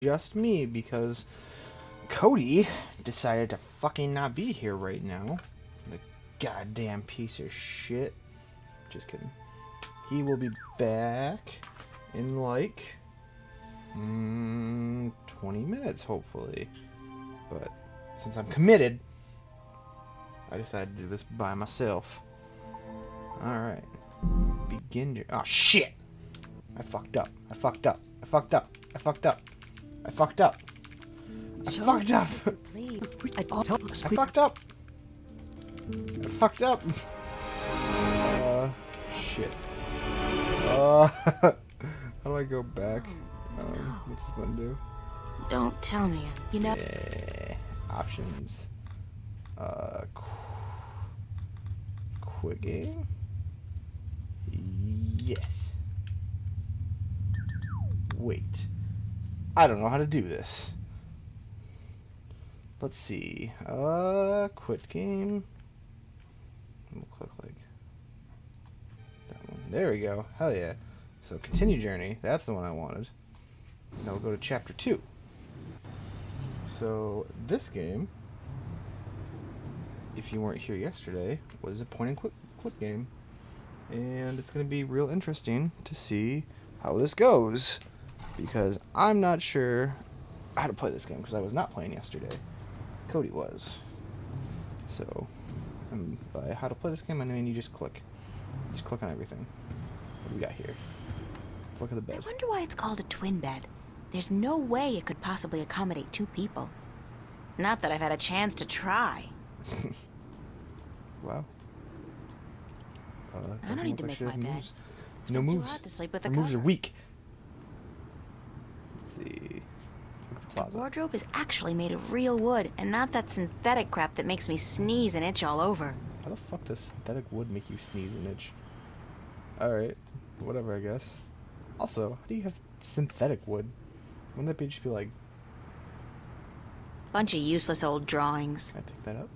just me because Cody decided to fucking not be here right now. The goddamn piece of shit. Just kidding. He will be back in like 20 minutes, hopefully. But since I'm committed, I decided to do this by myself. Alright. Begin your... Oh, shit! I fucked up. I fucked up. I fucked up. I fucked up. I fucked up. I fucked up. I fucked up. I fucked up. Shit. How do I go back? What's this gonna do? Don't tell me. You know. Yeah. Options. Quick game. Yes. Wait. I don't know how to do this. Let's see. Quit game. We'll click like that one. There we go. Hell yeah. So continue journey. That's the one I wanted. Now we'll go to chapter 2. So this game, if you weren't here yesterday, was a point and click game. And it's going to be real interesting to see how this goes. Because I'm not sure how to play this game because I was not playing yesterday. Cody was. So, by how to play this game, I mean you just click. Just click on everything. What do we got here? Let's look at the bed. I wonder why it's called a twin bed. There's no way it could possibly accommodate 2 people. Not that I've had a chance to try. Wow. I don't need to make my bed. It's no not moves. too hot to sleep with a moves are cover. weak. Let's see. Look at the The closet. wardrobe is actually made of real wood and not that synthetic crap that makes me sneeze and itch all over. How the fuck does synthetic wood make you sneeze and itch? Alright. Whatever, I guess. Also, how do you have synthetic wood? Wouldn't that be just be like... Bunch of useless old drawings. Can I pick that up?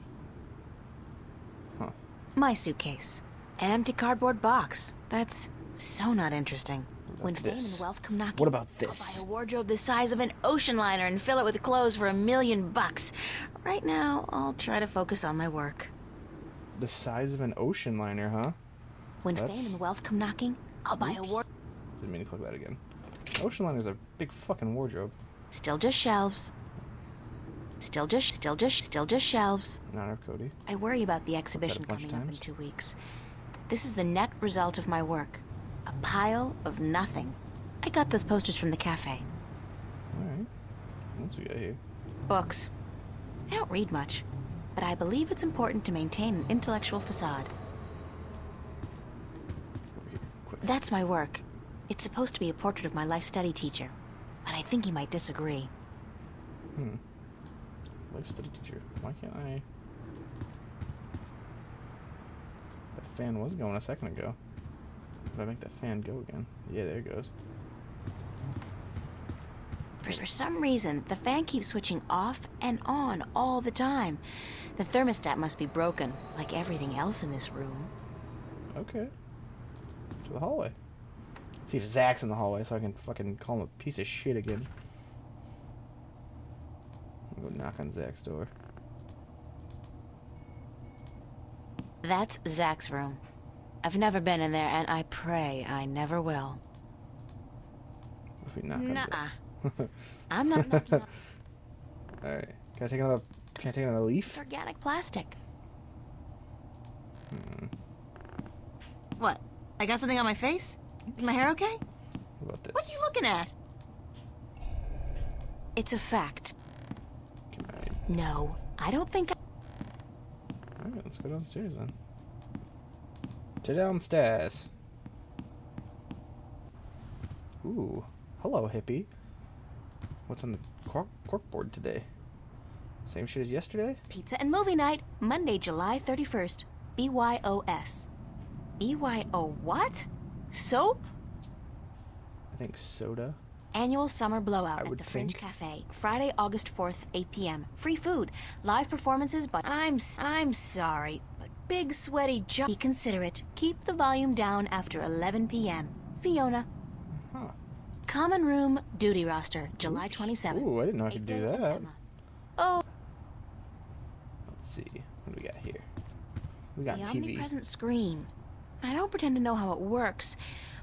Huh. My suitcase. An empty cardboard box. That's so not interesting. When fame this? and wealth come knocking, What about I'll this? buy a wardrobe the size of an ocean liner and fill it with clothes for $1 million. Right now, I'll try to focus on my work. The size of an ocean liner, huh? When That's- fame and wealth come knocking, I'll buy a Oops. wardrobe. Didn't mean to click that again. Ocean liner's a big fucking wardrobe. Still just shelves. Still just shelves. Not our Cody. I worry about the exhibition bunch of coming up in times. 2 weeks. This is the net result of my work. A pile of nothing. I got those posters from the cafe. Alright. What's we got here? Books. I don't read much, but I believe it's important to maintain an intellectual facade. Over here. Quick. That's my work. It's supposed to be a portrait of my life study teacher, but I think he might disagree. Life study teacher. Why can't I... That fan was going a second ago. Did I make that fan go again? Yeah, there it goes. For some reason, the fan keeps switching off and on all the time. The thermostat must be broken, like everything else in this room. Okay. To the hallway. Let's see if Zach's in the hallway so I can fucking call him a piece of shit again. I'm gonna go knock on Zach's door. That's Zach's room. I've never been in there, and I pray I never will. What if we knock on Nuh-uh. Zach? I'm not knocking on... Alright. Can I take another It's leaf? organic plastic. What? I got something on my face? Is my hair okay? What about this? What are you looking at? It's a fact. Can I... No, I don't think Alright, let's go downstairs then. To downstairs. Ooh. Hello, hippie. What's on the corkboard today? Same shit as yesterday? Pizza and movie night, Monday, July 31st. BYOS. BYO what? Soap? I think soda. Annual summer blowout I at would the Fringe think. Cafe, Friday, August 4th, 8 p.m. Free food, live performances, but I'm sorry, but big sweaty Be considerate. Keep the volume down after 11 p.m. Fiona. Huh. Common room duty roster, July 27th. Ooh, I didn't know I could do 8 a.m. that. Emma. Oh, Let's see. What do we got here? We got the TV. omnipresent screen. I don't pretend to know how it works,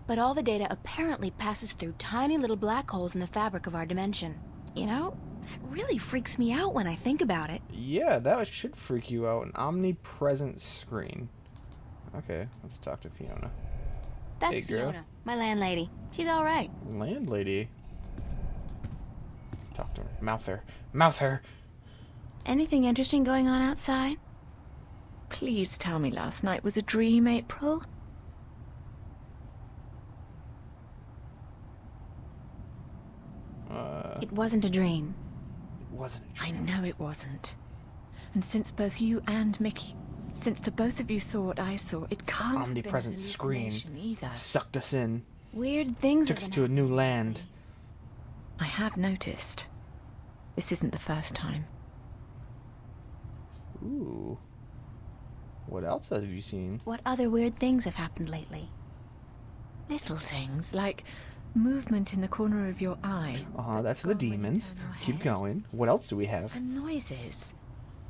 but all the data apparently passes through tiny little black holes in the fabric of our dimension. You know, that really freaks me out when I think about it. Yeah, that should freak you out. An omnipresent screen. Okay, let's talk to Fiona. That's Hey, girl. Fiona, my landlady. She's all right. Landlady. Talk to her. Mouth her. Mouth her. Anything interesting going on outside? Please tell me last night was a dream, April. It wasn't a dream. It wasn't a I dream. know it wasn't. And since both you and Mickey, since the both of you saw what I saw, it can't have been an Omnipresent screen hallucination either. sucked us in. Weird things Took have us been to a new happening land. lately. I have noticed. This isn't the first time. Ooh. What else have you seen? What other weird things have happened lately? Little things like movement in the corner of your eye. That's the gone when you demons. turn your Keep head. going. What else do we have? And noises.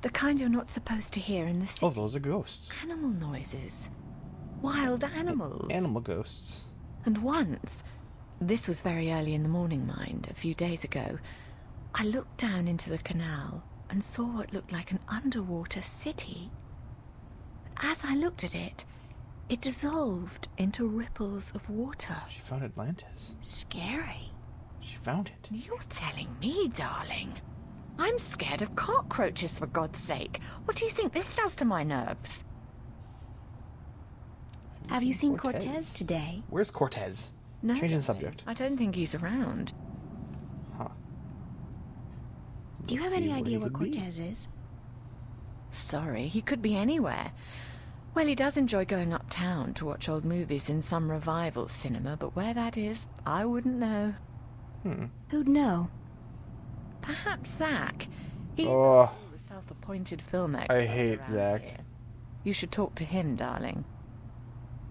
The kind you're not supposed to hear in the city. Oh, those are ghosts. Animal noises. Wild animals. Animal ghosts. And once, this was very early in the morning, mind, a few days ago, I looked down into the canal and saw what looked like an underwater city. As I looked at it, it dissolved into ripples of water. She found Atlantis. Scary. She found it. You're telling me, darling? I'm scared of cockroaches, for God's sake. What do you think this does to my nerves? Have you seen Cortez today? Where's Cortez? No, Changing darling. subject. I don't think he's around. Huh. Do you have Let's any see idea he where could be. Cortez is? Sorry, he could be anywhere. Well, he does enjoy going uptown to watch old movies in some revival cinema, but where that is, I wouldn't know. Who'd know? Perhaps Zach. He's Oh. a self-appointed film expert. I hate around Zach. here. You should talk to him, darling.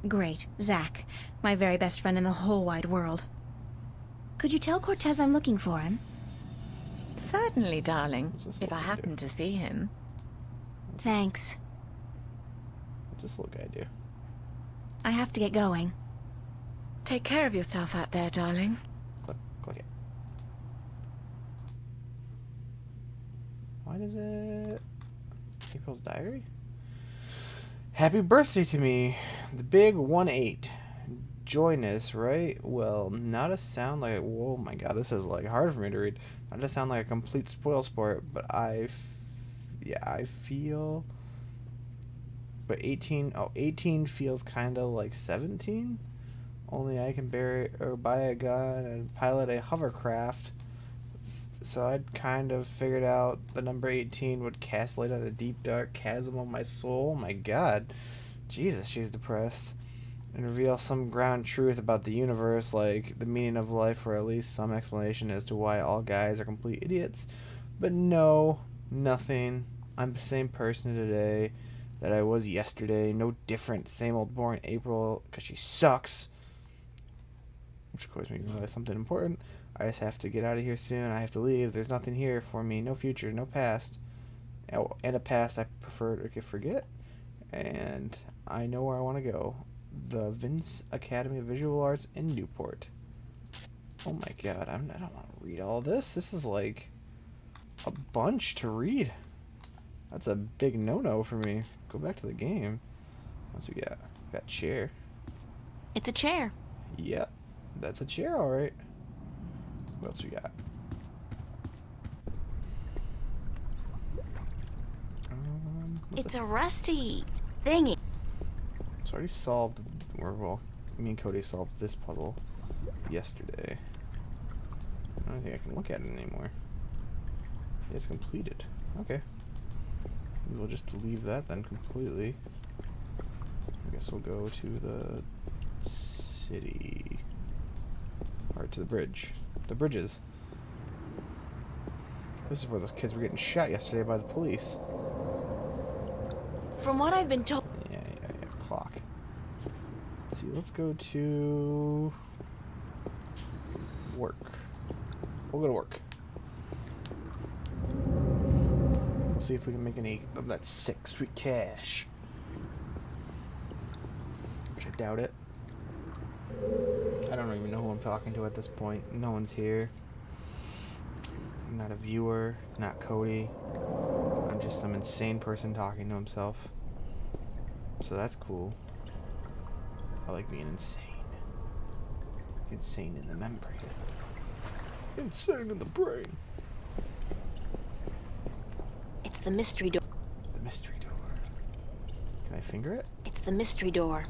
Great, Zach. My very best friend in the whole wide world. Could you tell Cortez I'm looking for him? Certainly, darling, What's this if I little guy happen do? to see him. Thanks. What's this little guy do? I have to get going. Take care of yourself out there, darling. Click it. Why does it... April's diary? Happy birthday to me, the big 1-8. Join us, right? Well, not to sound like... Whoa, my god, this is like hard for me to read. Not to sound like a complete spoil sport, but I feel... But 18... Oh, 18 feels kind of like 17? Only I can buy a gun and pilot a hovercraft. So I'd kind of figured out the number 18 would cast light on a deep dark chasm of my soul. My god. Jesus, she's depressed. And reveal some ground truth about the universe, like the meaning of life, or at least some explanation as to why all guys are complete idiots. But no, nothing. I'm the same person today that I was yesterday. No different. Same old boring April, because she sucks. Which of course makes me realize something important. I just have to get out of here soon. I have to leave. There's nothing here for me. No future, no past. Oh, and a past I prefer to forget. And I know where I want to go. The Vince Academy of Visual Arts in Newport. Oh my god, I don't want to read all this. This is like a bunch to read. That's a big no-no for me. Go back to the game. What's we got? We got chair. It's a chair. Yep, that's a chair, alright. What else we got? What's It's this? a rusty thingy. It's already solved, or well, me and Cody solved this puzzle yesterday. I don't think I can look at it anymore. It's completed. Okay. We'll just leave that then completely. I guess we'll go to the city. Or to the bridge. The bridges. This is where the kids were getting shot yesterday by the police. From what I've been told, Yeah, clock. Let's see, let's go to We'll go to work. We'll see if we can make any of that sick, sweet cash. Which I doubt it. I don't even know who I'm talking to at this point. No one's here. I'm not a viewer, not Cody. I'm just some insane person talking to himself. So that's cool. I like being insane. Insane in the membrane. Insane in the brain. It's the mystery door. The mystery door. Can I finger it? It's the mystery door.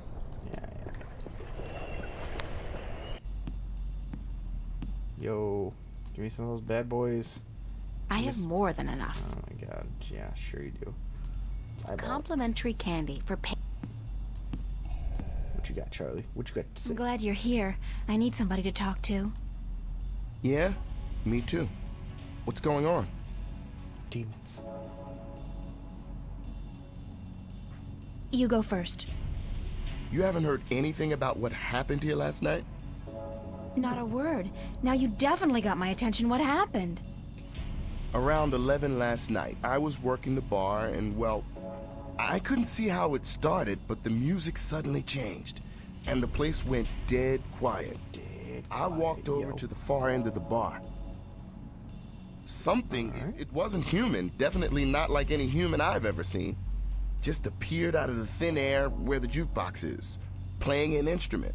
Yeah. Yo, give me some of those bad boys. I have more than enough. Oh my god. Yeah, sure you do. Eyeball. Complimentary candy for pay. What you got, Charlie? What you got to say? I'm glad you're here. I need somebody to talk to. Yeah, me too. What's going on? Demons. You go first. You haven't heard anything about what happened here last night? Not a word. Now you definitely got my attention. What happened? Around 11 last night, I was working the bar and, well, I couldn't see how it started, but the music suddenly changed, and the place went dead quiet. I walked over to the far end of the bar. Something, it wasn't human, definitely not like any human I've ever seen, just appeared out of the thin air where the jukebox is, playing an instrument.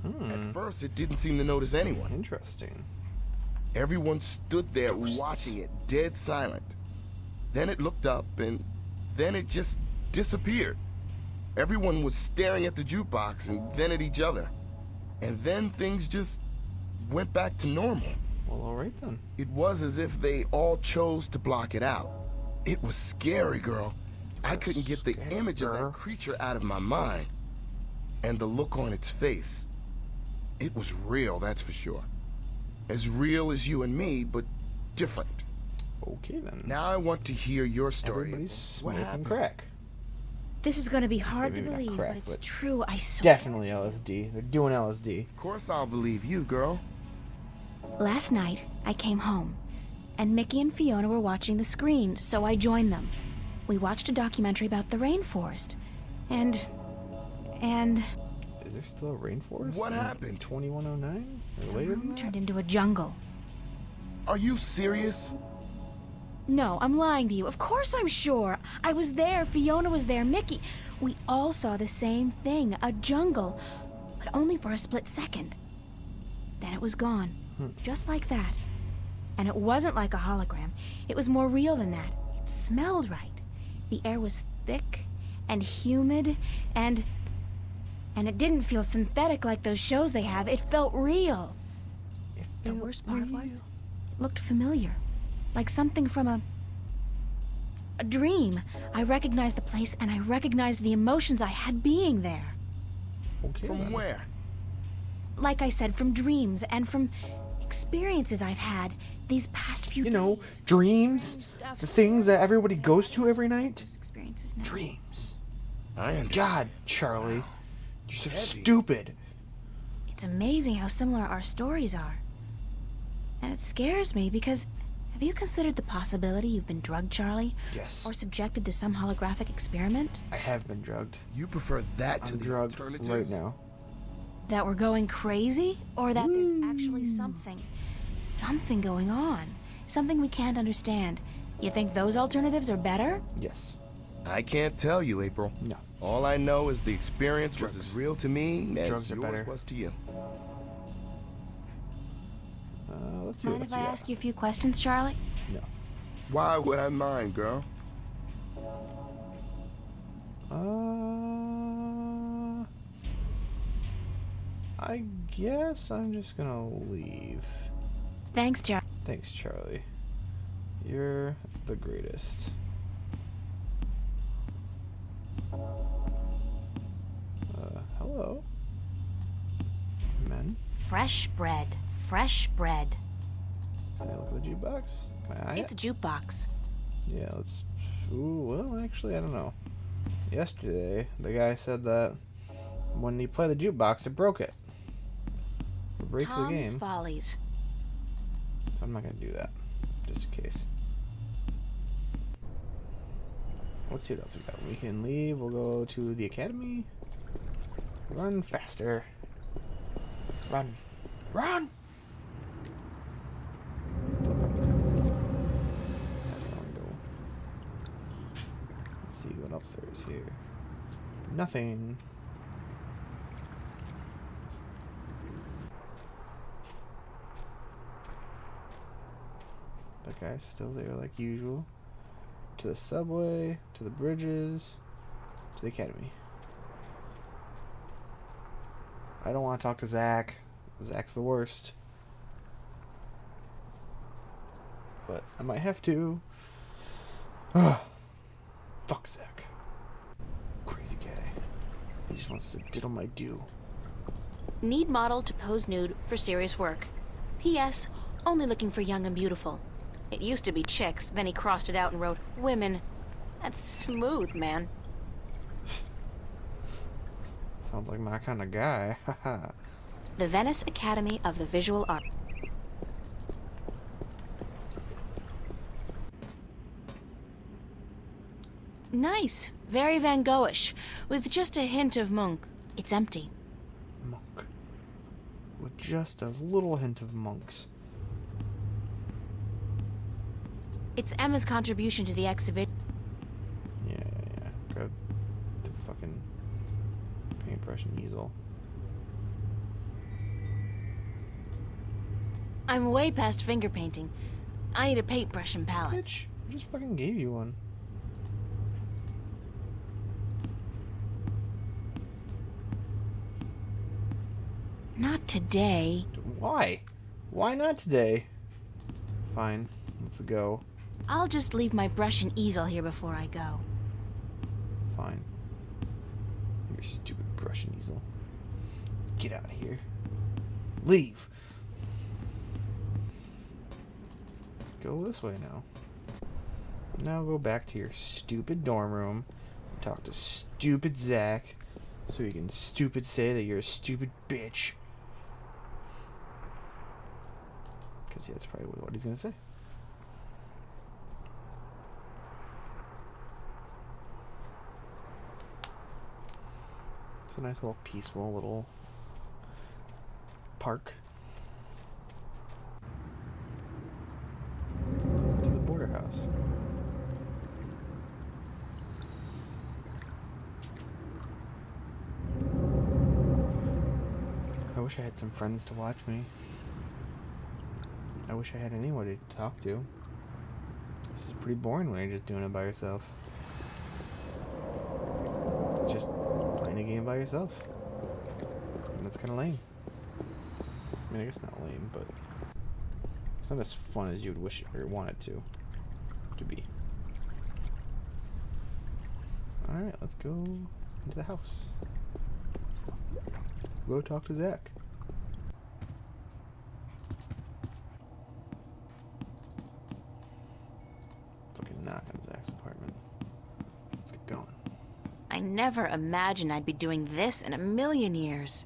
At first, it didn't seem to notice anyone. Interesting. Everyone stood there watching it, dead silent. Then it looked up, and then it just disappeared. Everyone was staring at the jukebox and then at each other. And then things just went back to normal. Well, alright then. It was as if they all chose to block it out. It was scary, girl. I couldn't get the image of that creature out of my mind. And the look on its face. It was real, that's for sure. As real as you and me, but different. Okay then. Now I want to hear your story. Everybody's What smoking happened? crack. This is going to be hard to Maybe not believe, crack, but it's but true. I swear. Definitely LSD. They're doing LSD. Of course I'll believe you, girl. Last night, I came home, and Mickey and Fiona were watching the screen, so I joined them. We watched a documentary about the rainforest, and Is there still a rainforest? What in happened? 2109? Or the later than room that? turned into a jungle. Are you serious? No, I'm lying to you. Of course I'm sure. I was there, Fiona was there, Mickey. We all saw the same thing, a jungle, but only for a split second. Then it was gone, just like that. And it wasn't like a hologram. It was more real than that. It smelled right. The air was thick and humid and it didn't feel synthetic like those shows they have. It felt real. The worst part was, it looked familiar. Like something from a dream. I recognized the place and I recognized the emotions I had being there. Okay. From then. where? Like I said, from dreams and from experiences I've had these past few You days. know, dreams. Stuff, The things that everybody goes to every night. those experiences now. Dreams. I understand. God, Charlie. You're so Heavy. stupid. It's amazing how similar our stories are. And it scares me because have you considered the possibility you've been drugged, Charlie? Yes. Or subjected to some holographic experiment? I have been drugged. You prefer that to I'm the drugged alternatives? right now. That we're going crazy? Or that there's actually something going on? Something we can't understand. You think those alternatives are better? Yes. I can't tell you, April. No. All I know is the experience Drugs. was as real to me as Drugs are yours better. was to you. Let's see Mind what if you I got. ask you a few questions, Charlie? No. Why would I mind, girl? I guess I'm just gonna leave. Thanks, Charlie. Thanks, Charlie. You're the greatest. Hello? Men? Fresh bread. Fresh bread. Can I look at the jukebox? Can I eye It's a it? jukebox. Yeah, let's... Ooh, well, actually, I don't know. Yesterday, the guy said that when you play the jukebox, it broke it. It breaks the Tom's game. Follies. So I'm not going to do that, just in case. Let's see what else we got. We can leave. We'll go to the academy. Run faster. Run. Run! That's where I want to go. Let's see what else there is here. Nothing. That guy's still there like usual. To the subway, to the bridges, to the academy. I don't want to talk to Zach. Zach's the worst. But I might have to. Ugh. Fuck Zach. Crazy guy. He just wants to diddle my do. Need model to pose nude for serious work. P.S. Only looking for young and beautiful. It used to be chicks, then he crossed it out and wrote women. That's smooth, man. Sounds like my kind of guy. Haha. The Venice Academy of the Visual Arts. Nice. Very Van Goghish, with just a hint of Munch. It's empty. Monk. With just a little hint of monks. It's Emma's contribution to the exhibit. Yeah. Grab the fucking paintbrush and easel. I'm way past finger painting. I need a paintbrush and palette. Bitch, I just fucking gave you one. Not today. Why? Why not today? Fine, let's go. I'll just leave my brush and easel here before I go. Fine. Your stupid brush and easel. Get out of here. Leave. Go this way now. Now go back to your stupid dorm room. Talk to stupid Zach. So you can stupid say that you're a stupid bitch. Because yeah, that's probably what he's gonna say. It's a nice little peaceful little park. To the border house. I wish I had some friends to watch me. I wish I had anybody to talk to. This is pretty boring when you're just doing it by yourself. It's just playing a game by yourself. And that's kind of lame. I mean, I guess not lame, but it's not as fun as you'd wish or want it to be. Alright, let's go into the house. Go talk to Zach. Fucking knock on Zach's apartment. Let's get going. I never imagined I'd be doing this in a million years.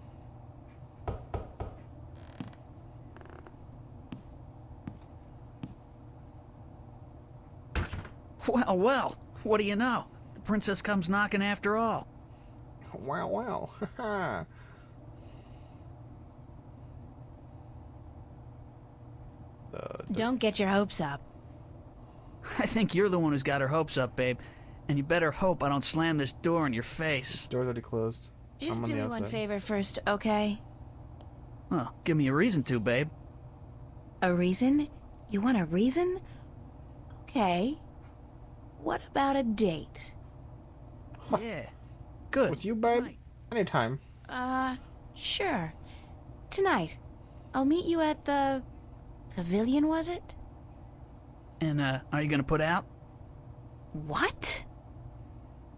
Well, well, what do you know? The princess comes knocking after all. Wow. Haha. Don't get your hopes up. I think you're the one who's got her hopes up, babe. And you better hope I don't slam this door in your face. Door's already closed. Just I'm on do the me one outside. favor first, okay? Well, give me a reason to, babe. A reason? You want a reason? Okay. What about a date? Yeah. Good. With you, babe? Tonight. Anytime. Sure. Tonight. I'll meet you at the pavilion, was it? And, are you gonna put out? What?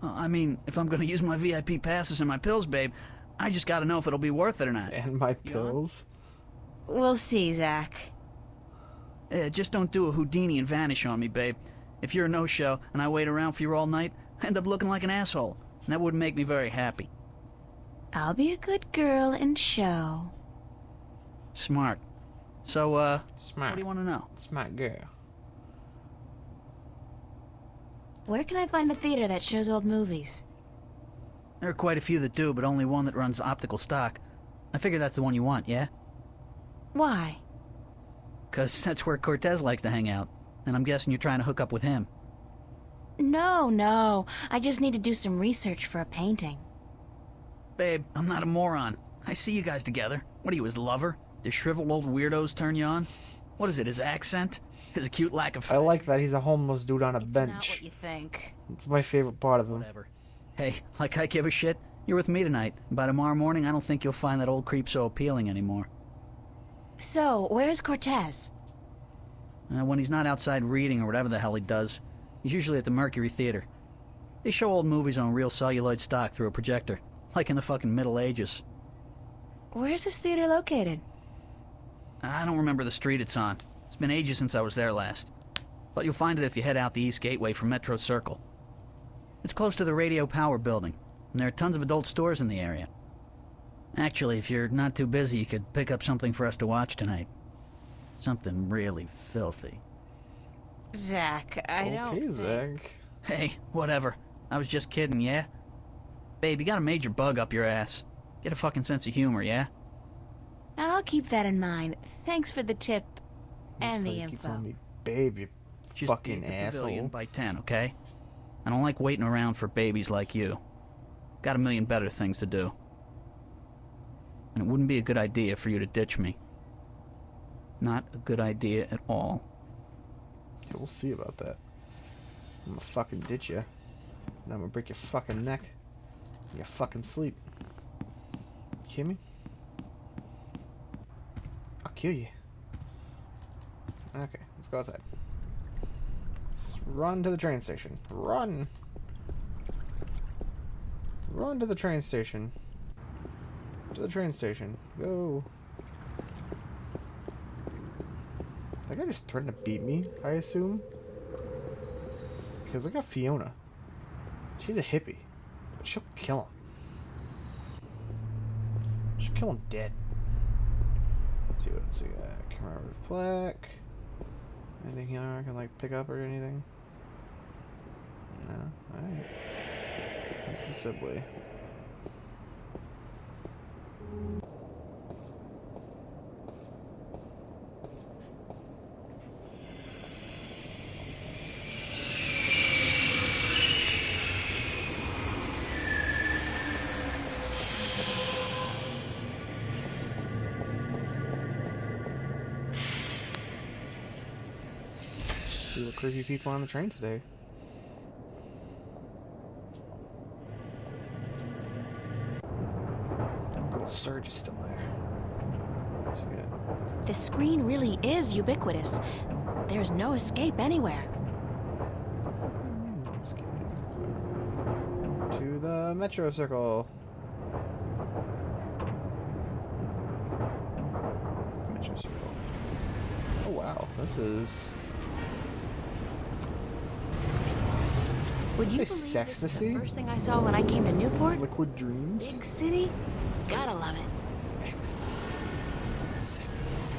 I mean, if I'm gonna use my VIP passes and my pills, babe, I just gotta know if it'll be worth it or not. And my You on? pills. We'll see, Zach. Just don't do a Houdini and vanish on me, babe. If you're a no-show and I wait around for you all night, I end up looking like an asshole. And that wouldn't make me very happy. I'll be a good girl and show. Smart. So, what Smart. do you want to know? Smart girl. Where can I find a theater that shows old movies? There are quite a few that do, but only one that runs optical stock. I figure that's the one you want, yeah? Why? 'Cause that's where Cortez likes to hang out. And I'm guessing you're trying to hook up with him. No. I just need to do some research for a painting. Babe, I'm not a moron. I see you guys together. What are you, his lover? The shriveled old weirdos turn you on? What is it, his accent? His acute lack of... I like that he's a homeless dude on a It's not bench. what you think. It's my favorite part of him. Whatever. Hey, like I give a shit? You're with me tonight. By tomorrow morning, I don't think you'll find that old creep so appealing anymore. So, where's Cortez? When he's not outside reading or whatever the hell he does, he's usually at the Mercury Theater. They show old movies on real celluloid stock through a projector, like in the fucking Middle Ages. Where's this theater located? I don't remember the street it's on. It's been ages since I was there last. But you'll find it if you head out the East Gateway from Metro Circle. It's close to the Radio Power building, and there are tons of adult stores in the area. Actually, if you're not too busy, you could pick up something for us to watch tonight. Something really filthy. Zach, I don't Okay, think... Zach. Hey, whatever. I was just kidding, yeah? Babe, you got a major bug up your ass. Get a fucking sense of humor, yeah? I'll keep that in mind. Thanks for the tip and the Keep info. calling me babe, you Just fucking be at the pavilion asshole. by 10, okay? I don't like waiting around for babies like you. Got a million better things to do. And it wouldn't be a good idea for you to ditch me. Not a good idea at all. Yeah, we'll see about that. I'm gonna fucking ditch you. And I'm gonna break your fucking neck. In your fucking sleep. You hear me? I'll kill you. Okay, let's go outside. Let's run to the train station. Run! Run to the train station. To the train station. Go. That guy just threatened to beat me, I assume. Because look at Fiona. She's a hippie. But she'll kill him. She'll kill him dead. Let's see what else we got. Commemorative plaque. Anything here I can like pick up or anything? No? Alright. It's the subway. See what creepy people on the train today. Good old Surge is still there. What's he got? The screen really is ubiquitous. There's no escape anywhere. To the Metro Circle. Metro Circle. Oh wow, this is. Would you Hey, believe this is Sextasy? the first thing I saw when I came to Newport? Liquid Dreams? Big city? Gotta love it. Ecstasy. Sextasy.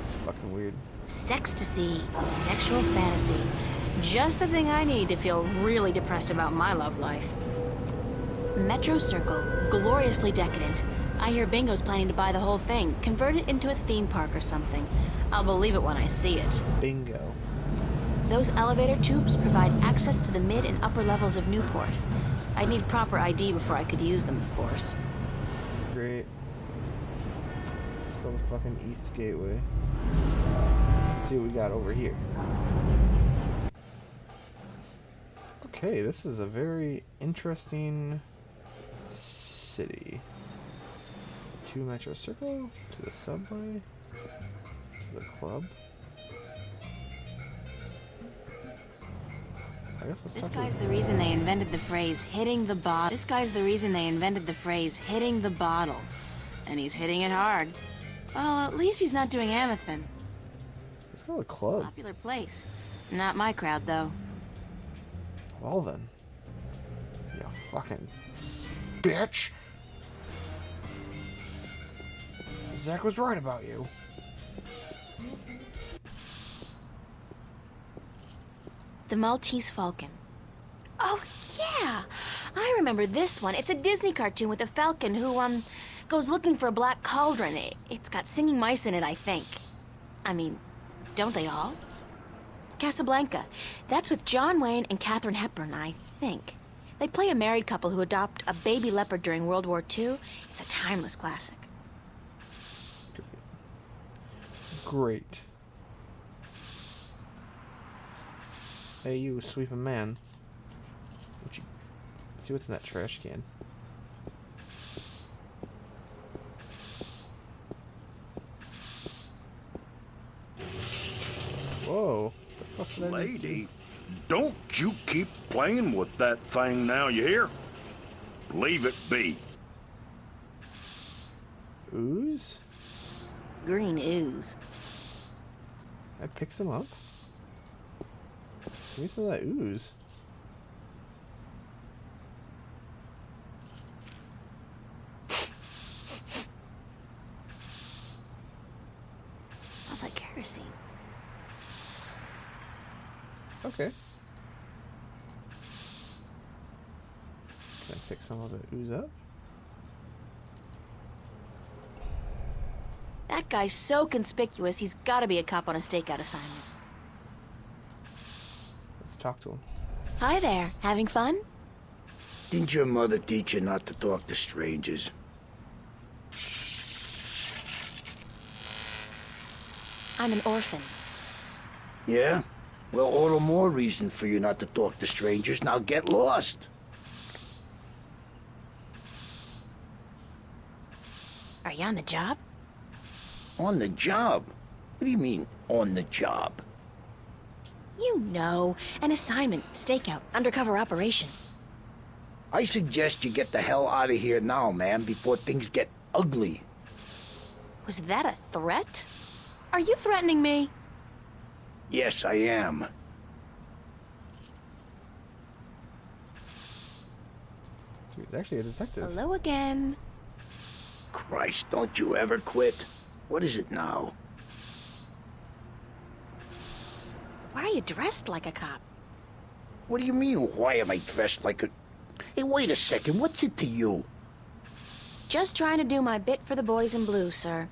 It's fucking weird. Sextasy. Sexual fantasy. Just the thing I need to feel really depressed about my love life. Metro Circle. Gloriously decadent. I hear Bingo's planning to buy the whole thing, convert it into a theme park or something. I'll believe it when I see it. Bingo. Those elevator tubes provide access to the mid and upper levels of Newport. I'd need proper ID before I could use them, of course. Great. Let's go to the fucking East Gateway. Let's see what we got over here. Okay, this is a very interesting city. To Metro Circle, to the subway, to the club. I guess let's This talk guy's to the reason they invented the phrase hitting the bottle. This guy's the reason they invented the phrase hitting the bottle. And he's hitting it hard. Well, at least he's not doing Amethyst. Let's go to the club. Popular place. Not my crowd, though. Well then. You fucking bitch. Zach was right about you. The Maltese Falcon. Oh, yeah! I remember this one. It's a Disney cartoon with a falcon who, goes looking for a black cauldron. It's got singing mice in it, I think. I mean, don't they all? Casablanca. That's with John Wayne and Katharine Hepburn, I think. They play a married couple who adopt a baby leopard during World War II. It's a timeless classic. Great. Hey, you sweeping man. Would you see what's in that trash can? Whoa. What the fuck did I just do? Lady, don't you keep playing with that thing now, you hear? Leave it be. Ooze? Green ooze. I pick some up? Give me some of that ooze. Smells like kerosene. Okay. Can I pick some of the ooze up? That guy's so conspicuous, he's gotta be a cop on a stakeout assignment. Let's talk to him. Hi there, having fun? Didn't your mother teach you not to talk to strangers? I'm an orphan. Yeah? Well, all the more reason for you not to talk to strangers. Now get lost. Are you on the job? On the job? What do you mean, on the job? You know, an assignment, stakeout, undercover operation. I suggest you get the hell out of here now, man, before things get ugly. Was that a threat? Are you threatening me? Yes, I am. So he's actually a detective. Hello again. Christ, don't you ever quit. What is it now? Why are you dressed like a cop? What do you mean, why am I dressed like a... Hey, wait a second, what's it to you? Just trying to do my bit for the boys in blue, sir.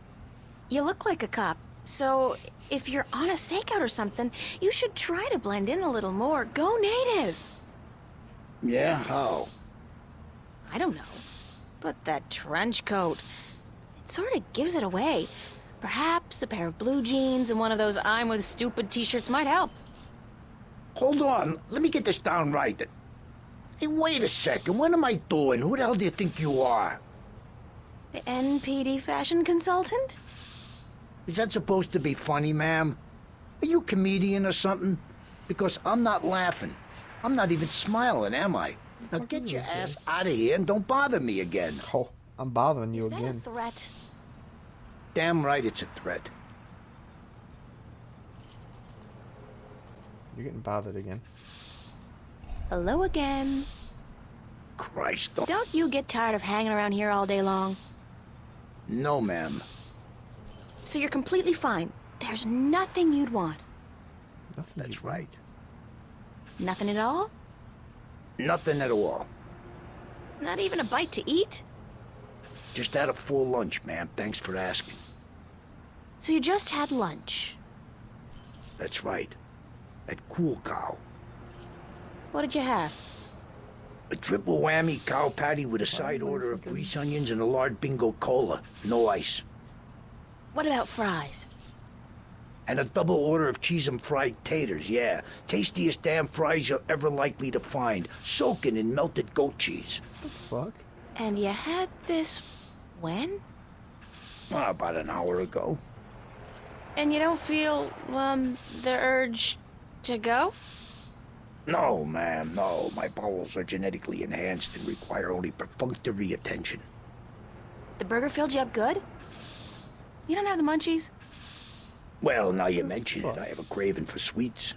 You look like a cop, so if you're on a stakeout or something, you should try to blend in a little more. Go native. Yeah, how? I don't know. But that trench coat, it sort of gives it away. Perhaps a pair of blue jeans and one of those I'm with stupid t-shirts might help. Hold on, let me get this down right. Hey, wait a second, what am I doing? Who the hell do you think you are? The NPD fashion consultant? Is that supposed to be funny, ma'am? Are you a comedian or something? Because I'm not laughing. I'm not even smiling, am I? Now get your ass out of here and don't bother me again. Oh, I'm bothering you Is that a again. threat? Damn right it's a threat. You're getting bothered again. Hello again. Christ, Don't you get tired of hanging around here all day long? No, ma'am. So you're completely fine. There's nothing you'd want. Nothing. That's right. Nothing at all? Nothing at all. Not even a bite to eat? Just had a full lunch, ma'am. Thanks for asking. So you just had lunch. That's right. At Cool Cow. What did you have? A triple whammy cow patty with a side order of grease onions and a large bingo cola. No ice. What about fries? And a double order of cheese and fried taters, yeah. Tastiest damn fries you're ever likely to find. Soaking in melted goat cheese. What the fuck? And you had this when? About an hour ago. And you don't feel, the urge to go? No, ma'am, no. My bowels are genetically enhanced and require only perfunctory attention. The burger filled you up good? You don't have the munchies? Well, now you mention it, I have a craving for sweets.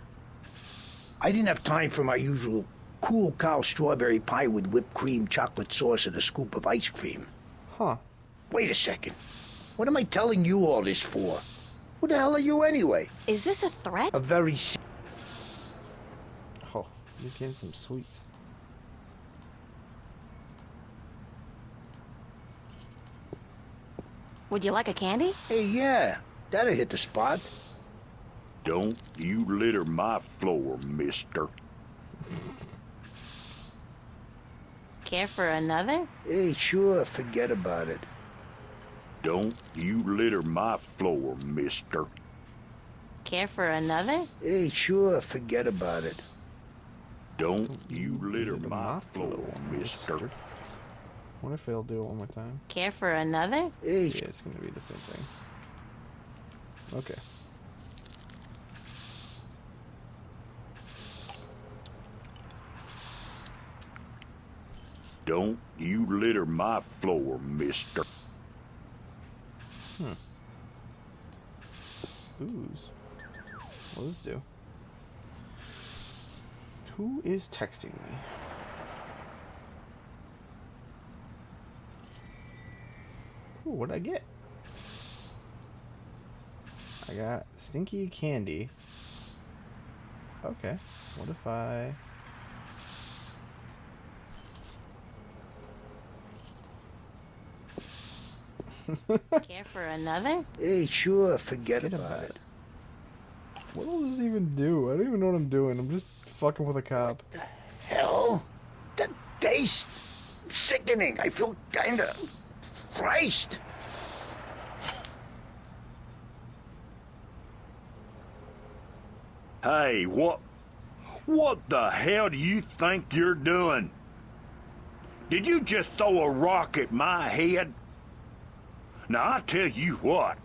I didn't have time for my usual Cool Cow strawberry pie with whipped cream, chocolate sauce, and a scoop of ice cream. Huh. Wait a second. What am I telling you all this for? Who the hell are you anyway? Is this a threat? A very Oh, you're getting some sweets. Would you like a candy? Hey, yeah, that'll hit the spot. Don't you litter my floor, mister. Care for another? Hey, sure, forget about it. Don't you litter my floor, mister. Care for another? Hey, sure, forget about it. Don't you litter my floor, mister. What if they'll do it one more time? Care for another? Hey, Yeah, it's gonna be the same thing. Okay. Don't you litter my floor, mister. Ooze. What does this do? Who is texting me? Ooh, what did I get? I got stinky candy. Okay. What if I... Care for another? hey, sure, forget about it. What does this even do? I don't even know what I'm doing. I'm just fucking with a cop. Hell? That taste sickening. I feel kinda... Christ! Hey, what the hell do you think you're doing? Did you just throw a rock at my head? Now, I tell you what.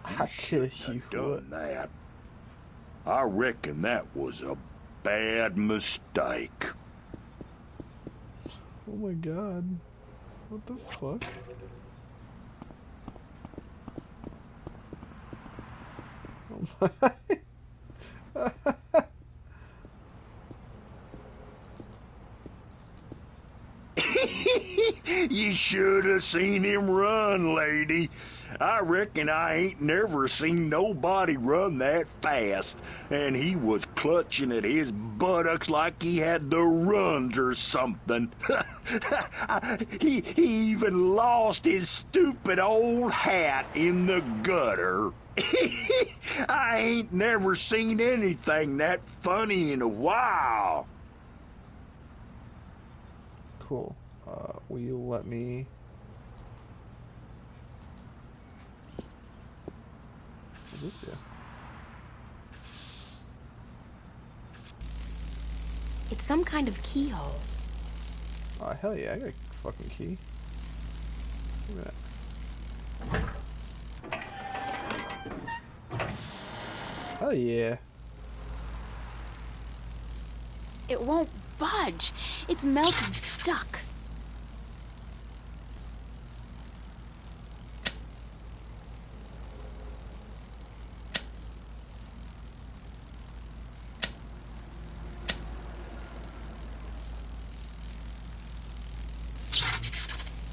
I tell you Done that. I reckon that was a bad mistake. Oh my god. What the fuck? Oh my. You should have seen him run, lady. I reckon I ain't never seen nobody run that fast. And he was clutching at his buttocks like he had the runs or something. He even lost his stupid old hat in the gutter. I ain't never seen anything that funny in a while. Cool. Will you let me... What does this do? It's some kind of keyhole. Oh, hell yeah, I got a fucking key. Look at that. Hell yeah. It won't budge. It's melted stuck.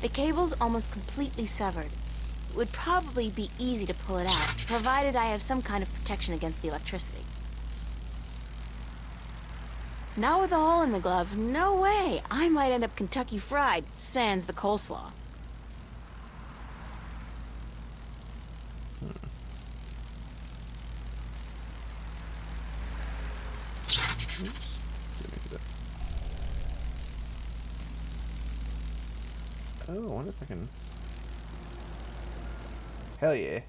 The cable's almost completely severed. It would probably be easy to pull it out, provided I have some kind of protection against the electricity. Now with a hole in the glove, no way! I might end up Kentucky Fried, sans the coleslaw. Oh, I wonder if I can... Hell yeah.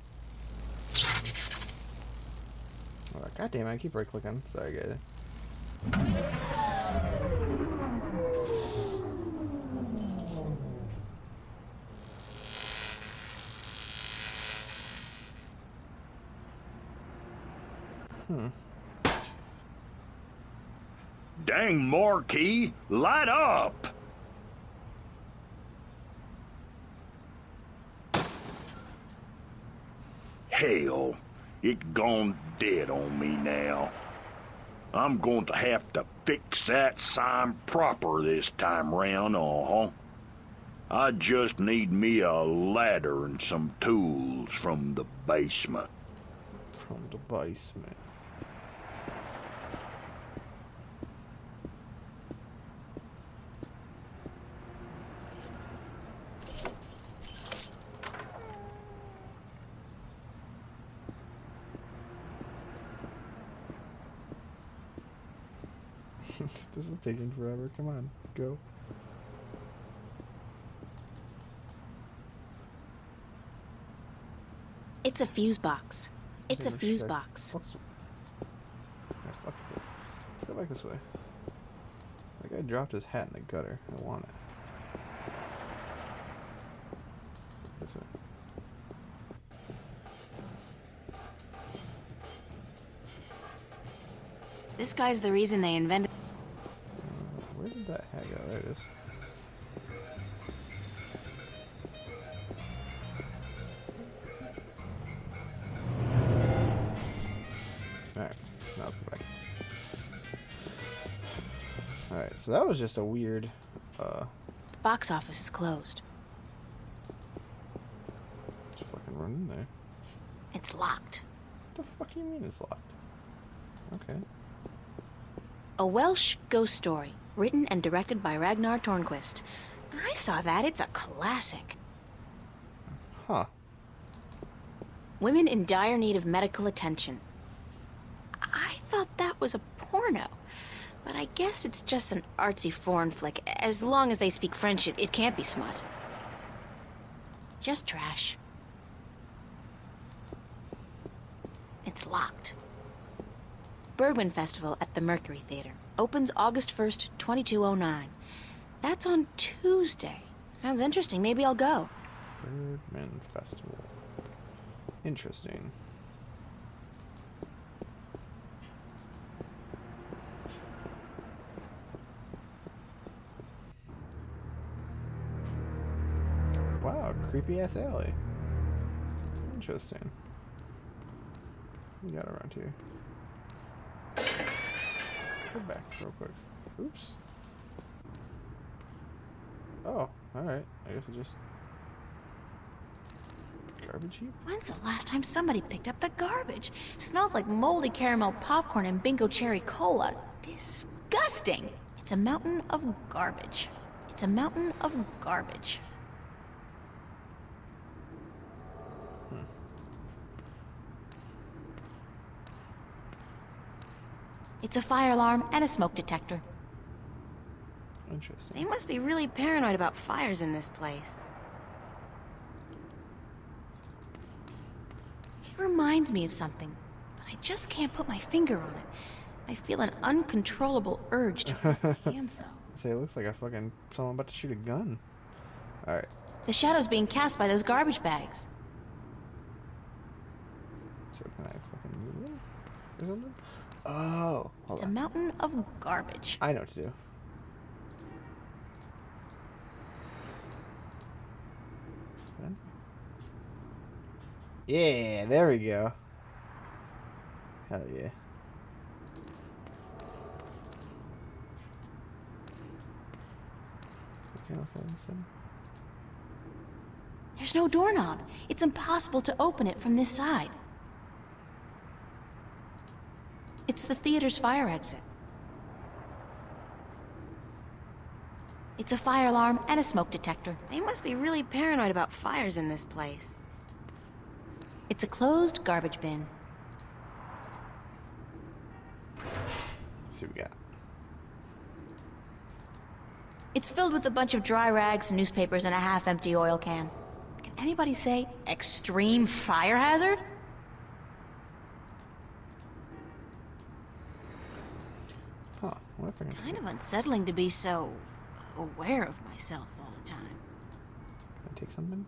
Oh, God damn it, I keep right clicking. Sorry, guys. Dang, Marquis, light up! Hell, it gone dead on me now. I'm going to have to fix that sign proper this time round, I just need me a ladder and some tools from the basement. From the basement. This is taking forever. Come on, go. It's a fuse box. It's a Oh, fuse shit. box. Fuck with it. Let's go back this way. That guy dropped his hat in the gutter. I want it. This way. This guy's the reason they invented. Where did that hat go? There it is. Alright, now let's go back. Alright, so that was just a weird, Box office is closed. just fucking run in there. It's locked. What the fuck do you mean it's locked? Okay. A Welsh ghost story, written and directed by Ragnar Tornquist. I saw that. It's a classic. Huh. Women in dire need of medical attention. I thought that was a porno, but I guess it's just an artsy foreign flick. As long as they speak French, it can't be smut. Just trash. It's locked. Bergman Festival at the Mercury Theater. Opens August 1st, 2209. That's on Tuesday. Sounds interesting. Maybe I'll go. Birdman Festival. Interesting. Wow, creepy ass alley. Interesting. We got around here. Go back real quick. Oops. Oh, alright. I guess it just... Garbage heap? When's the last time somebody picked up the garbage? Smells like moldy caramel popcorn and bingo cherry cola. Disgusting. It's a mountain of garbage. It's a mountain of garbage. It's a fire alarm and a smoke detector. Interesting. They must be really paranoid about fires in this place. It reminds me of something, but I just can't put my finger on it. I feel an uncontrollable urge to raise my hands, though. Say, it looks like someone about to shoot a gun. Alright. The shadow's being cast by those garbage bags. So can I fucking move it? Or something? Oh, hold It's a on. mountain of garbage. I know what to do. Done? Yeah, there we go. Hell yeah. Okay, I'll follow this one. There's no doorknob. It's impossible to open it from this side. It's the theater's fire exit. It's a fire alarm and a smoke detector. They must be really paranoid about fires in this place. It's a closed garbage bin. Let's see what we got. It's filled with a bunch of dry rags, newspapers, and a half-empty oil can. Can anybody say extreme fire hazard? Huh, what if I can Kind of unsettling to be so aware of myself all the time. Can I take something?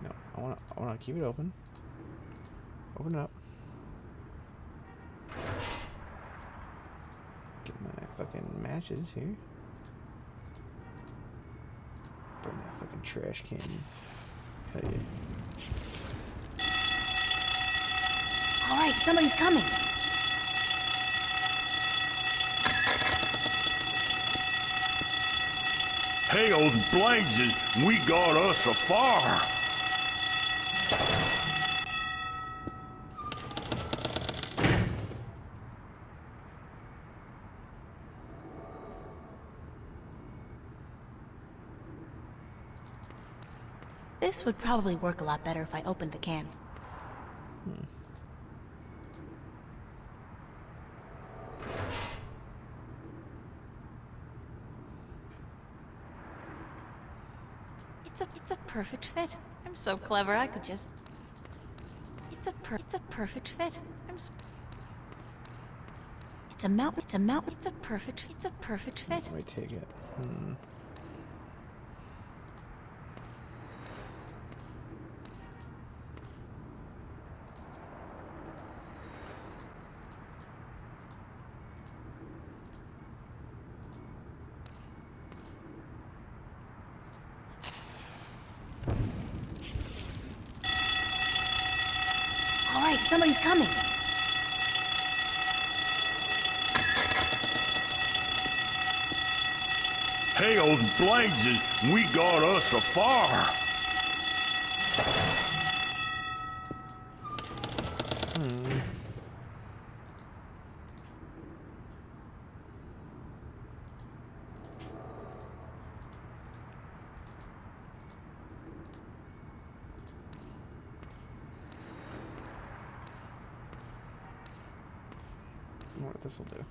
No, I wanna keep it open. Open it up. Get my fucking matches here. Burn that fucking trash can. Hell yeah. All right, somebody's coming. Hell's blazes, we got us a fire. This would probably work a lot better if I opened the can. It's a perfect fit. I'm so clever, I could just... It's a perfect fit. It's a mountain, it's a perfect fit. Let me take it. All right, somebody's coming. Hell's blazes, we got us a fire. I wonder what this will do.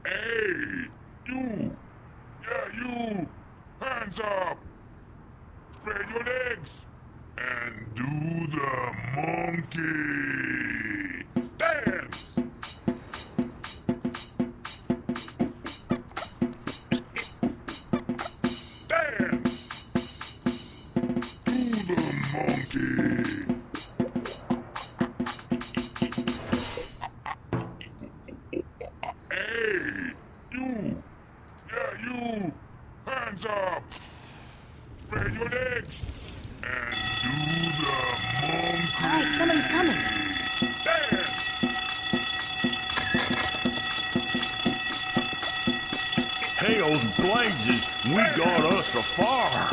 Hey, you! Yeah, you! Hands up! Spread your legs! And do the monkey! Dance! Dance! Do the monkey! Hey, you! Yeah, you! Hands up! Spread your legs! And do the monkey! All right, somebody's coming. Dance! Hell's blazes, we got us a fire.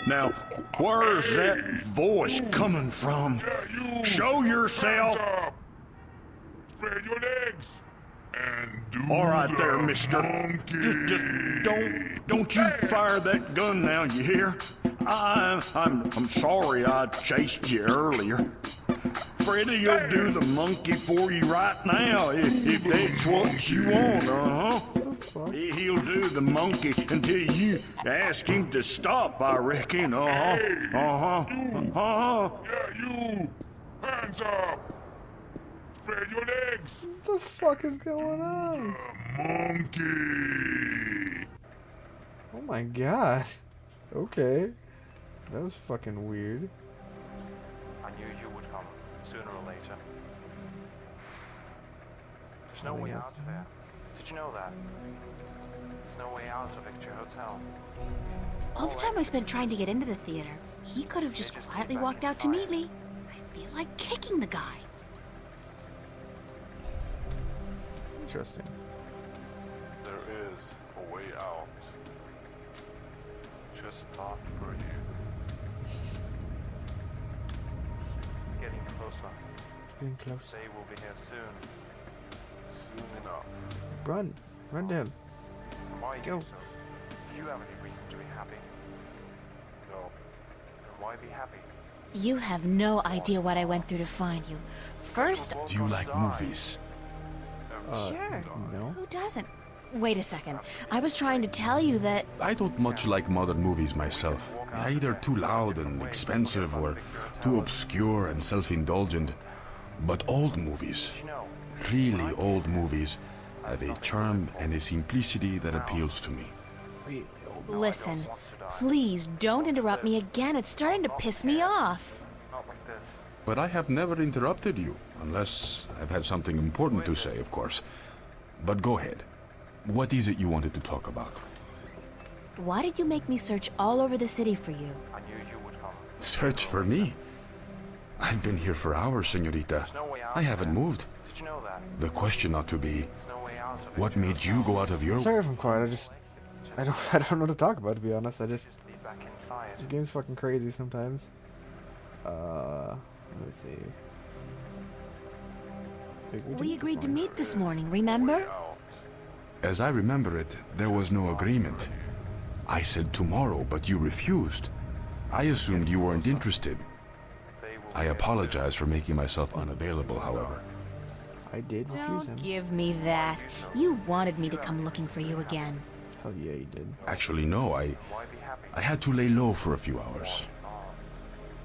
Now, where's that voice coming from? Yeah, you! Show yourself. Hands up! Spread your legs! And do All right the there, mister. monkey! Just don't you fire that gun now, you hear? I'm sorry I chased you earlier. Freddy'll do the monkey for you right now if that's what you want, He'll do the monkey until you ask him to stop, I reckon, Yeah, you! Hands up! Spread your legs! What the fuck is going on? Monkey! Oh my god. Okay. That was fucking weird. I knew you would come, sooner or later. There's no I think way that's out of here. Did you know that? There's no way out of Victory Hotel. All the time I spent trying to get into the theater, he could have just quietly walked out to meet me. I feel like kicking the guy. Interesting. There is a way out. Just thought for you. It's getting closer. It's getting close. They will be here soon. Soon enough. Run. Run to him. Why Go. do so? Do you have any reason to be happy? No. Then why be happy? You have no idea what I went through to find you. First, Do you like movies? sure. No. Who doesn't? Wait a second. I was trying to tell you that... I don't much like modern movies myself. They're either too loud and expensive or too obscure and self-indulgent. But old movies, You know, really old movies, have a charm and a simplicity that appeals to me. Listen, please don't interrupt me again. It's starting to piss me off. not like this. But I have never interrupted you, unless I've had something important to say, of course. But go ahead. What is it you wanted to talk about? Why did you make me search all over the city for you? I knew you would come. Search for me? I've been here for hours, senorita. No way out I of haven't there. moved. Did you know that? The question ought to be, There's no way out of what Victory made you go out of your... Sorry if I'm quiet. I don't know what to talk about, to be honest. Just be back inside. This game's fucking crazy sometimes. Let me see. We agreed to meet this morning, remember? As I remember it, there was no agreement. I said tomorrow, but you refused. I assumed you weren't interested. I apologize for making myself unavailable, however. I did refuse him. Don't give me that. You wanted me to come looking for you again. Hell yeah, you did. Actually, no, I had to lay low for a few hours.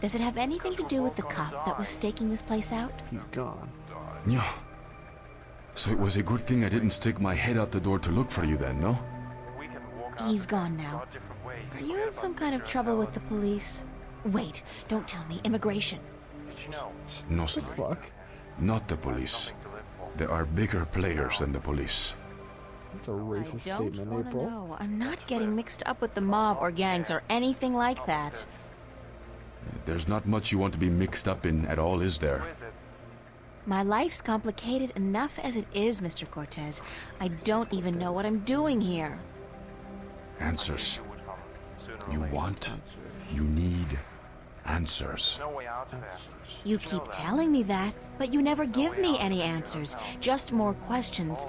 Does it have anything to do with the cop that was staking this place out? He's gone. Yeah. So it was a good thing I didn't stick my head out the door to look for you then, no? He's gone now. Are you in some kind of trouble with the police? Wait, don't tell me. Immigration. No, What the señorita. fuck? Not the police. There are bigger players than the police. That's a racist I don't statement, wanna April. know. I'm not getting mixed up with the mob or gangs or anything like that. There's not much you want to be mixed up in at all, is there? My life's complicated enough as it is, Mr. Cortez. I don't even know what I'm doing here. Answers. You want, you need answers. No way out there. You keep telling me that, but you never give me any answers. Just more questions.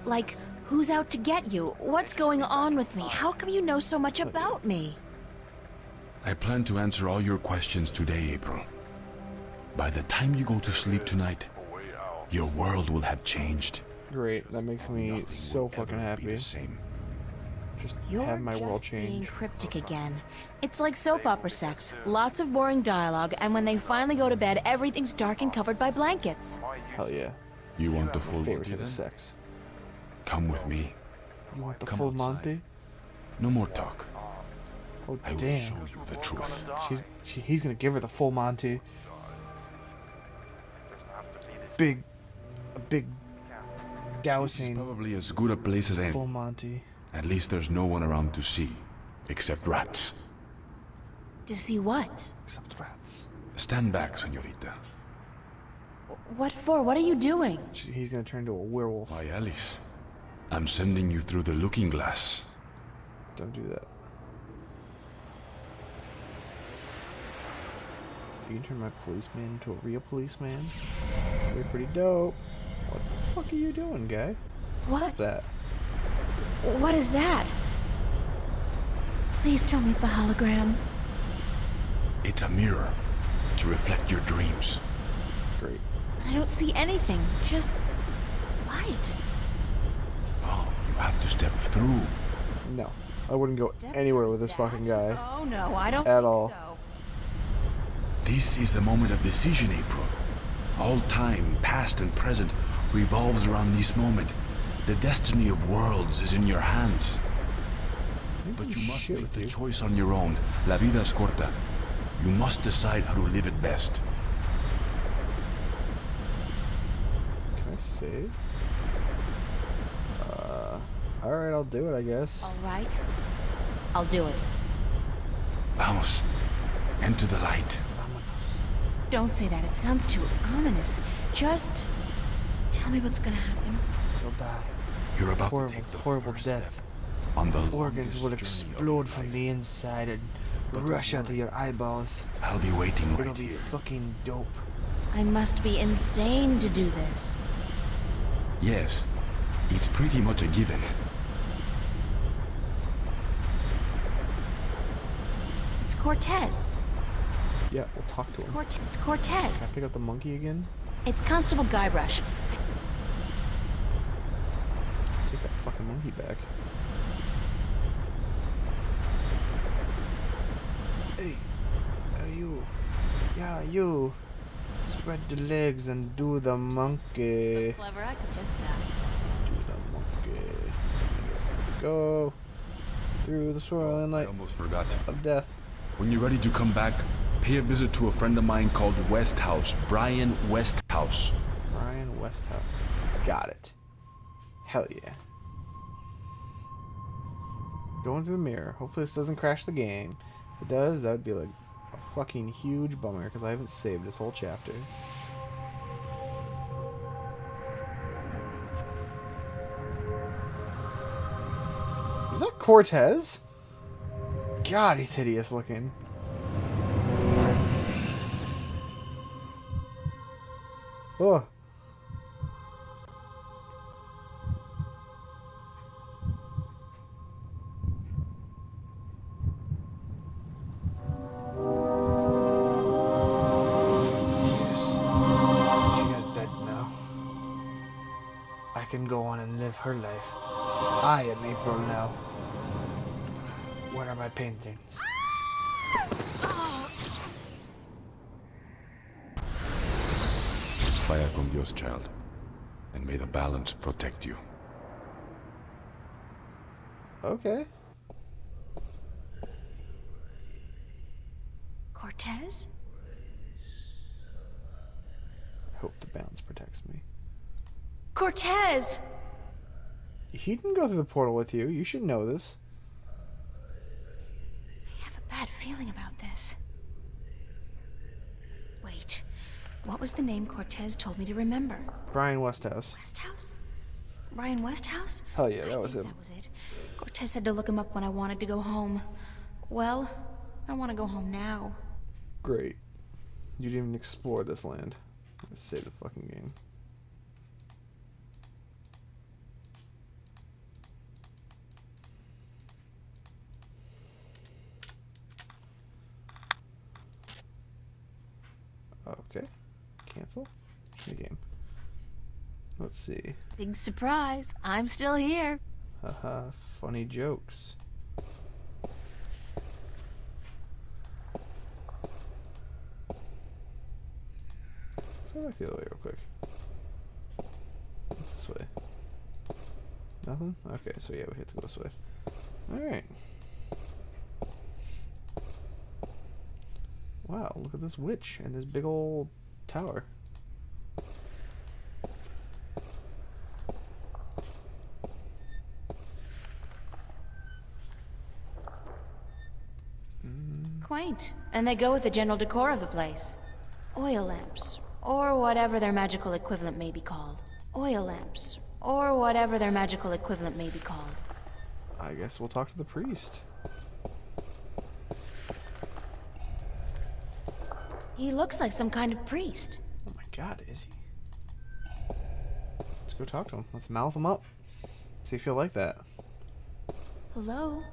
Like, who's out to get you? What's going on with me? How come you know so much about me? I plan to answer all your questions today, April. By the time you go to sleep tonight, your world will have changed. Great, that makes me Nothing so will fucking ever be happy. the same. Just You're have my just world being change. cryptic again. It's like soap opera sex. Lots of boring dialogue, and when they finally go to bed, everything's dark and covered by blankets. Hell yeah. You want the full Favorite Monty type then? of sex. Come with me. You want the Come full outside. Monty? No more talk. Oh I will damn. show you the truth. He's gonna give her the full Monty. A big This is dousing probably as good a place as any. full Monty. At least there's no one around to see, except rats. To see what? Except rats. Stand back, señorita. What for? What are you doing? He's gonna turn into a werewolf. Why, Alice? I'm sending you through the looking glass. Don't do that. You can turn my policeman into a real policeman. That'd be pretty dope. What the fuck are you doing, guy? What? Stop that. What is that? Please tell me it's a hologram. It's a mirror to reflect your dreams. Great. I don't see anything. Just light. Oh, you have to step through. No. I wouldn't go Step anywhere through with this that? fucking guy. Oh no, I don't At think all. so. This is the moment of decision, April. All time, past and present, revolves around this moment. The destiny of worlds is in your hands. But you must Shit make with the you. choice on your own. La vida es corta. You must decide how to live it best. Can I save? Alright, I'll do it, I guess. All right. I'll do it. Vamos. Enter the light. Don't say that. It sounds too ominous. Just tell me what's gonna happen. You'll die. You're about Horrible, to take the horrible first death. step on the Organs longest will journey of explode your from life. the inside and But rush don't out of your eyeballs. I'll be waiting It'll right be here. fucking dope. I must be insane to do this. Yes, it's pretty much a given. It's Cortez. Yeah, we'll talk to him. It's Cortez. Can I pick up the monkey again? It's Constable Guybrush. Take that fucking monkey back. Hey, you. Yeah, you. Spread the legs and do the monkey. Clever, I could just Do the monkey. Let's go. Through the swirling I light almost forgot. of death. When you're ready to come back, pay a visit to a friend of mine called Westhouse, Brian Westhouse. Brian Westhouse. Got it. Hell yeah. Going through the mirror. Hopefully this doesn't crash the game. If it does, that would be like a fucking huge bummer because I haven't saved this whole chapter. Is that Cortez? God, he's hideous looking. Oh. can go on and live her life. I am April now. Where are my paintings? Vaya con Dios, child. And may the balance protect you. Okay. Cortez? I hope the balance protects me. Cortez! He didn't go through the portal with you. You should know this. I have a bad feeling about this. Wait, what was the name Cortez told me to remember? Brian Westhouse. Westhouse? Brian Westhouse? Hell yeah, that was him. That was it. Cortez said to look him up when I wanted to go home. Well, I want to go home now. Great. You didn't even explore this land. Just save the fucking game. Okay. Cancel. New game. Let's see. Big surprise. I'm still here. Haha, funny jokes. Let's go back the other way real quick. What's this way? Nothing? Okay, so yeah, we have to go this way. Alright. Wow, look at this witch and this big old tower. Quaint. And they go with the general decor of the place. Oil lamps, or whatever their magical equivalent may be called. Oil lamps, or whatever their magical equivalent may be called. I guess we'll talk to the priest. He looks like some kind of priest. Oh my god, is he? Let's go talk to him. Let's mouth him up. See if he'll like that. Hello?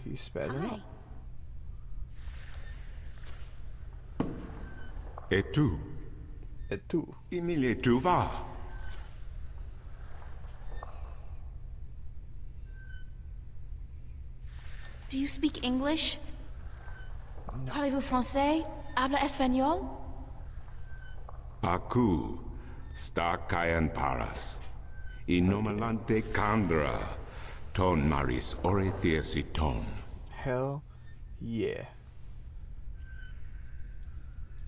He's spazzing Hi. out. Et tu? Et tu? Emile, tu vas? Do you speak English? Parlez-vous français? Habla español? Aku, sta caen paras. Inomalante candra, ton maris orethesiton. Hell yeah.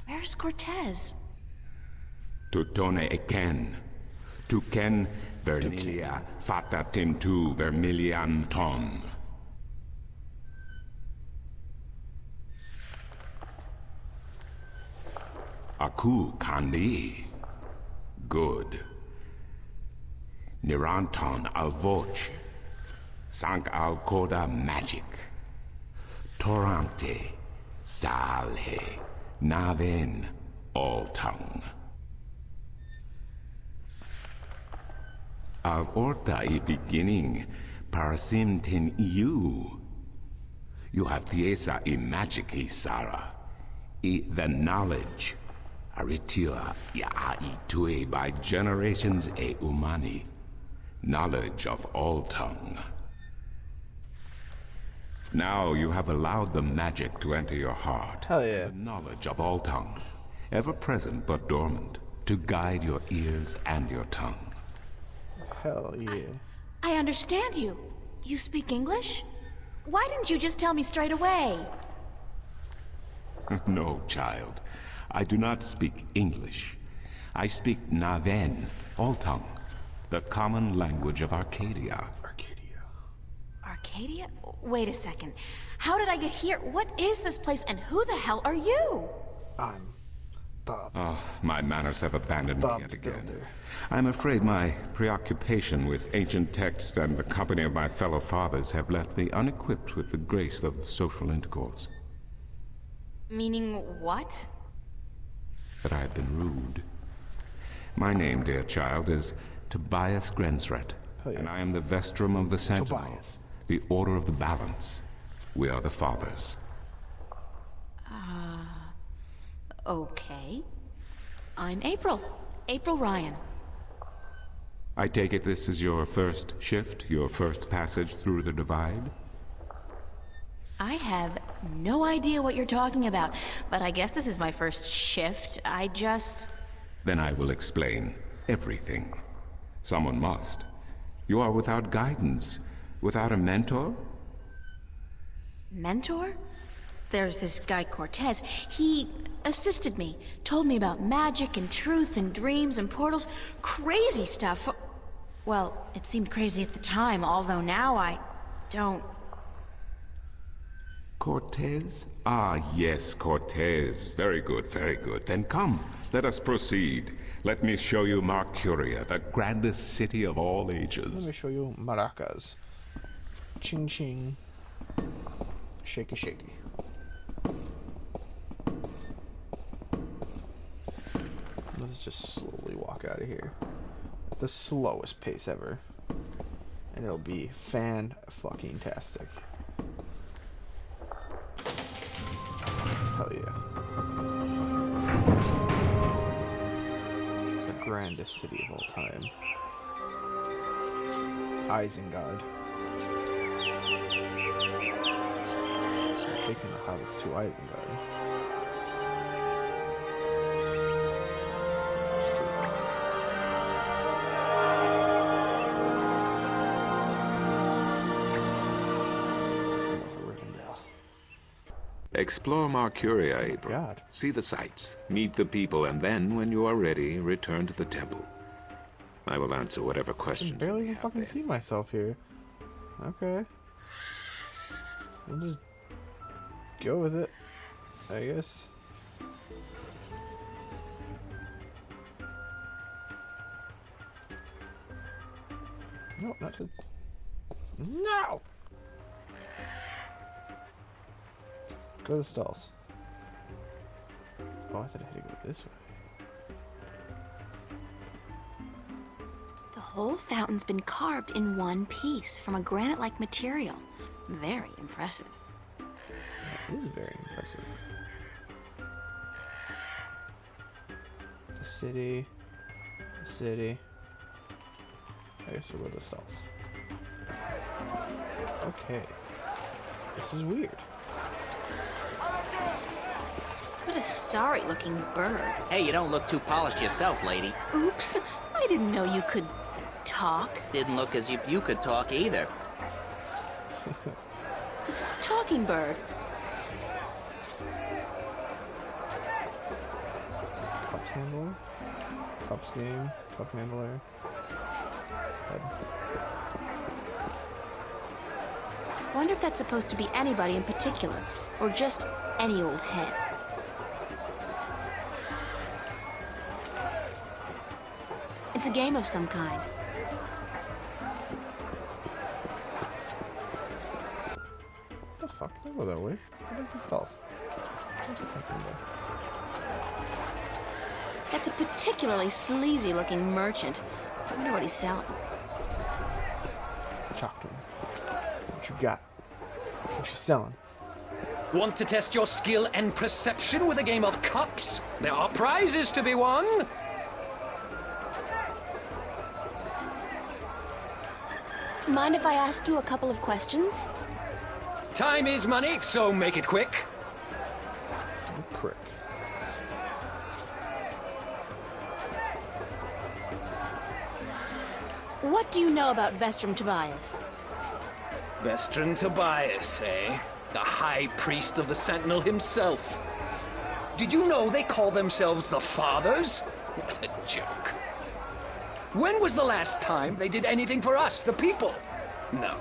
Where's Cortez? Tutone eken. Tu ken vermilia fata tintu vermilian ton. Aku kandi. Good. Niranton al voce. Sank al coda magic. Torante. Salhe. Naven. All tongue. Av orta I beginning. Parasimtin you. You have thiesa I magic I Sara. I the knowledge. Aritua ya I tue by generations e umani. Knowledge of all tongue. Now you have allowed the magic to enter your heart. Hell yeah. The knowledge of all tongue, ever present but dormant, to guide your ears and your tongue. Hell yeah. I understand you. You speak English? Why didn't you just tell me straight away? No, child. I do not speak English. I speak Naven, all tongue, the common language of Arcadia. Arcadia? Wait a second. How did I get here? What is this place and who the hell are you? I'm Bob. Oh, my manners have abandoned Bob me yet the again. Builder. I'm afraid my preoccupation with ancient texts and the company of my fellow fathers have left me unequipped with the grace of social intercourse. Meaning what? That I have been rude. My name, dear child, is Tobias Grensret, Oh, yeah. and I am the Vestrum of the Sentinel, Tobias. the Order of the Balance. We are the Fathers. Okay. I'm April. April Ryan. I take it this is your first shift, your first passage through the Divide? I have no idea what you're talking about, but I guess this is my first shift. Then I will explain everything. Someone must. You are without guidance, without a mentor? Mentor? There's this guy Cortez. He assisted me, told me about magic and truth and dreams and portals. Crazy stuff. Well, it seemed crazy at the time, although now I don't... Cortez? Ah, yes, Cortez. Very good, very good. Then come, let us proceed. Let me show you Marcuria, the grandest city of all Let ages. me show you maracas. Ching ching. Shaky shaky. Let's just slowly walk out of here. At the slowest pace ever. And it'll be fan-fucking-tastic. Hell yeah. The grandest city of all time. Isengard. Taking the hobbits to Isengard. Just kidding. Someone for Rivendell. Explore Marcuria, April. God. See the sights, meet the people, and then, when you are ready, return to the temple. I will answer whatever I can questions you barely may even have fucking there. see myself here. Okay. We'll just go with it, I guess. No, not to... No! Go to the stalls. Oh, I thought I had to go this way. The whole fountain's been carved in one piece from a granite-like material. Very impressive. That is very impressive. The city. The city. I guess we'll go to the stalls. Okay. This is weird. What a sorry-looking bird. Hey, you don't look too polished yourself, lady. Oops, I didn't know you could talk. Didn't look as if you could talk either. It's a talking bird. Cups handler. Cups game. Cup handler. Head. I wonder if that's supposed to be anybody in particular, or just any old head. It's a game of some kind. What the fuck? Don't go that way. Go back to the stalls. Don't you fucking go. That's a particularly sleazy-looking merchant. I wonder what he's selling. Talk to him. What you got? What you selling? Want to test your skill and perception with a game of cups? There are prizes to be won! Mind if I ask you a couple of questions? Time is money, so make it quick. You prick. What do you know about Vestrum Tobias? Vestron Tobias, eh? The High Priest of the Sentinel himself. Did you know they call themselves the Fathers? What a joke. When was the last time they did anything for us, the people? No.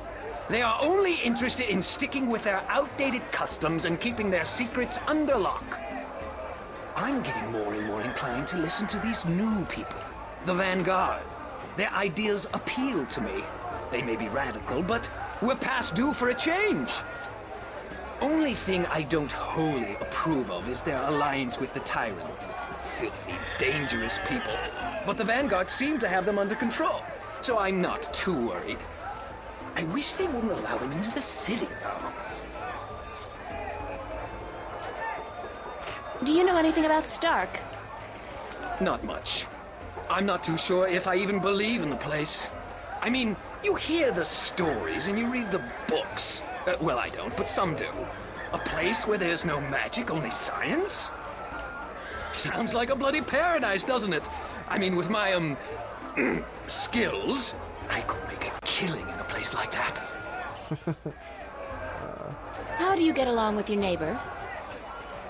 They are only interested in sticking with their outdated customs and keeping their secrets under lock. I'm getting more and more inclined to listen to these new people, the Vanguard. Their ideas appeal to me. They may be radical, but we're past due for a change. Only thing I don't wholly approve of is their alliance with the Tyrant. Filthy, dangerous people. But the Vanguard seem to have them under control, so I'm not too worried. I wish they wouldn't allow them into the city, though. Do you know anything about Stark? Not much. I'm not too sure if I even believe in the place. I mean, you hear the stories and you read the books. Well, I don't, but some do. A place where there's no magic, only science? Sounds like a bloody paradise, doesn't it? I mean, with my, skills, I could make a killing in a place like that. How do you get along with your neighbor?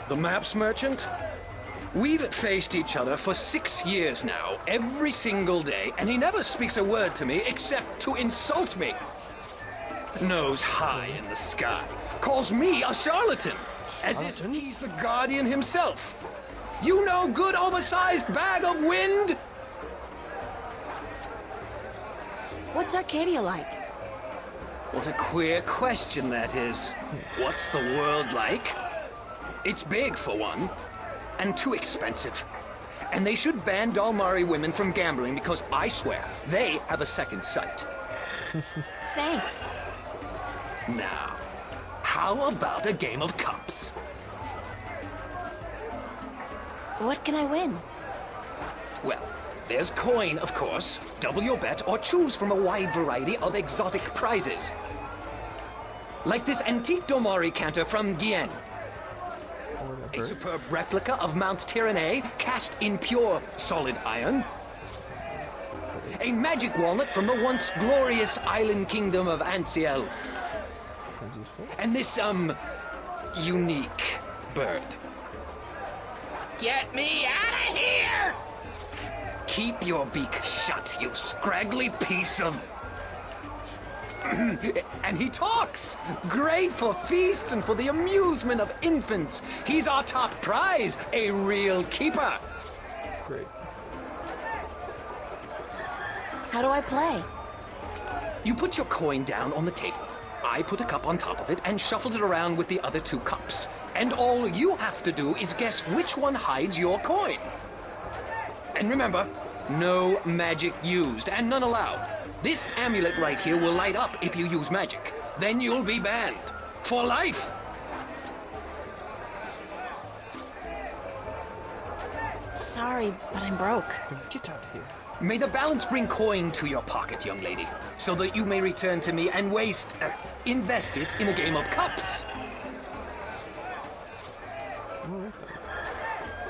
The maps merchant? We've faced each other for 6 years now, every single day, and he never speaks a word to me except to insult me. Nose high in the sky, calls me a charlatan, as if he's the guardian himself. You no good oversized bag of wind? What's Arcadia like? What a queer question that is. What's the world like? It's big, for one, and too expensive. And they should ban Dalmari women from gambling because I swear they have a second sight. Thanks. Now, how about a game of cups? What can I win? Well, there's coin, of course. Double your bet or choose from a wide variety of exotic prizes. Like this antique Domari canter from Gien. A superb replica of Mount Tyranny cast in pure solid iron. A magic walnut from the once glorious island kingdom of Ansiel. And this, unique bird. Get me out of here! Keep your beak shut, you scraggly piece of... And he talks! Great for feasts and for the amusement of infants. He's our top prize, a real keeper. Great. How do I play? You put your coin down on the table. I put a cup on top of it and shuffle it around with the other 2 cups. And all you have to do is guess which one hides your coin. And remember, no magic used and none allowed. This amulet right here will light up if you use magic. Then you'll be banned. For life! Sorry, but I'm broke. Get out of here. May the balance bring coin to your pocket, young lady, so that you may return to me and invest it in a game of cups.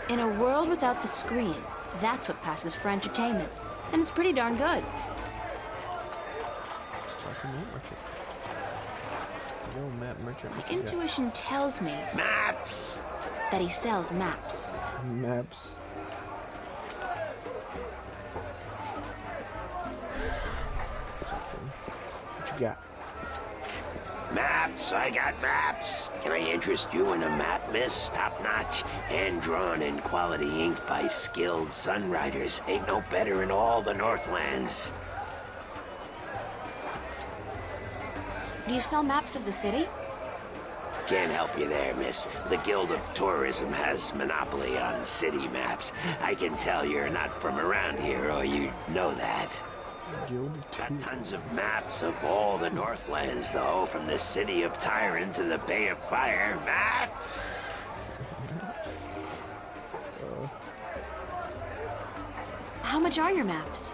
In a world without the screen, that's what passes for entertainment. And it's pretty darn good. My intuition tells me... Maps! ...that he sells maps. Maps. What you got? Maps, I got maps. Can I interest you in a map, miss? Top-notch, hand-drawn in quality ink by skilled sunriders. Ain't no better in all the Northlands. Do you sell maps of the city? Can't help you there, miss. The Guild of Tourism has monopoly on city maps. I can tell you're not from around here, or you'd know that. Got tons of maps of all the Northlands, though, from the city of Tyron to the Bay of Fire. Maps! How much are your maps?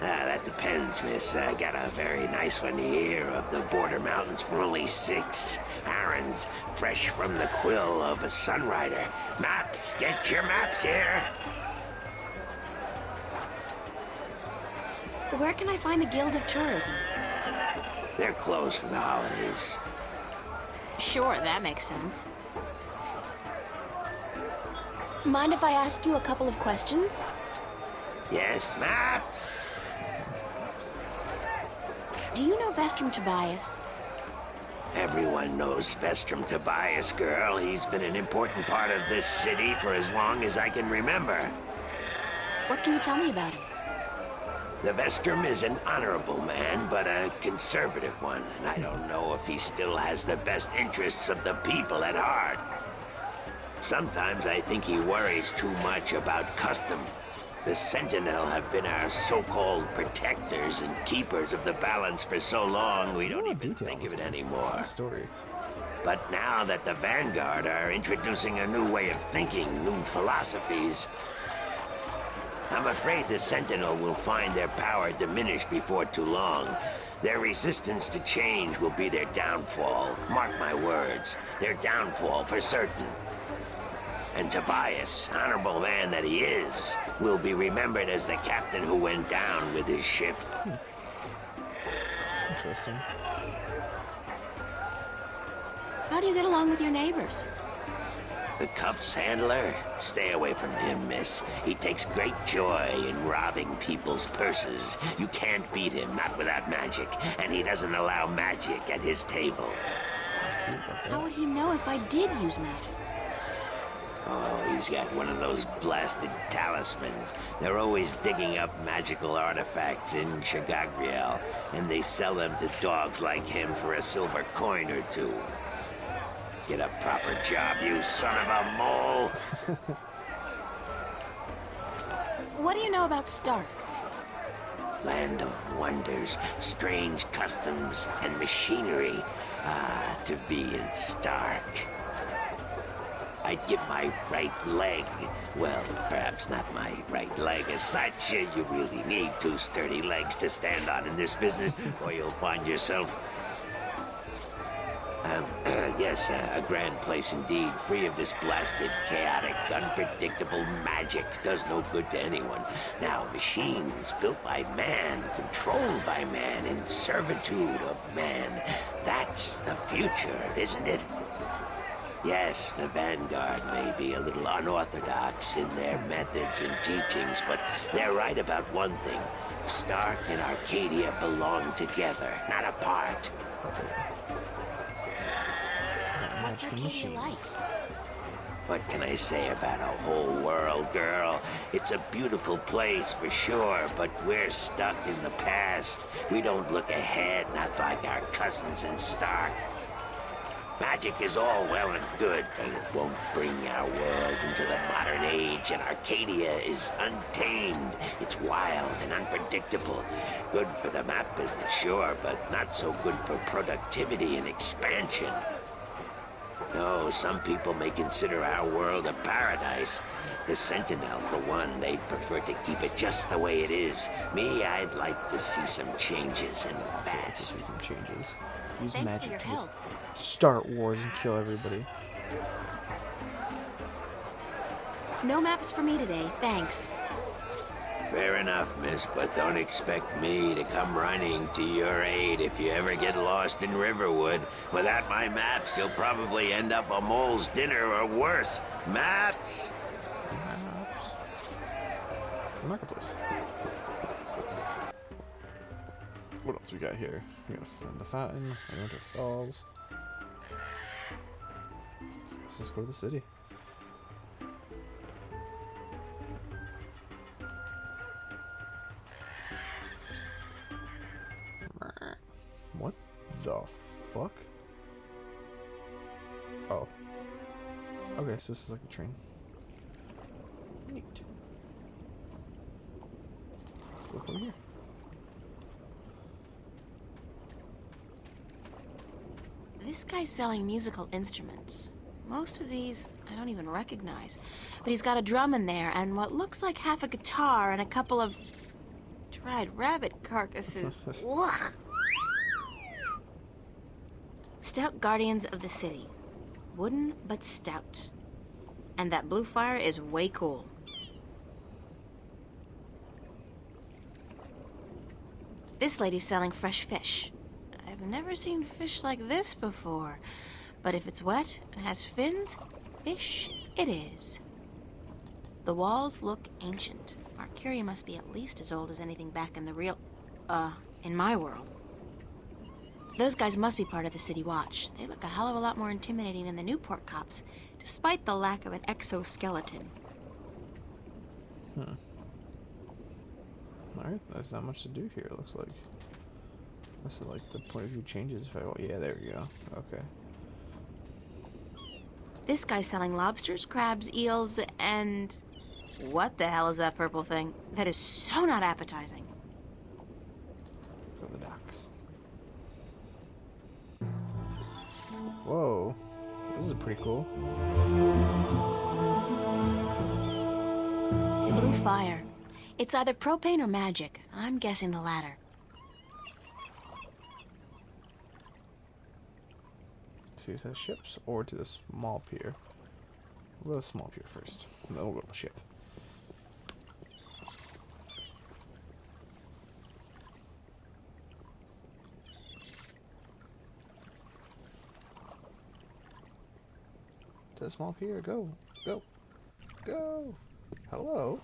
That depends, miss. I got a very nice one here of the Border Mountains for only 6. Arons, fresh from the quill of a Sunrider. Maps, get your maps here. Where can I find the Guild of Tourism? They're closed for the holidays. Sure, that makes sense. Mind if I ask you a couple of questions? Yes, maps. Do you know Vestrum Tobias? Everyone knows Vestrum Tobias, girl. He's been an important part of this city for as long as I can remember. What can you tell me about him? The Vestrum is an honorable man, but a conservative one, and I don't know if he still has the best interests of the people at heart. Sometimes I think he worries too much about custom. The Sentinel have been our so-called protectors and keepers of the balance for so long, we don't even think of it anymore. Story. But now that the Vanguard are introducing a new way of thinking, new philosophies, I'm afraid the Sentinel will find their power diminish before too long. Their resistance to change will be their downfall. Mark my words, their downfall for certain. And Tobias, honorable man that he is, will be remembered as the captain who went down with his ship. Interesting. How do you get along with your neighbors? The Cup's handler? Stay away from him, miss. He takes great joy in robbing people's purses. You can't beat him, not without magic. And he doesn't allow magic at his table. How would he know if I did use magic? Oh, he's got one of those blasted talismans. They're always digging up magical artifacts in Chagagriel, and they sell them to dogs like him for a silver coin or two. Get a proper job, you son of a mole! What do you know about Stark? Land of wonders, strange customs, and machinery. Ah, to be in Stark. I'd give my right leg. Well, perhaps not my right leg as such. You really need two sturdy legs to stand on in this business, or you'll find yourself... yes, a grand place indeed, free of this blasted, chaotic, unpredictable magic. Does no good to anyone. Now, machines built by man, controlled by man, in servitude of man. That's the future, isn't it? Yes, the Vanguard may be a little unorthodox in their methods and teachings, but they're right about one thing. Stark and Arcadia belong together, not apart. What's Arcadia like? What can I say about a whole world, girl? It's a beautiful place for sure, but we're stuck in the past. We don't look ahead, not like our cousins in Stark. Magic is all well and good, but it won't bring our world into the modern age, and Arcadia is untamed. It's wild and unpredictable. Good for the map business, sure, but not so good for productivity and expansion. No, some people may consider our world a paradise. The Sentinel, for one, they'd prefer to keep it just the way it is. Me, I'd like to see some changes, and fast. See some changes. Use Thanks magic for your to help. just start wars and kill everybody. No maps for me today, thanks. Fair enough, miss, but don't expect me to come running to your aid if you ever get lost in Riverwood. Without my maps, you'll probably end up a mole's dinner or worse. Maps? Maps. Marketplace. What else we got here? We gotta find the fountain, I went to stalls. Let's just go to the city. What the fuck? Oh. Okay, so this is like a train. Neat. Let's go over here. This guy's selling musical instruments. Most of these I don't even recognize. But he's got a drum in there and what looks like half a guitar and a couple of dried rabbit carcasses. Ugh. Stout Guardians of the City. Wooden, but stout. And that blue fire is way cool. This lady's selling fresh fish. I've never seen fish like this before. But if it's wet and has fins, fish it is. The walls look ancient. Arcadia must be at least as old as anything back in the real... in my world. Those guys must be part of the City Watch. They look a hell of a lot more intimidating than the Newport cops, despite the lack of an exoskeleton. Alright, there's not much to do here, it looks like. This is like the point of view changes if I... Oh, yeah, there we go. Okay. This guy's selling lobsters, crabs, eels, and... What the hell is that purple thing? That is so not appetizing. Go to the docks. Whoa. This is pretty cool. Blue fire. It's either propane or magic. I'm guessing the latter. To the ships or to the small pier? We'll go to the small pier first. And then we'll go to the ship. To the small pier. Go. Go. Go. Hello,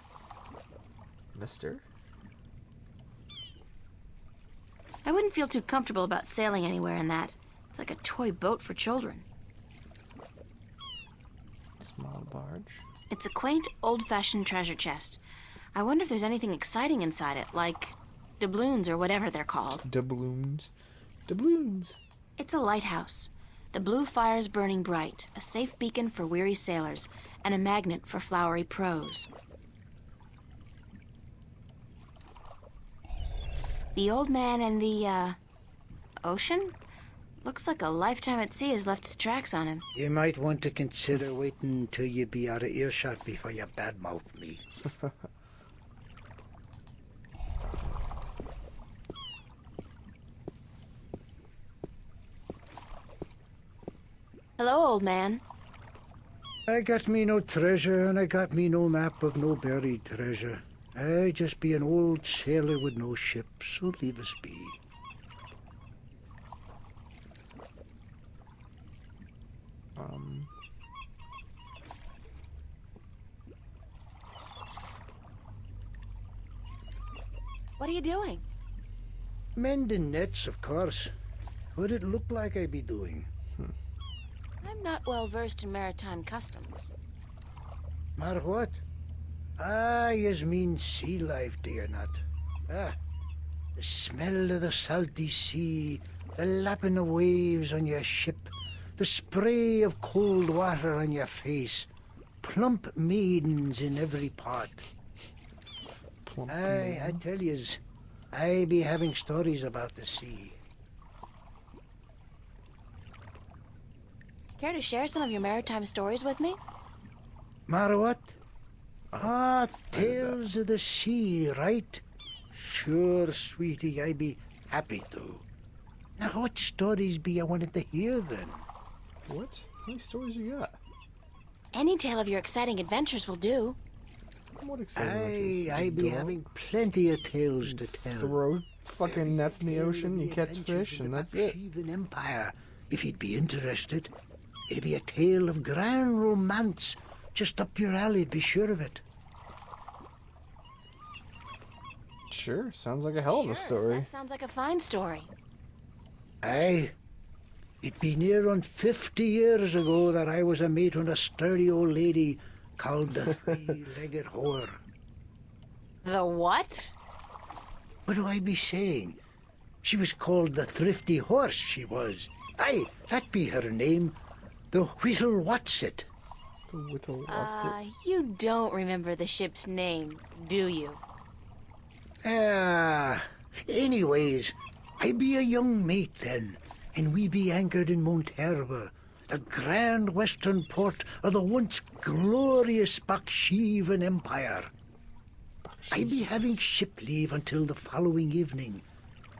mister. I wouldn't feel too comfortable about sailing anywhere in that. It's like a toy boat for children. Small barge. It's a quaint, old-fashioned treasure chest. I wonder if there's anything exciting inside it, like doubloons or whatever they're called. Doubloons. Doubloons. It's a lighthouse. The blue fire's burning bright, a safe beacon for weary sailors, and a magnet for flowery prose. The old man and the, ocean? Looks like a lifetime at sea has left its tracks on him. You might want to consider waiting until you be out of earshot before you badmouth me. Hello, old man. I got me no treasure, and I got me no map of no buried treasure. I just be an old sailor with no ship, so leave us be. What are you doing? Mending nets, of course. What'd it look like I be doing? I'm not well versed in maritime customs. Mar what? Ah, yous mean sea life, dear nut. Ah, the smell of the salty sea, the lapping of waves on your ship, the spray of cold water on your face, plump maidens in every part. Aye, I tell yous, I be having stories about the sea. Care to share some of your maritime stories with me? Mar what? Ah, tales of the sea, right? Sure, sweetie, I be happy to. Now, what stories be I wanted to hear then? What? How many stories you got? Any tale of your exciting adventures will do. What exciting I be having plenty of tales to tell. Throw fucking nets in the ocean, you catch fish, and that's it. Even Empire, if you'd be interested. It'd be a tale of grand romance, just up your alley, be sure of it. Sure, sounds like a hell of a story. That sounds like a fine story. Aye. It be near on 50 years ago that I was a mate on a sturdy old lady called the Three-Legged Whore. The what? What do I be saying? She was called the Thrifty Horse, she was. Aye, that be her name. The Whittle Whatsit. The Whittle Whatsit. You don't remember the ship's name, do you? Anyways, I be a young mate then, and we be anchored in Monterba, the grand western port of the once glorious Baksheevan Empire. I be having ship leave until the following evening,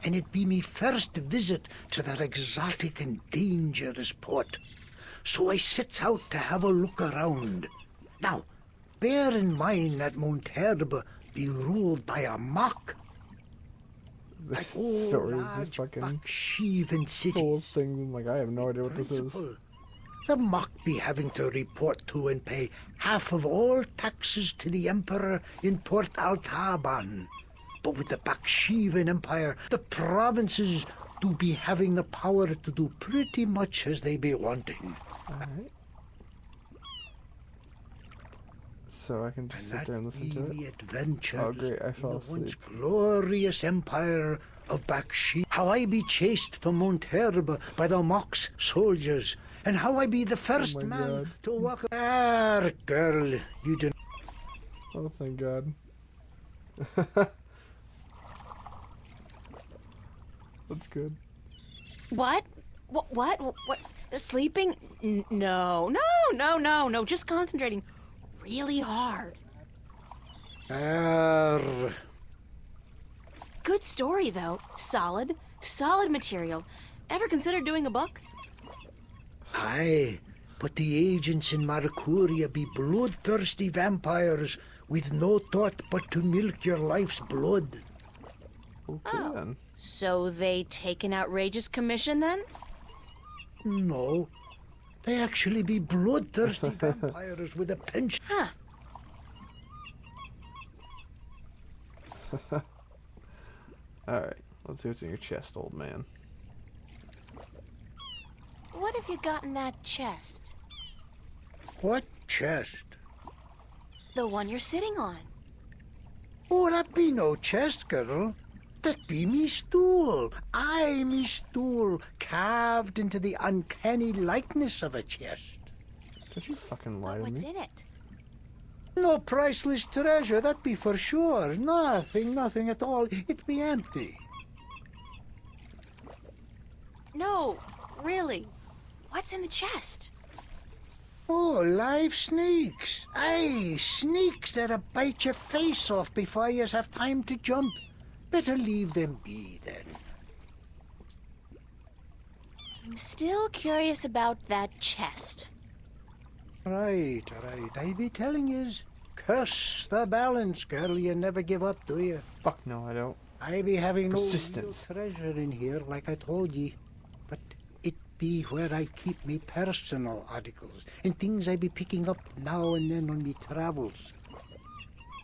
and it be me first visit to that exotic and dangerous port. So I sets out to have a look around. Now, bear in mind that Monterba be ruled by a mock. This story is just fucking Baksheevan city. full of things. I'm like, I have no idea what this is. The mock be having to report to and pay half of all taxes to the emperor in Port Altaban. But with the Baksheevan Empire, the provinces do be having the power to do pretty much as they be wanting. Alright. So I can just sit there and listen to it? Adventures Oh great, I fell in the once asleep. glorious empire of Bakshi. How I be chased from Monterba by the Mock's soldiers, and how I be the first my man God. to walk. Ah, girl, you do. Oh, thank God. That's good. What? What? Sleeping? No. Just concentrating really hard. Good story, though. Solid material. Ever considered doing a book? Aye, but the agents in Marcuria be bloodthirsty vampires with no thought but to milk your life's blood. Okay, then. So they take an outrageous commission, then? No, they actually be bloodthirsty vampires with a penchant. Huh. Alright, let's see what's in your chest, old man. What have you got in that chest? What chest? The one you're sitting on. Oh, that be no chest, girl. That be me stool. Aye, me stool, carved into the uncanny likeness of a chest. Don't you fucking lie to What's me. in it? No priceless treasure, that be for sure. Nothing at all. It be empty. No, really. What's in the chest? Oh, live snakes. Aye, snakes that'll bite your face off before you have time to jump. Better leave them be, then. I'm still curious about that chest. Right. I be telling yous. Curse the balance, girl. You never give up, do you? Fuck no, I don't. I be having no real Persistence. treasure in here, like I told ye. But it be where I keep me personal articles and things I be picking up now and then on me travels.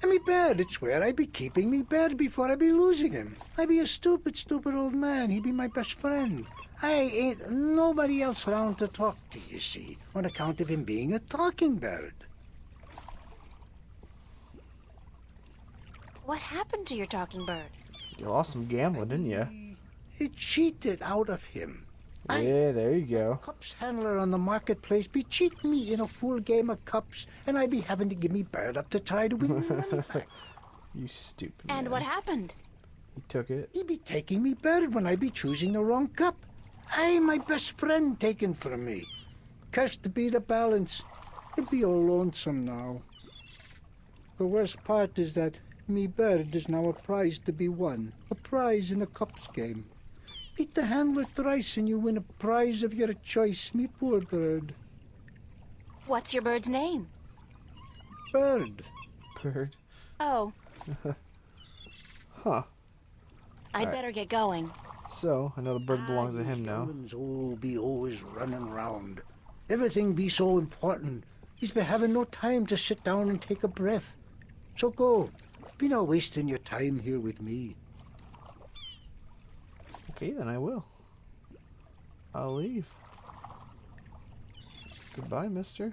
And me bed, it's where I be keeping me bed before I be losing him. I be a stupid old man. He be my best friend. I ain't nobody else around to talk to, you see, on account of him being a talking bird. What happened to your talking bird? You lost some gambling, didn't you? It cheated out of him. Yeah, there you go. Cups handler on the marketplace be cheating me in a full game of cups, and I be having to give me bird up to try to win me money back. You stupid And man. what happened? He took it. He be taking me bird when I be choosing the wrong cup. Aye, my best friend taken from me. Cursed be the balance. It be all lonesome now. The worst part is that me bird is now a prize to be won. A prize in the cups game. Beat the handler thrice and you win a prize of your choice, me poor bird. What's your bird's name? Bird. Bird. Oh, Huh. I'd Alright. better get going. So, I know the bird belongs to him now. Humans all be always running round. Everything be so important. He's be having no time to sit down and take a breath. So go. Be not wasting your time here with me. Okay, then I will. I'll leave. Goodbye, mister.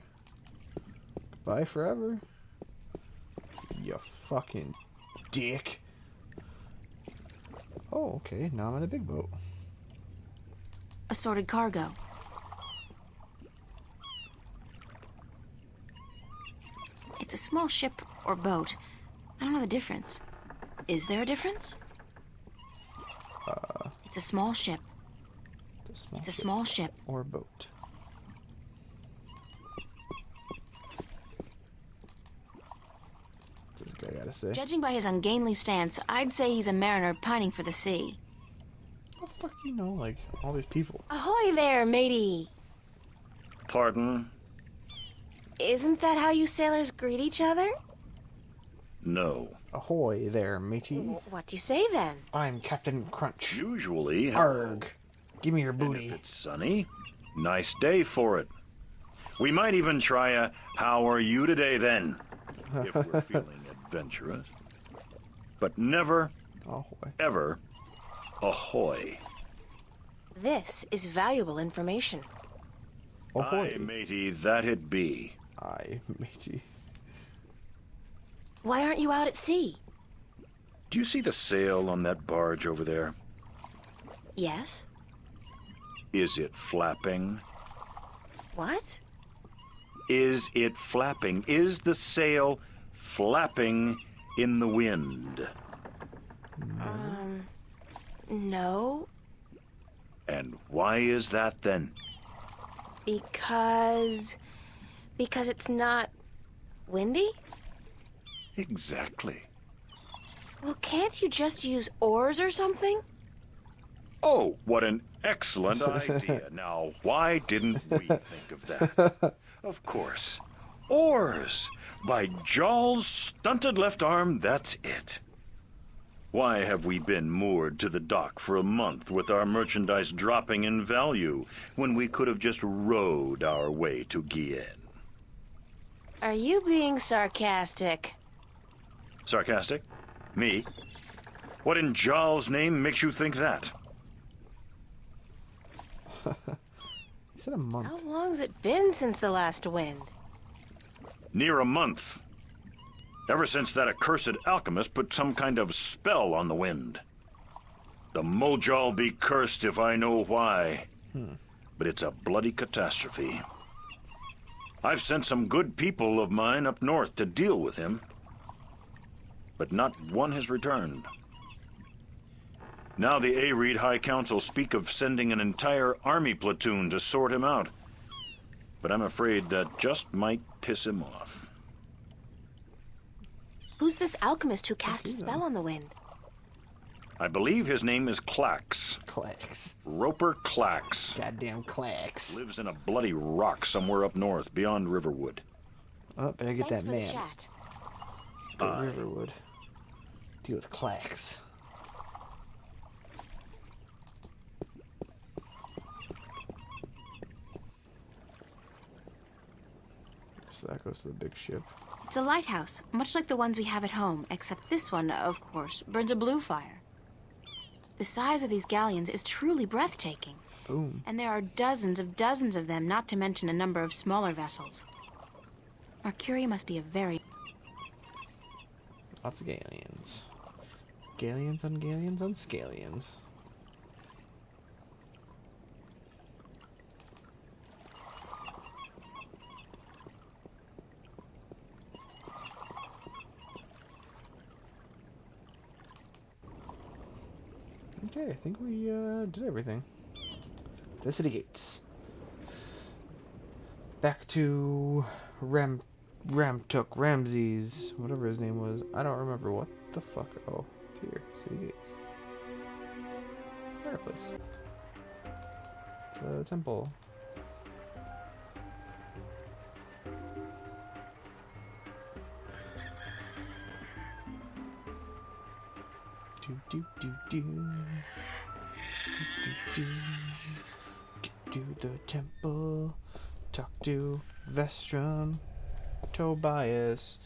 Goodbye forever. You fucking dick. Oh, okay. Now I'm in a big boat. Assorted cargo. It's a small ship or boat. I don't know the difference. Is there a difference? It's a small ship. It's a small ship. Or boat. What's this guy gotta say? Judging by his ungainly stance, I'd say he's a mariner pining for the sea. How the fuck do you know, like, all these people? Ahoy there, matey! Pardon? Isn't that how you sailors greet each other? No. Ahoy there, matey. What do you say then? I'm Captain Crunch. Usually. Arg. Give me your And booty. if it's sunny, nice day for it. We might even try a "How are you today?" then, if we're feeling adventurous. But never, Ahoy. ever, ahoy. This is valuable information. Ahoy. Aye, matey, that it be. Aye, matey. Why aren't you out at sea? Do you see the sail on that barge over there? Yes. Is it flapping? What? Is it flapping? Is the sail flapping in the wind? No. And why is that then? Because it's not windy? Exactly. Well, can't you just use oars or something? Oh, what an excellent idea. Now, why didn't we think of that? Of course. Oars! By Jaw's stunted left arm, that's it. Why have we been moored to the dock for a month with our merchandise dropping in value when we could have just rowed our way to Gien? Are you being sarcastic? Sarcastic? Me? What in Jaw's name makes you think that? He said a month. How long's it been since the last wind? Near a month. Ever since that accursed alchemist put some kind of spell on the wind. The Mojal be cursed if I know why. But it's a bloody catastrophe. I've sent some good people of mine up north to deal with him. But not one has returned. Now the Areed High Council speak of sending an entire army platoon to sort him out. But I'm afraid that just might piss him off. Who's this alchemist who cast a spell on the wind? I believe his name is Clax. Clax. Roper Clax. Goddamn Clax. Lives in a bloody rock somewhere up north, beyond Riverwood. Oh, better get Thanks that for man. the chat. Go Riverwood. Deal with Clax. So that goes to the big ship. It's a lighthouse, much like the ones we have at home, except this one, of course, burns a blue fire. The size of these galleons is truly breathtaking. Boom. And there are dozens of them, not to mention a number of smaller vessels. Mercuria must be a very... Lots of galleons. Galleons on galleons on scallions. Okay, I think we did everything. The city gates. Back to Ramses, whatever his name was. I don't remember what the fuck. Oh, here, city gates. Fireplace. The temple. Do do do do do do. Get to the temple. Talk to Vestrum. Tobias.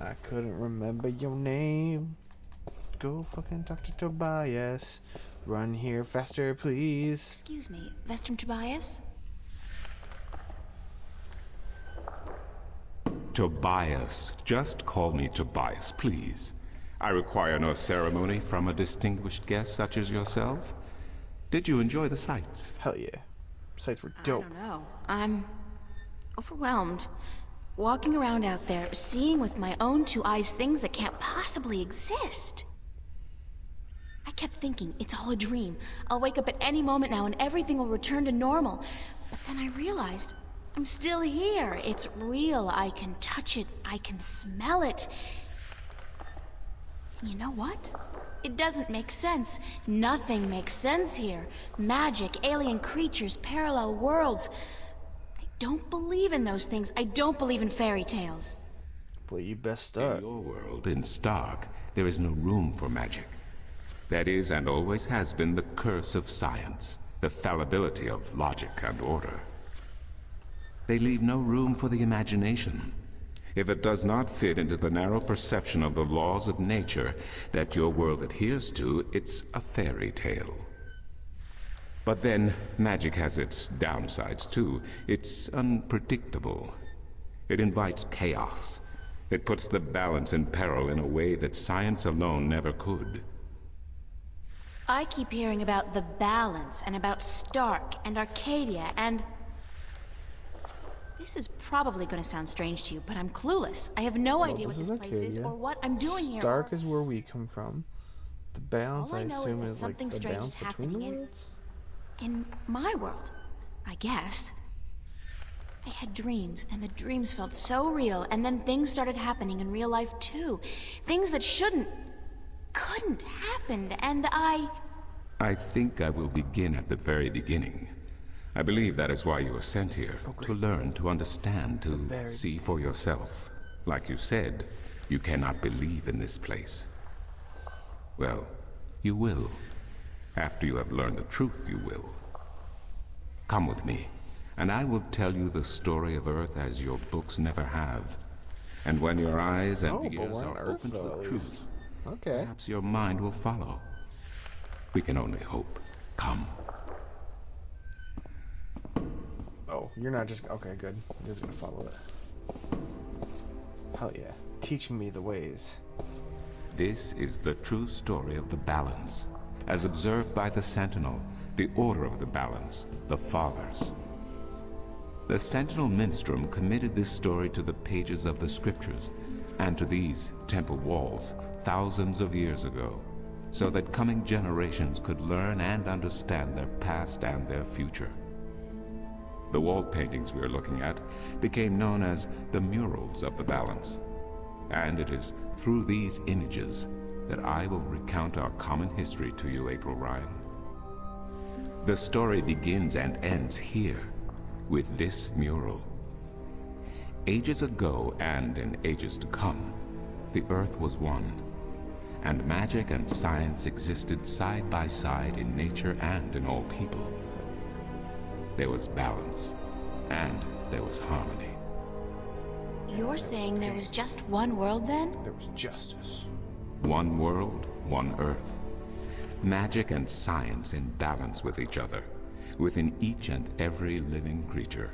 I couldn't remember your name. Go fucking talk to Tobias. Run here faster, please. Excuse me, Vestrum Tobias? Tobias. Just call me Tobias, please. I require no ceremony from a distinguished guest such as yourself. Did you enjoy the sights? Hell yeah. Sights were dope. I don't know. I'm overwhelmed. Walking around out there, seeing with my own two eyes things that can't possibly exist. I kept thinking, it's all a dream. I'll wake up at any moment now and everything will return to normal. But then I realized, I'm still here. It's real. I can touch it. I can smell it. And you know what? It doesn't make sense. Nothing makes sense here. Magic, alien creatures, parallel worlds. I don't believe in those things. I don't believe in fairy tales. Well, you best start. In your world, in Stark, there is no room for magic. That is and always has been the curse of science, the fallibility of logic and order. They leave no room for the imagination. If it does not fit into the narrow perception of the laws of nature that your world adheres to, it's a fairy tale. But then, magic has its downsides too. It's unpredictable. It invites chaos. It puts the balance in peril in a way that science alone never could. I keep hearing about the balance and about Stark and Arcadia and... This is probably going to sound strange to you, but I'm clueless. I have no idea what this place is or what I'm doing here. Stark is where we come from. The balance, All I know assume, that is like something the strange balance is between the happening worlds. in my world. I guess. I had dreams, and the dreams felt so real, and then things started happening in real life too. Things that couldn't happen, and I think I will begin at the very beginning. I believe that is why you were sent here, to learn, to understand, to see for yourself. Like you said, you cannot believe in this place. Well, you will. After you have learned the truth, you will. Come with me, and I will tell you the story of Earth as your books never have. And when your eyes and ears are open to the truth, perhaps your mind will follow. We can only hope. Come. Oh, you're not just... Okay, good. You're just gonna follow it. Hell yeah. Teach me the ways. This is the true story of the balance, as observed by the Sentinel, the Order of the Balance, the Fathers. The Sentinel Minstrom committed this story to the pages of the scriptures and to these temple walls thousands of years ago, so that coming generations could learn and understand their past and their future. The wall paintings we are looking at became known as the murals of the balance, and it is through these images that I will recount our common history to you, April Ryan. The story begins and ends here, with this mural. Ages ago and in ages to come, the Earth was one, and magic and science existed side by side in nature and in all people. There was balance, and there was harmony. You're saying there was just one world then? There was justice. One world, one Earth. Magic and science in balance with each other, within each and every living creature.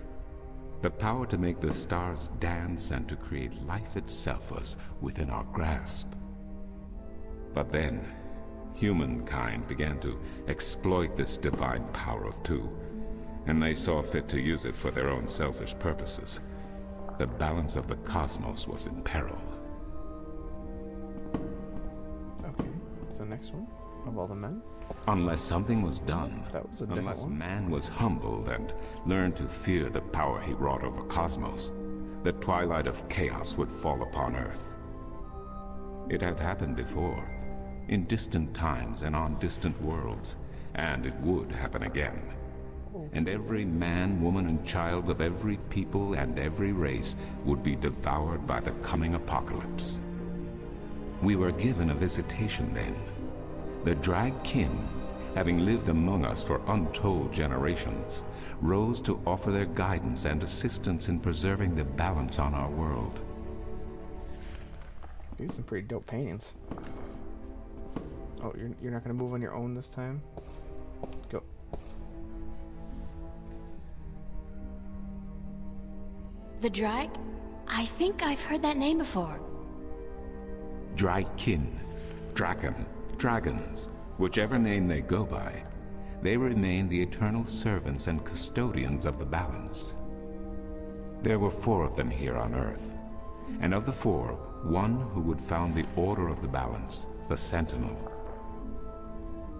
The power to make the stars dance and to create life itself was within our grasp. But then, humankind began to exploit this divine power of two, and they saw fit to use it for their own selfish purposes. The balance of the cosmos was in peril. Okay, the next one of all the men. Unless something was done, That was a different unless one. man was humbled and learned to fear the power he wrought over cosmos, the twilight of chaos would fall upon Earth. It had happened before, in distant times and on distant worlds, and it would happen again. And every man, woman, and child of every people and every race would be devoured by the coming apocalypse. We were given a visitation then. The Drag Kin, having lived among us for untold generations, rose to offer their guidance and assistance in preserving the balance on our world. These are some pretty dope paintings. Oh, you're not gonna move on your own this time? Go. The Drag? I think I've heard that name before. Drag Kin, Draken, dragons, whichever name they go by, they remain the eternal servants and custodians of the balance. There were 4 of them here on Earth, and of the 4, one who would found the Order of the Balance, the Sentinel.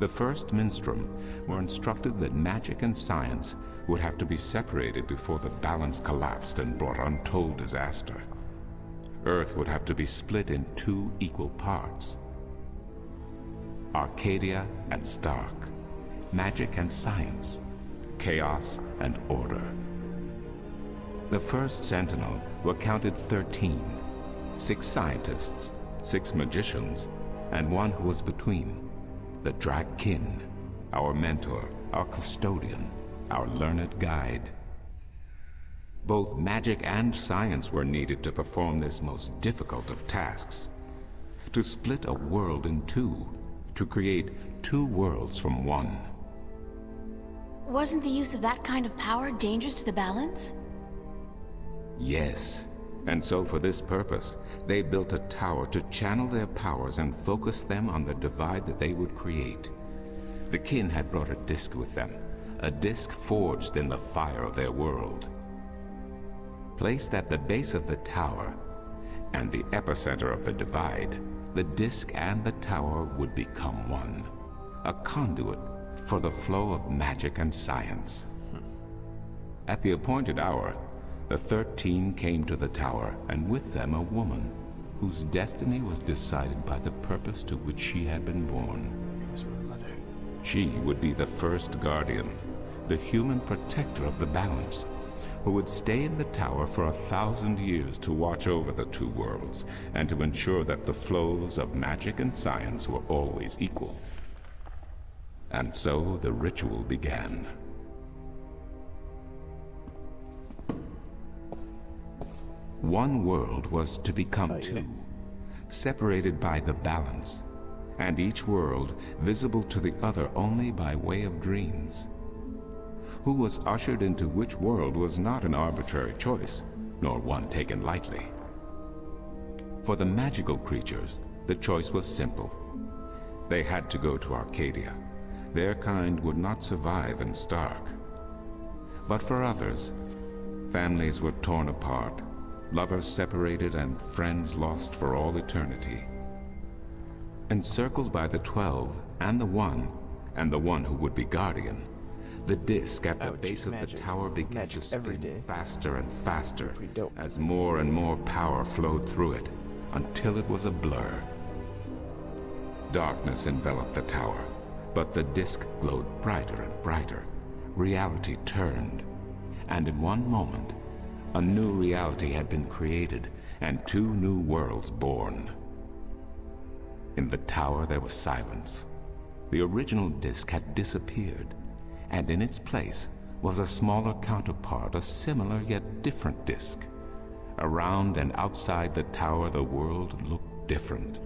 The first Minstrom were instructed that magic and science would have to be separated before the balance collapsed and brought untold disaster. Earth would have to be split in 2 equal parts. Arcadia and Stark, magic and science, chaos and order. The first Sentinel were counted 13, 6 scientists, 6 magicians, and one who was between, the Drag Kin, our mentor, our custodian, our learned guide. Both magic and science were needed to perform this most difficult of tasks, to split a world in 2, to create 2 worlds from one. Wasn't the use of that kind of power dangerous to the balance? Yes, and so for this purpose, they built a tower to channel their powers and focus them on the divide that they would create. The Kin had brought a disc with them, a disc forged in the fire of their world. Placed at the base of the tower, and the epicenter of the divide, the disc and the tower would become one, a conduit for the flow of magic and science. At the appointed hour, the 13 came to the tower, and with them a woman whose destiny was decided by the purpose to which she had been born. She would be the first guardian, the human protector of the balance, who would stay in the tower for 1,000 years to watch over the two worlds and to ensure that the flows of magic and science were always equal. And so the ritual began. One world was to become two, separated by the balance, and each world visible to the other only by way of dreams. Who was ushered into which world was not an arbitrary choice, nor one taken lightly. For the magical creatures, the choice was simple. They had to go to Arcadia. Their kind would not survive in Stark. But for others, families were torn apart, lovers separated, and friends lost for all eternity. Encircled by the 12 and the one who would be guardian, the disc at the base of the tower began to spin faster and faster as more and more power flowed through it, until it was a blur. Darkness enveloped the tower, but the disc glowed brighter and brighter. Reality turned, and in one moment, a new reality had been created and two new worlds born. In the tower there was silence. The original disc had disappeared, and in its place was a smaller counterpart, a similar yet different disc. Around and outside the tower, the world looked different.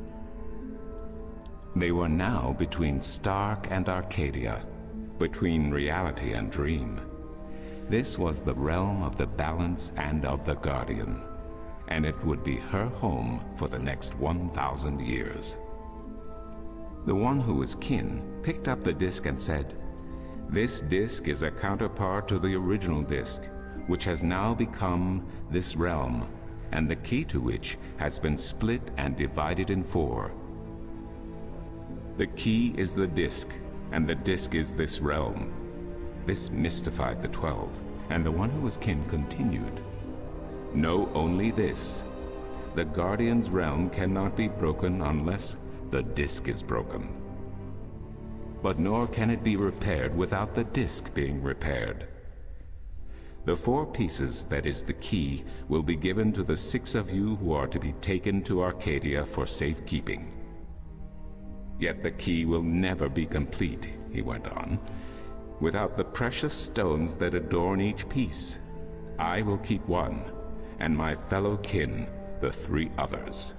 They were now between Stark and Arcadia, between reality and dream. This was the realm of the balance and of the Guardian, and it would be her home for the next 1,000 years. The one who was kin picked up the disc and said, "This disc is a counterpart to the original disc, which has now become this realm, and the key to which has been split and divided in 4. The key is the disc, and the disc is this realm." This mystified the 12, and the one who was kin continued, "Know only this. The Guardian's realm cannot be broken unless the disc is broken. But nor can it be repaired without the disc being repaired. The 4 pieces, that is the key, will be given to the 6 of you who are to be taken to Arcadia for safekeeping. Yet the key will never be complete," he went on, "without the precious stones that adorn each piece. I will keep 1, and my fellow kin the 3 others.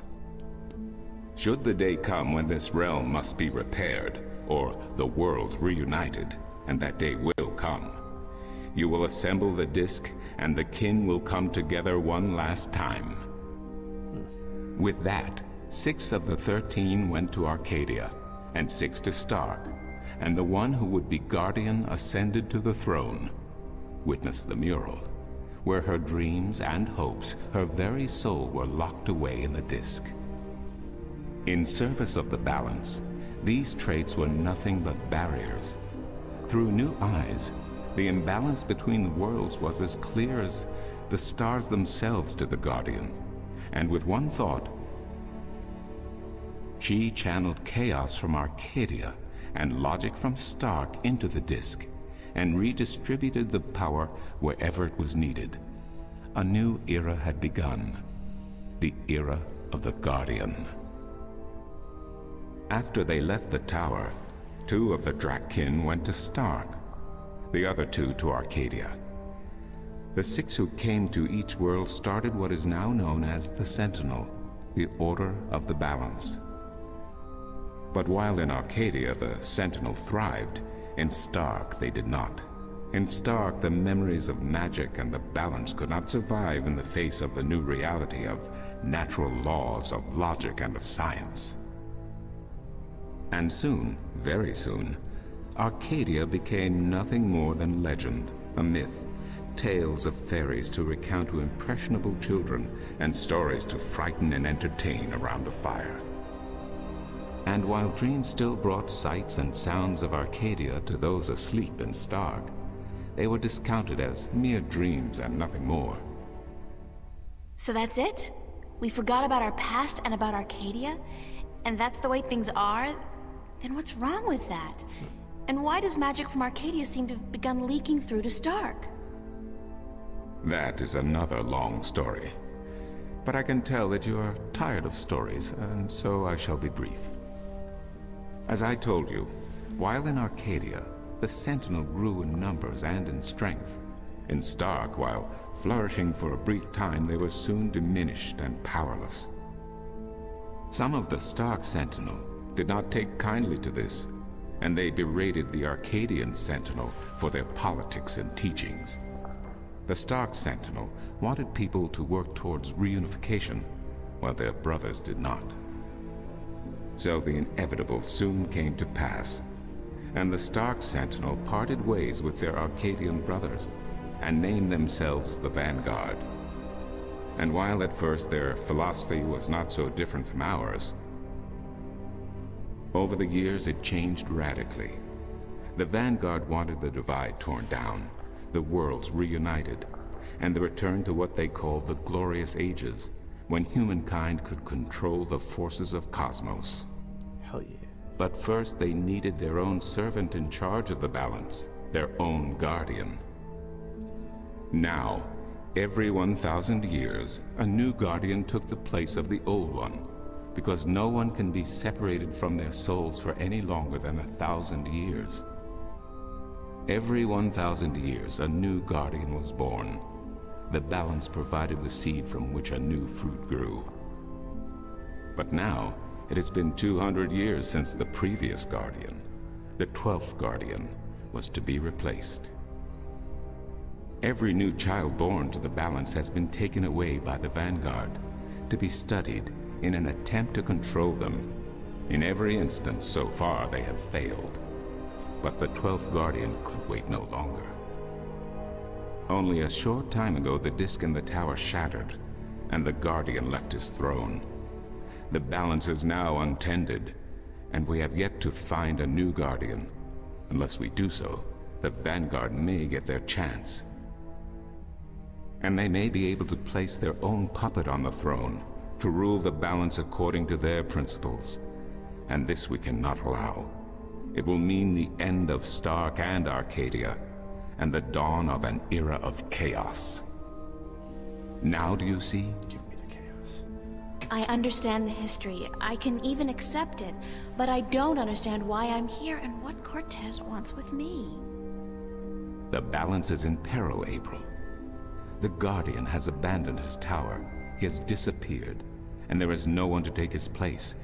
Should the day come when this realm must be repaired, or the worlds reunited, and that day will come, you will assemble the disc, and the kin will come together one last time." With that, 6 of the 13 went to Arcadia, and 6 to Stark, and the one who would be guardian ascended to the throne. Witness the mural, where her dreams and hopes, her very soul, were locked away in the disc. In service of the balance, these traits were nothing but barriers. Through new eyes, the imbalance between the worlds was as clear as the stars themselves to the Guardian, and with one thought, she channeled chaos from Arcadia and logic from Stark into the disc, and redistributed the power wherever it was needed. A new era had begun, the era of the Guardian. After they left the tower, 2 of the Drakkin went to Stark, the other 2 to Arcadia. The 6 who came to each world started what is now known as the Sentinel, the Order of the Balance. But while in Arcadia the Sentinel thrived, in Stark they did not. In Stark, the memories of magic and the balance could not survive in the face of the new reality of natural laws, of logic, and of science. And soon, very soon, Arcadia became nothing more than legend, a myth, tales of fairies to recount to impressionable children, and stories to frighten and entertain around a fire. And while dreams still brought sights and sounds of Arcadia to those asleep in Stark, they were discounted as mere dreams and nothing more. So that's it? We forgot about our past and about Arcadia? And that's the way things are? Then what's wrong with that? And why does magic from Arcadia seem to have begun leaking through to Stark? That is another long story. But I can tell that you are tired of stories, and so I shall be brief. As I told you, while in Arcadia, the Sentinel grew in numbers and in strength. In Stark, while flourishing for a brief time, they were soon diminished and powerless. Some of the Stark Sentinel did not take kindly to this, and they berated the Arcadian Sentinel for their politics and teachings. The Stark Sentinel wanted people to work towards reunification, while their brothers did not. So the inevitable soon came to pass, and the Stark Sentinel parted ways with their Arcadian brothers, and named themselves the Vanguard. And while at first their philosophy was not so different from ours, over the years it changed radically. The Vanguard wanted the divide torn down, the worlds reunited, and the return to what they called the Glorious Ages, when humankind could control the forces of cosmos. Hell yeah. But first they needed their own servant in charge of the balance, their own guardian. Now, every 1,000 years, a new guardian took the place of the old one, because no one can be separated from their souls for any longer than 1,000 years. Every 1,000 years, a new guardian was born. The balance provided the seed from which a new fruit grew. But now, it has been 200 years since the previous guardian, the 12th guardian, was to be replaced. Every new child born to the balance has been taken away by the Vanguard, to be studied in an attempt to control them. In every instance so far they have failed. But the 12th Guardian could wait no longer. Only a short time ago the disk in the tower shattered, and the Guardian left his throne. The balance is now untended, and we have yet to find a new Guardian. Unless we do so, the Vanguard may get their chance. And they may be able to place their own puppet on the throne, to rule the balance according to their principles. And this we cannot allow. It will mean the end of Stark and Arcadia, and the dawn of an era of chaos. Now do you see? Give me the chaos. I understand the history. I can even accept it. But I don't understand why I'm here and what Cortez wants with me. The balance is in peril, April. The Guardian has abandoned his tower. He has disappeared, and there is no one to take his place.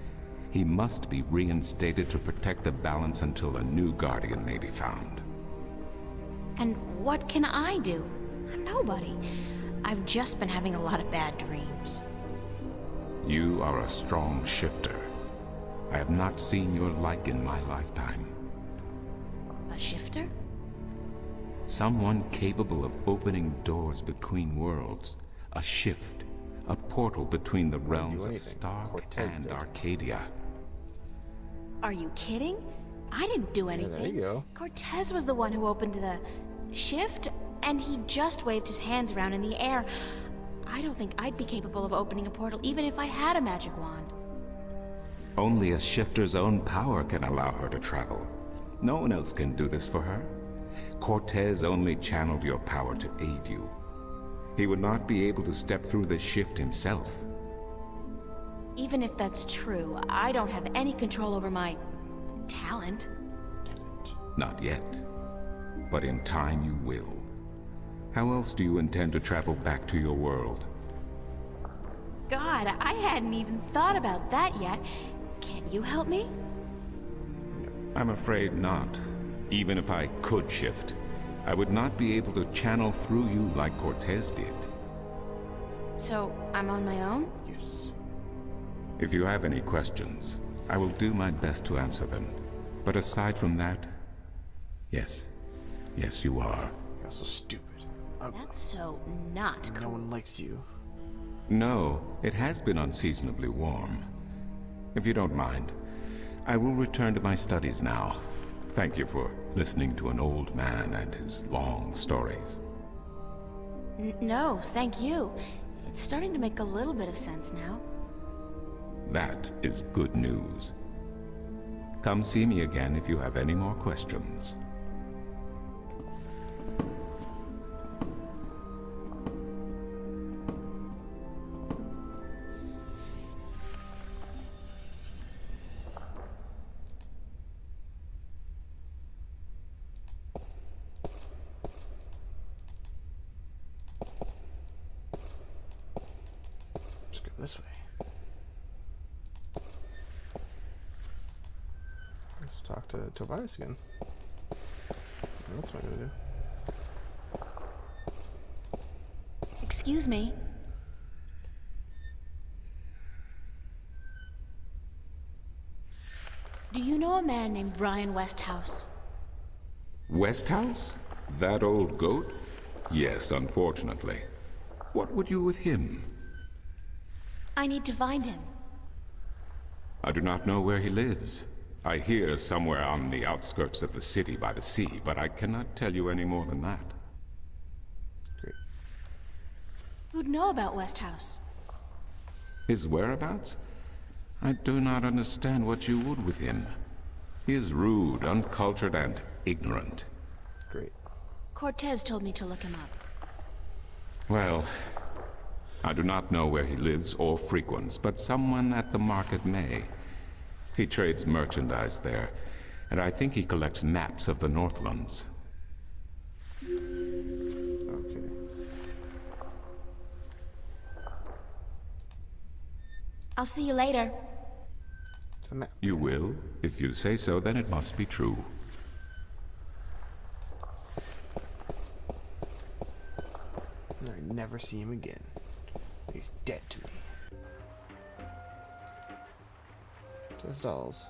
He must be reinstated to protect the balance until a new Guardian may be found. And what can I do? I'm nobody. I've just been having a lot of bad dreams. You are a strong shifter. I have not seen your like in my lifetime. A shifter? Someone capable of opening doors between worlds. A shift. A portal between the realms of Stark and Arcadia. Are you kidding? I didn't do anything. There you go. Cortez was the one who opened the shift, and he just waved his hands around in the air. I don't think I'd be capable of opening a portal even if I had a magic wand. Only a shifter's own power can allow her to travel. No one else can do this for her. Cortez only channeled your power to aid you. He would not be able to step through the shift himself. Even if that's true, I don't have any control over my talent. Not yet. But in time you will. How else do you intend to travel back to your world? God, I hadn't even thought about that yet. Can't you help me? I'm afraid not. Even if I could shift, I would not be able to channel through you like Cortez did. So, I'm on my own? Yes. If you have any questions, I will do my best to answer them. But aside from that, yes. Yes, you are. You're so stupid. That's so not No cool. one likes you. No, it has been unseasonably warm. If you don't mind, I will return to my studies now. Thank you for listening to an old man and his long stories. No, thank you. It's starting to make a little bit of sense now. That is good news. Come see me again if you have any more questions. Let's go this way. Let's talk to Tobias again. That's what I'm gonna do. Excuse me. Do you know a man named Brian Westhouse? Westhouse? That old goat? Yes, unfortunately. What would you with him? I need to find him. I do not know where he lives. I hear somewhere on the outskirts of the city by the sea, but I cannot tell you any more than that. Great. Who'd know about Westhouse? His whereabouts? I do not understand what you would with him. He is rude, uncultured, and ignorant. Great. Cortez told me to look him up. Well, I do not know where he lives or frequents, but someone at the market may. He trades merchandise there, and I think he collects maps of the Northlands. Okay. I'll see you later. It's a map. You will? If you say so, then it must be true. And I never see him again. He's dead to me. Those dolls.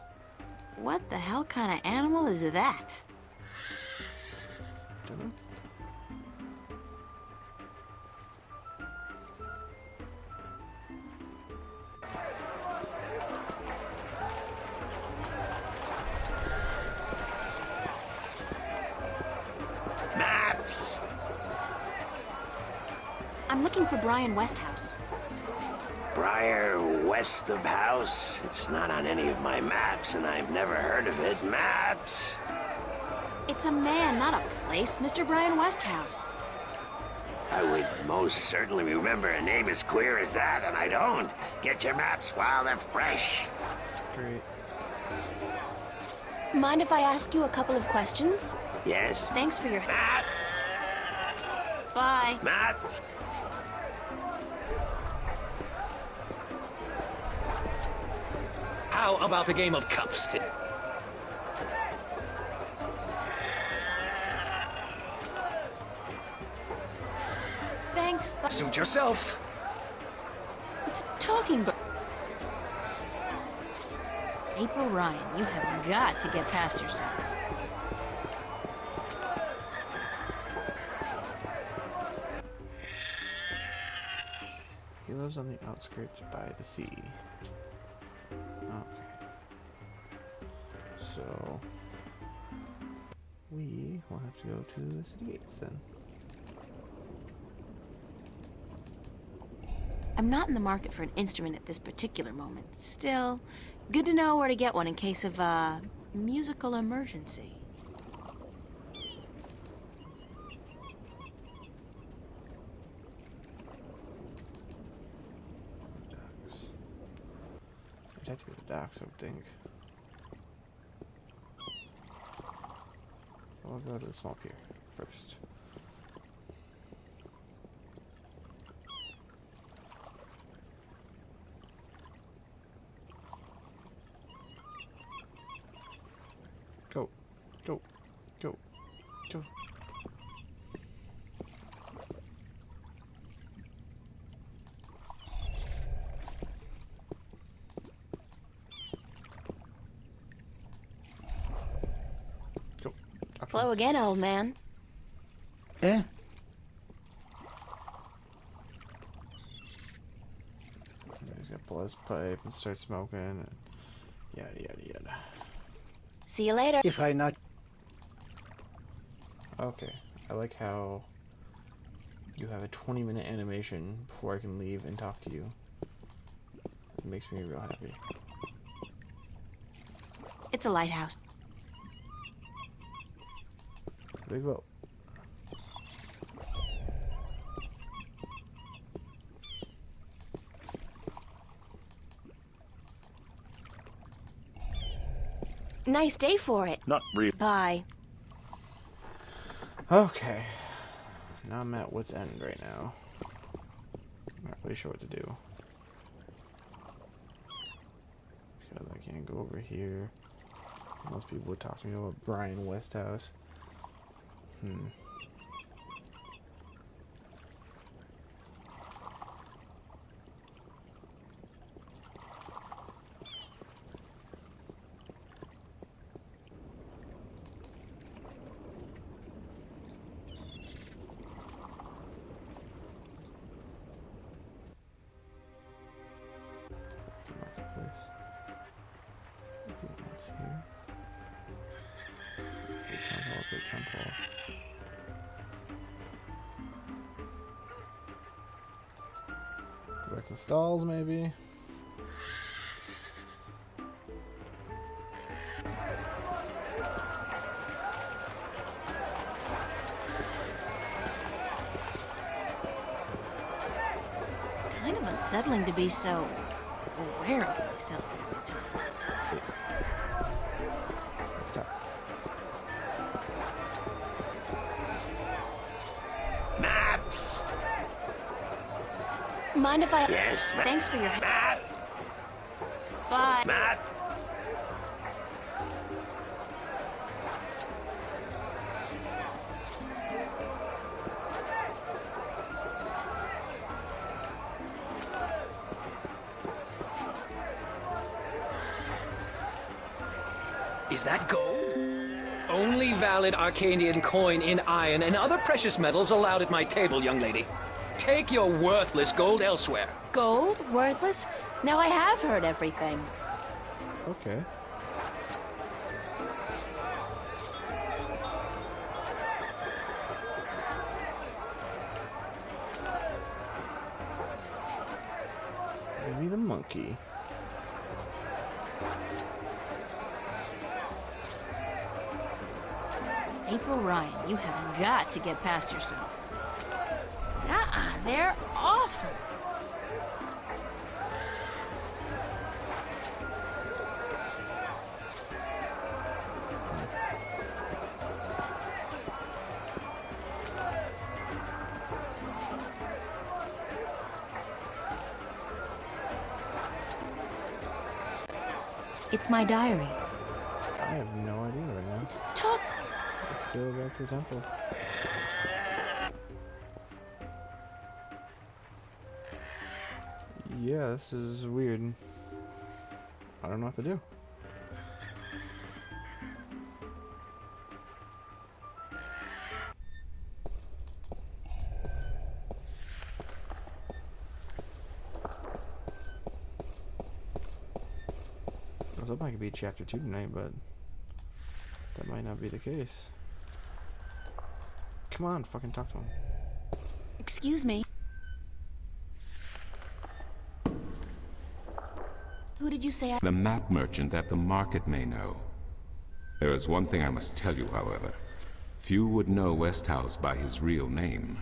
What the hell kind of animal is that? Don't know. Maps! I'm looking for Brian Westhouse. Briar west of house. It's not on any of my maps, and I've never heard of it. Maps! It's a man, not a place. Mr. Brian Westhouse. I would most certainly remember a name as queer as that, and I don't. Get your maps while they're fresh. Great. Mind if I ask you a couple of questions? Yes? Thanks for your help. Map! Bye. Maps! How about a game of cups today? Thanks, but Suit yourself. it's a talking bird. April Ryan, you have got to get past yourself. He lives on the outskirts by the sea. Okay. So we will have to go to the city gates then. I'm not in the market for an instrument at this particular moment. Still, good to know where to get one in case of a musical emergency. Docks. It'd have to be the docks, I would think. We'll go to the small pier first. Go, go, go, go. Go. Hello again, old man. Eh? He's gonna pull his pipe and start smoking and yada yada yada. See you later. If I not... Okay, I like how you have a 20-minute animation before I can leave and talk to you. It makes me real happy. It's a lighthouse. Big boat. Nice day for it. Not really. Bye. Okay. Now I'm at wit's end right now. I'm not really sure what to do. Because I can't go over here. Most people would talk to me about Brian Westhouse. The marketplace. I think that's here. It's the temple, it's the temple. Go back to the stalls, maybe. Kind of unsettling to be so aware of myself all the time. Stop. Maps! Mind if I... Yes, ma'am. Thanks for your... Map! Bye. Map! Is that gold? Only valid Arcadian coin in iron and other precious metals allowed at my table, young lady. Take your worthless gold elsewhere. Gold? Worthless? Now I have heard everything. Okay. Maybe the monkey. April Ryan, you have got to get past yourself. They're awful. It's my diary. I have no idea right now. Talk. Let's go back to the temple. Yeah, this is weird. I don't know what to do. I was hoping I could beat chapter 2 tonight, but that might not be the case. Come on, fucking talk to him. Excuse me. Who did you say The map merchant at the market may know. There is one thing I must tell you, however. Few would know Westhouse by his real name.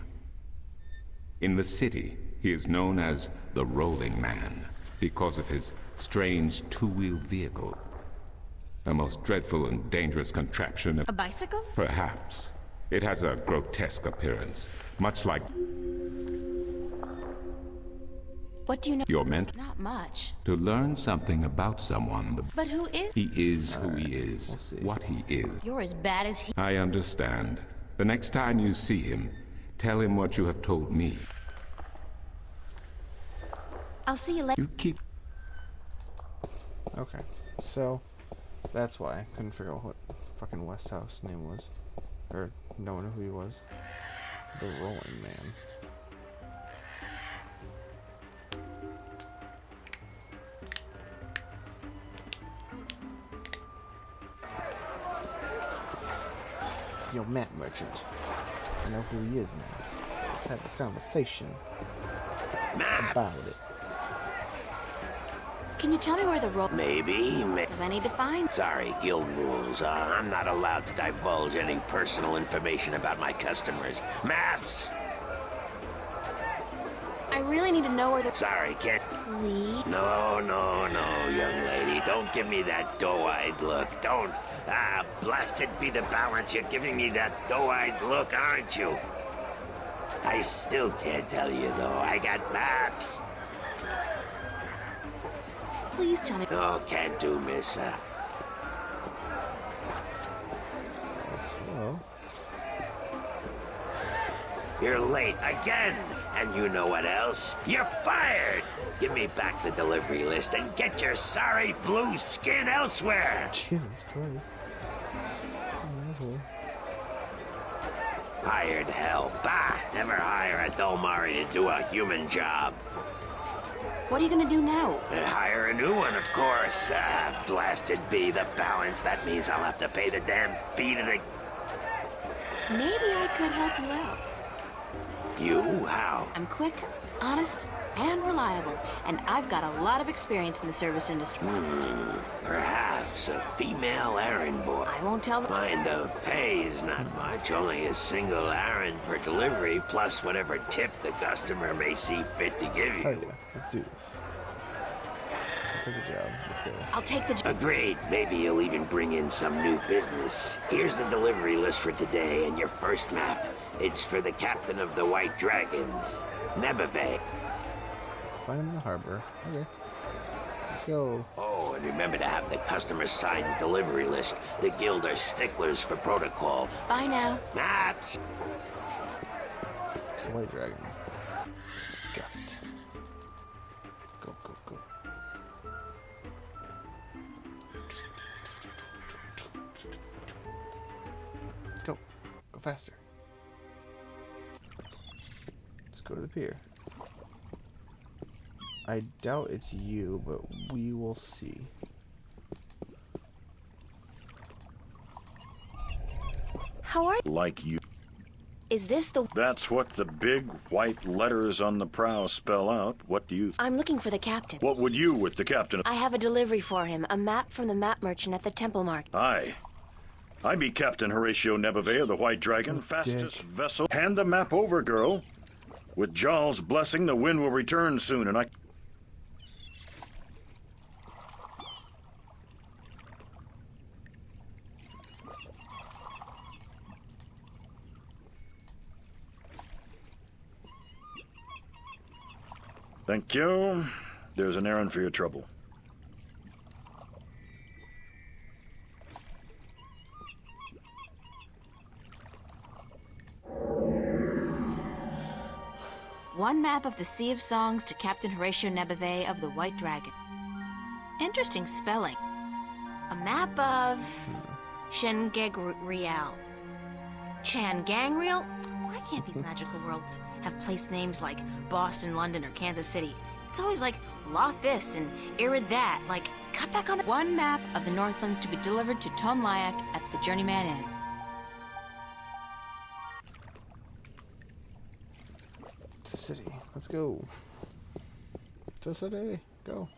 In the city, he is known as the Rolling Man because of his strange two-wheeled vehicle. A most dreadful and dangerous contraption of... A bicycle? Perhaps. It has a grotesque appearance, much like... What do you know? You're meant Not much. to learn something about someone. But who is? He is who he is, what he is. You're as bad as he. I understand. The next time you see him, tell him what you have told me. I'll see you later. You keep... Okay, so that's why I couldn't figure out what fucking Westhouse's name was. Or knowing who he was. The Rolling Man. Yo, map merchant. I know who he is now. Let's have a conversation about it. Can you tell me where the roll? Maybe. Because I need to find. Sorry, guild rules. I'm not allowed to divulge any personal information about my customers. Maps! I really need to know where the. Sorry, can't. Lee? No, young lady. Don't give me that doe-eyed look. Don't. Blasted be the balance. You're giving me that doe-eyed look, aren't you? I still can't tell you, though. I got maps. Please tell me. No, can't do, miss. Hello. You're late again. And you know what else? You're fired! Give me back the delivery list and get your sorry blue skin elsewhere! Jesus Christ. Oh, Hired hell. Bah! Never hire a Dolmari to do a human job. What are you gonna do now? Hire a new one, of course. Blasted be the balance. That means I'll have to pay the damn fee to the... Maybe I could help you out. You? How? I'm quick, honest, and reliable, and I've got a lot of experience in the service industry. Perhaps a female errand boy. I won't tell them. Mind the pay is not much, only a single errand per delivery, plus whatever tip the customer may see fit to give you. oh yeah, let's do this. I'll take a job. Let's go. I'll take the job. Agreed. Maybe you'll even bring in some new business. Here's the delivery list for today and your first map. It's for the captain of the White Dragon, Nebeve. Find him in the harbor. Okay. Let's go. Oh, and remember to have the customer sign the delivery list. The guild are sticklers for protocol. Bye now. Maps! It's the White Dragon. Got it. Go, go, go. Go. Go faster. Let's go to the pier. I doubt it's you, but we will see. How are you? Like you. Is this the... That's what the big white letters on the prow spell out. What do you... I'm looking for the captain. What would you with the captain? I have a delivery for him, a map from the map merchant at the Temple Market. Aye. I be Captain Horatio Nebeve of the White Dragon, fastest vessel. Hand the map over, girl. With Jarl's blessing, the wind will return soon, and I... Thank you. There's an errand for your trouble. One map of the Sea of Songs to Captain Horatio Nebeve of the White Dragon. Interesting spelling. A map of... Changangreal. Changangreal? Why can't these magical worlds have place names like Boston, London, or Kansas City? It's always like Loth this and Irid that. Like, cut back on the... One map of the Northlands to be delivered to Tonlayak at the Journeyman Inn. To the city. Let's go. To the city. Go.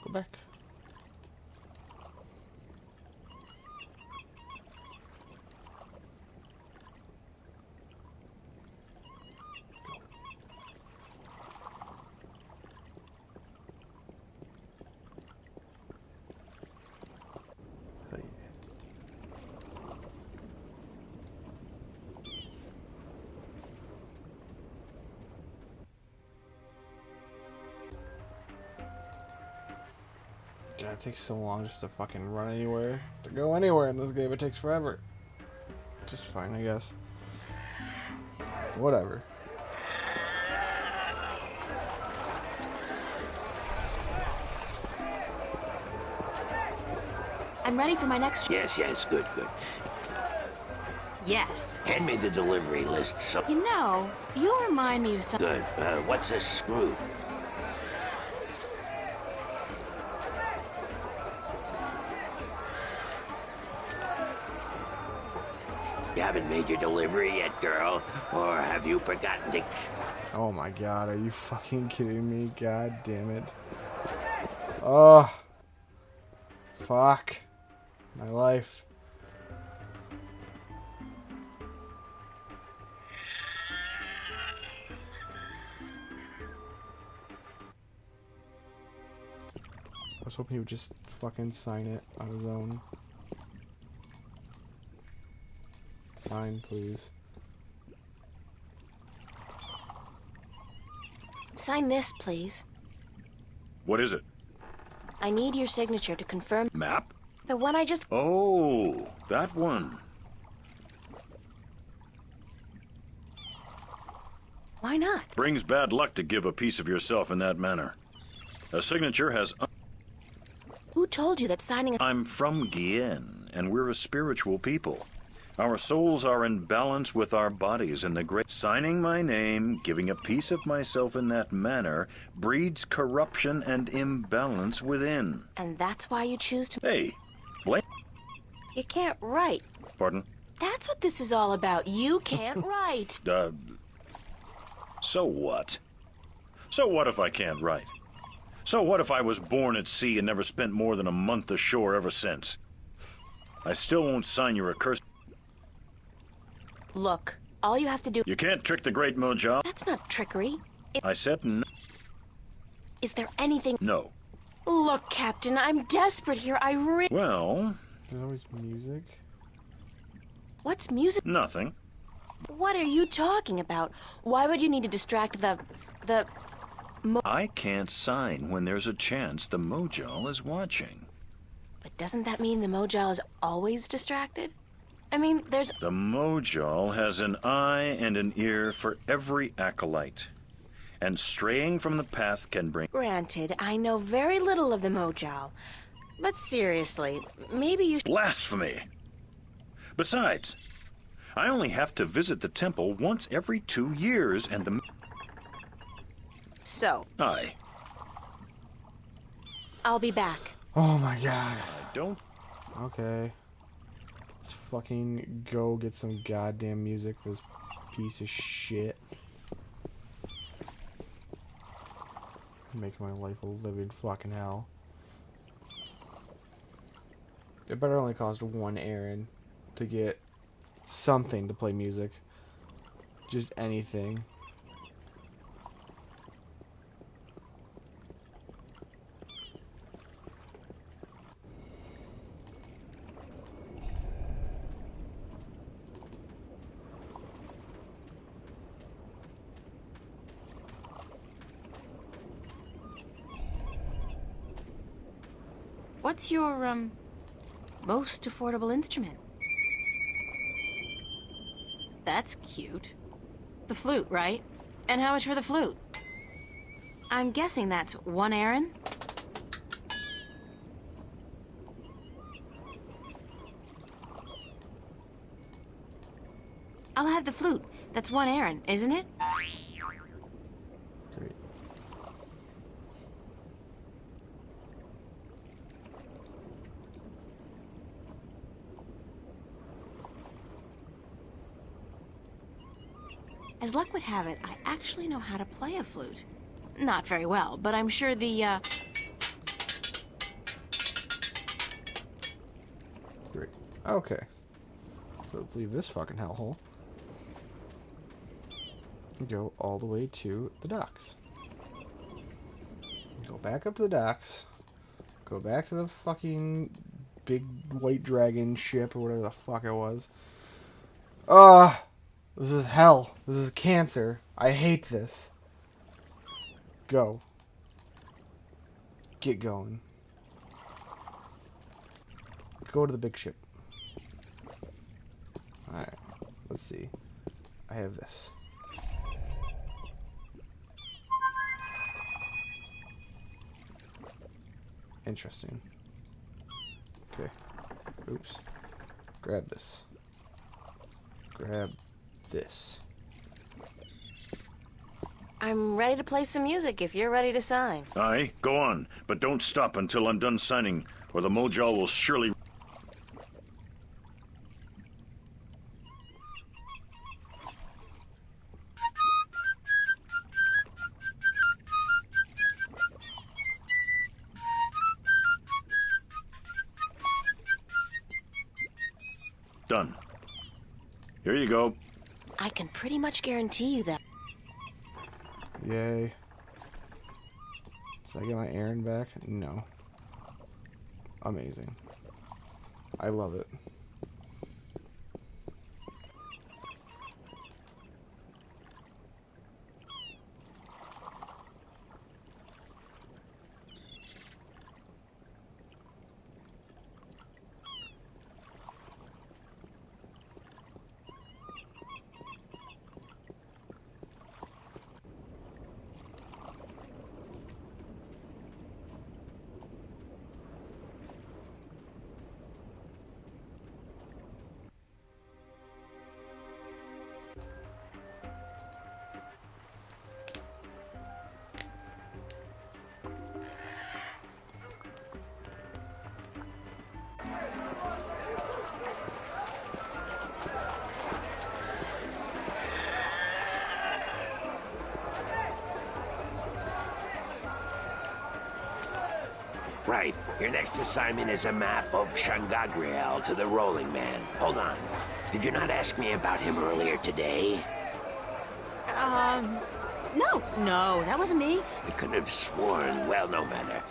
Go back. God, it takes so long just to fucking run anywhere. To go anywhere in this game, it takes forever. Just fine, I guess. Whatever. I'm ready for my next... Yes, good. Yes. Hand me the delivery list, so... You know, you remind me of some... Good. What's a screw? You haven't made your delivery yet, girl? Or have you forgotten to... Oh my god, are you fucking kidding me? God damn it. Oh. Fuck. My life. I was hoping he would just fucking sign it on his own. Sign, please. Sign this, please. What is it? I need your signature to confirm... Map? The one I just... Oh, that one. Why not? Brings bad luck to give a piece of yourself in that manner. A signature has... Who told you that signing... I'm from Gien, and we're a spiritual people. Our souls are in balance with our bodies, and the great... Signing my name, giving a piece of myself in that manner, breeds corruption and imbalance within. And that's why you choose to... Hey, blame... You can't write. Pardon? That's what this is all about. You can't write. So what? So what if I can't write? So what if I was born at sea and never spent more than a month ashore ever since? I still won't sign your accursed... Look, all you have to do... You can't trick the great Mojang. That's not trickery. I said no. Is there anything... No. Look, Captain, I'm desperate here. Well... There's always music. What's music? Nothing. What are you talking about? Why would you need to distract the... I can't sign when there's a chance the Mojang is watching. But doesn't that mean the Mojang is always distracted? I mean, there's... The Mojang has an eye and an ear for every acolyte. And straying from the path can bring... Granted, I know very little of the Mojang. But seriously, maybe you... Blasphemy! Besides, I only have to visit the temple once every 2 years, and the... So... Aye. I'll be back. Oh my god. I don't... Okay. Let's fucking go get some goddamn music for this piece of shit. Making my life a living fucking hell. It better only cost 1 errand to get something to play music. Just anything. What's your, most affordable instrument? That's cute. The flute, right? And how much for the flute? I'm guessing that's 1 errand? I'll have the flute. That's 1 errand, isn't it? Great. As luck would have it, I actually know how to play a flute. Not very well, but I'm sure the, Great. Okay. So let's leave this fucking hellhole. And go all the way to the docks. Go back up to the docks. Go back to the fucking big white dragon ship or whatever the fuck it was. This is hell. This is cancer. I hate this. Go. Get going. Go to the big ship. Alright. Let's see. I have this. Interesting. Okay. Oops. Grab this. Grab this. I'm ready to play some music if you're ready to sign. Aye, go on, but don't stop until I'm done signing, or the Mojang will surely... Done. Here you go. I can pretty much guarantee you that. Yay. Did I get my Aaron back? No. Amazing. I love it. Right. Your next assignment is a map of Shangagriel to the Rolling Man. Hold on. Did you not ask me about him earlier today? No, that wasn't me. I could have sworn. Well, no matter.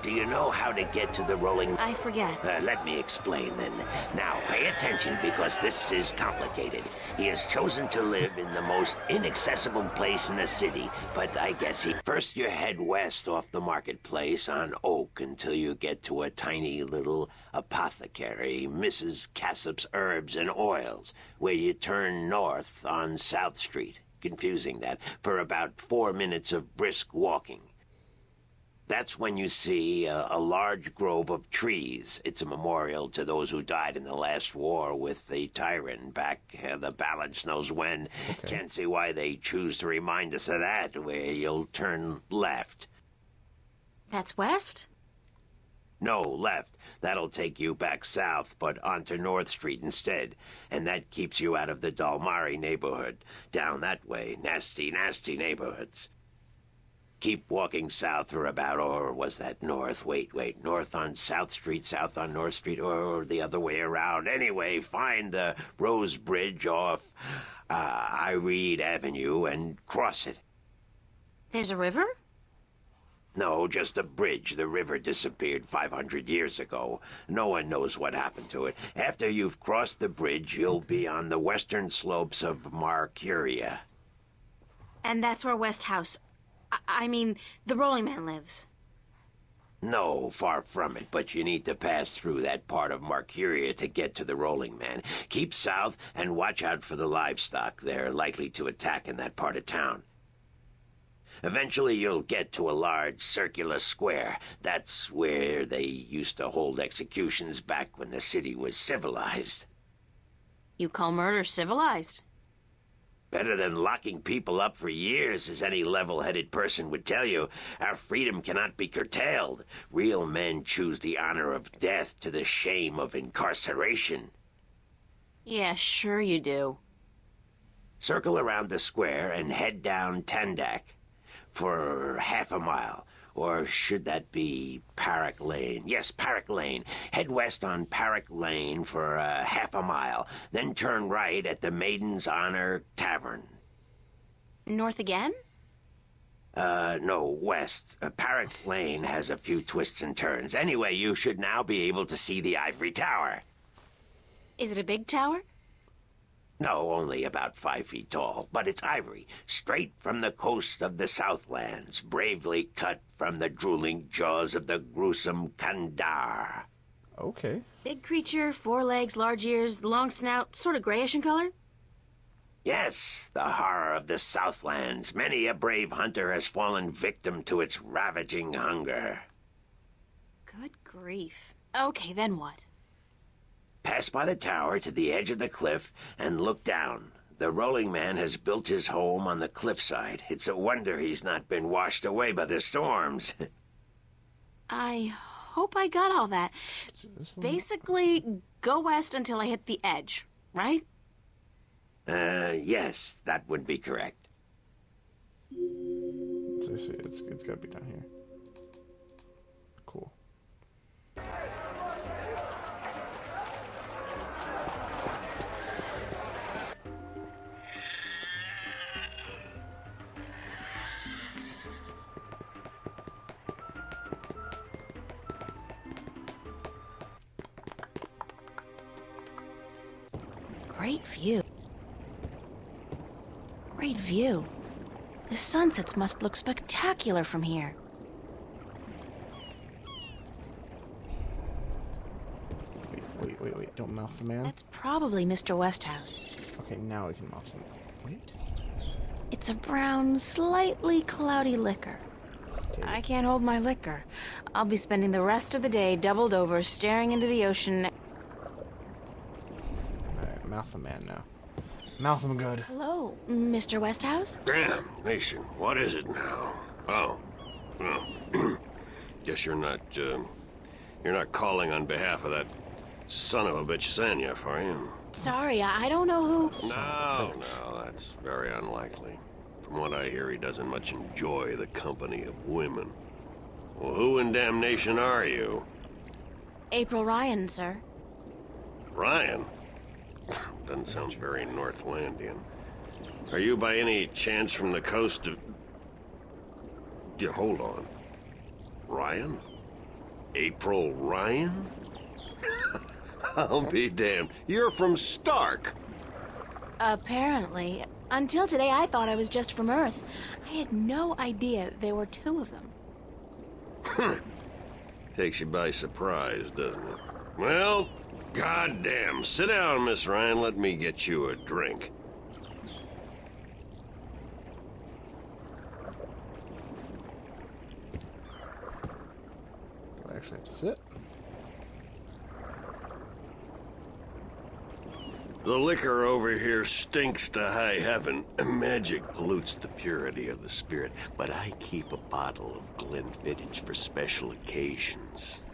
Do you know how to get to the Rolling... I forget. Let me explain then. Now, pay attention because this is complicated. He has chosen to live in the most inaccessible place in the city, but I guess he... First, you head west off the marketplace on Oak until you get to a tiny little apothecary, Mrs. Cassop's Herbs and Oils, where you turn north on South Street. Confusing that, for about 4 minutes of brisk walking. That's when you see a large grove of trees. It's a memorial to those who died in the last war with the Tyrant back the balance knows when. Okay. Can't see why they choose to remind us of that, where you'll turn left. That's west? No, left. That'll take you back south, but onto North Street instead. And that keeps you out of the Dalmari neighborhood. Down that way, nasty, nasty neighborhoods. Keep walking south for about, or was that north? Wait, north on South Street, south on North Street, or the other way around. Anyway, find the Rose Bridge off Iread Avenue and cross it. There's a river? No, just a bridge. The river disappeared 500 years ago. No one knows what happened to it. After you've crossed the bridge, you'll be on the western slopes of Marcuria. And that's where West House... I mean, the Rolling Man lives. No, far from it, but you need to pass through that part of Marcuria to get to the Rolling Man. Keep south and watch out for the livestock. They're likely to attack in that part of town. Eventually, you'll get to a large circular square. That's where they used to hold executions back when the city was civilized. You call murder civilized? Better than locking people up for years, as any level-headed person would tell you. Our freedom cannot be curtailed. Real men choose the honor of death to the shame of incarceration. Yeah, sure you do. Circle around the square and head down Tandak for half a mile. Or should that be Parrock Lane? Yes, Parrock Lane. Head west on Parrock Lane for half a mile. Then turn right at the Maiden's Honor Tavern. North again? No, west. Parrock Lane has a few twists and turns. Anyway, you should now be able to see the Ivory Tower. Is it a big tower? No, only about 5 feet tall, but it's ivory, straight from the coast of the Southlands, bravely cut from the drooling jaws of the gruesome Kandar. Okay. Big creature, 4 legs, large ears, long snout, sort of grayish in color? Yes, the horror of the Southlands. Many a brave hunter has fallen victim to its ravaging hunger. Good grief. Okay, then what? Pass by the tower to the edge of the cliff and look down. The Rolling Man has built his home on the cliffside. It's a wonder he's not been washed away by the storms. I hope I got all that. Basically, go west until I hit the edge, right? Yes, that would be correct. So it's gotta be down here. Cool. Great view. Great view. The sunsets must look spectacular from here. Wait. Don't mouth the man. That's probably Mr. Westhouse. Okay, now we can mouth him. Wait. It's a brown, slightly cloudy liquor. I can't hold my liquor. I'll be spending the rest of the day doubled over, staring into the ocean. Alright, mouth the man now. Mouth him good. Hello, Mr. Westhouse? Damn, Nation, what is it now? Oh, well, guess you're not calling on behalf of that son of a bitch Sanyef, are you? Sorry, I don't know who... No, that's very unlikely. From what I hear, he doesn't much enjoy the company of women. Well, who in damnation are you? April Ryan, sir. Ryan? Doesn't sound very Northlandian. Are you by any chance from the coast of... Yeah, hold on. Ryan? April Ryan? I'll be damned. You're from Stark. Apparently. Until today, I thought I was just from Earth. I had no idea there were two of them. Takes you by surprise, doesn't it? Well, goddamn. Sit down, Miss Ryan. Let me get you a drink. Do I actually have to sit? The liquor over here stinks to high heaven. Magic pollutes the purity of the spirit, but I keep a bottle of Glenfiddich for special occasions.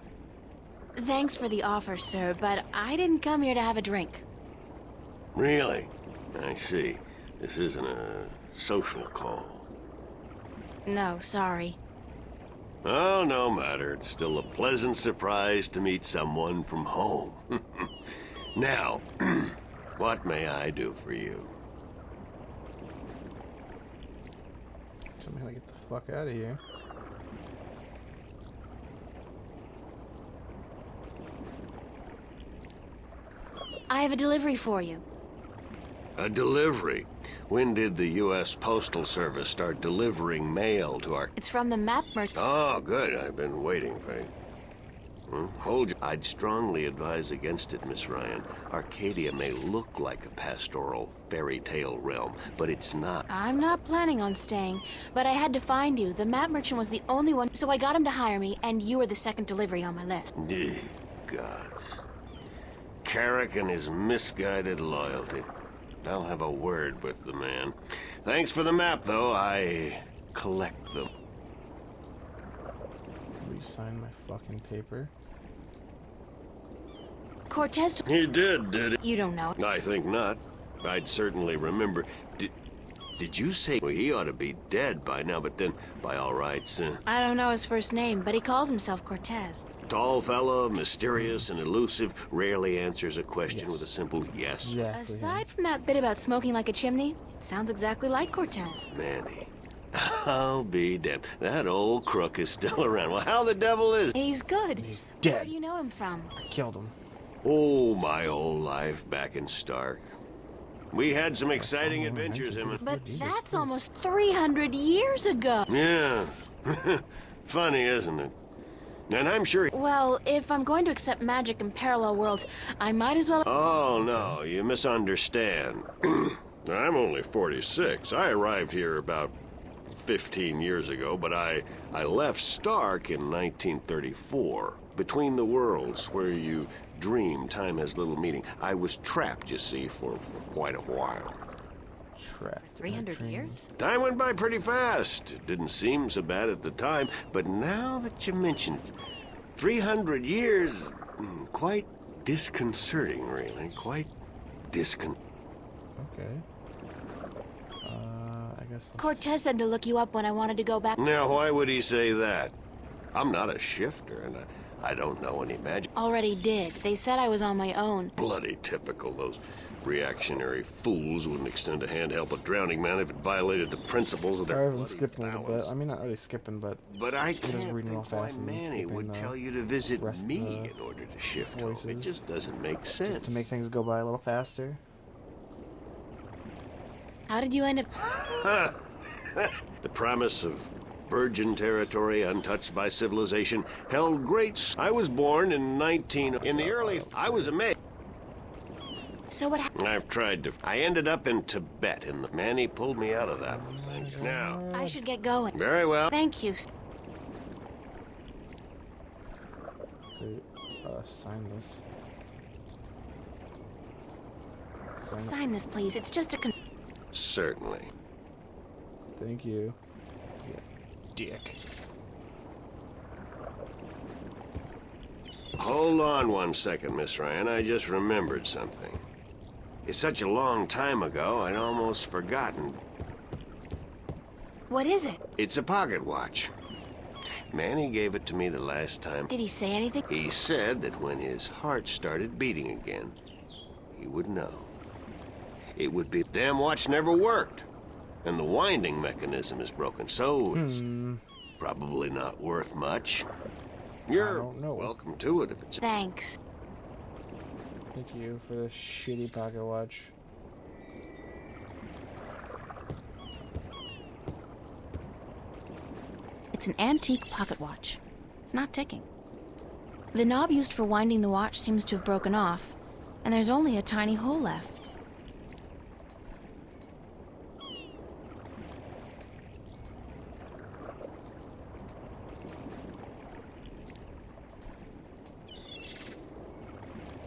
Thanks for the offer, sir, but I didn't come here to have a drink. Really? I see. This isn't a social call. No, sorry. Oh, no matter. It's still a pleasant surprise to meet someone from home. Now, what may I do for you? Tell me how to get the fuck out of here. I have a delivery for you. A delivery? When did the U.S. Postal Service start delivering mail to our... It's from the map merchant. Oh, good. I've been waiting for you. Hold you. I'd strongly advise against it, Miss Ryan. Arcadia may look like a pastoral fairy tale realm, but it's not. I'm not planning on staying, but I had to find you. The map merchant was the only one, so I got him to hire me, and you were the second delivery on my list. Gods. Carrick and his misguided loyalty. I'll have a word with the man. Thanks for the map, though. I collect them. Will you sign my fucking paper? Cortez... He did he? You don't know. I think not. I'd certainly remember. Did you say... Well, he ought to be dead by now, but then, by all rights... I don't know his first name, but he calls himself Cortez. Tall fellow, mysterious and elusive, rarely answers a question with a simple yes. Exactly. Aside from that bit about smoking like a chimney, it sounds exactly like Cortez. Manny. I'll be damned. That old crook is still around. Well, how the devil is... He's good. He's dead. Where do you know him from? I killed him. Oh, my old life back in Stark. We had some exciting adventures, him and... But that's almost 300 years ago. Yeah. Funny, isn't it? And I'm sure... Well, if I'm going to accept magic in parallel worlds, I might as well... Oh, no, you misunderstand. I'm only 46. I arrived here about 15 years ago, but I left Stark in 1934. Between the worlds, where you dream time has little meaning. I was trapped, you see, for quite a while. Trapped. 300 years? Time went by pretty fast. It didn't seem so bad at the time, but now that you mention it, 300 years, quite disconcerting, really. Quite Okay. I guess... Cortez said to look you up when I wanted to go back. Now, why would he say that? I'm not a shifter, and I don't know any magic. Already did. They said I was on my own. Bloody typical. Those reactionary fools wouldn't extend a hand to help a drowning man if it violated the principles of Sorry their if I'm skipping a little bit. I mean, not really skipping, but... But I just can't reading real think why fast and then Manny skipping would the tell you to visit rest of me the in order to shift home. It voices. just doesn't make sense. Just to make things go by a little faster. How did you end up... The promise of virgin territory untouched by civilization held great... I was born in In the early... I was amazed. So what happened? I've tried to... I ended up in Tibet, and Manny pulled me out of that one. Now... I should get going. Very well. Thank you. Sign this. Sign this, please. It's just a Certainly. Thank you. Yeah. Dick. Hold on one second, Miss Ryan. I just remembered something. It's such a long time ago, I'd almost forgotten. What is it? It's a pocket watch. Manny gave it to me the last time. Did he say anything? He said that when his heart started beating again, he would know. It would be... Damn watch never worked. And the winding mechanism is broken, so it's probably not worth much. You're welcome to it if it's... Thanks. Thank you for the shitty pocket watch. It's an antique pocket watch. It's not ticking. The knob used for winding the watch seems to have broken off, and there's only a tiny hole left.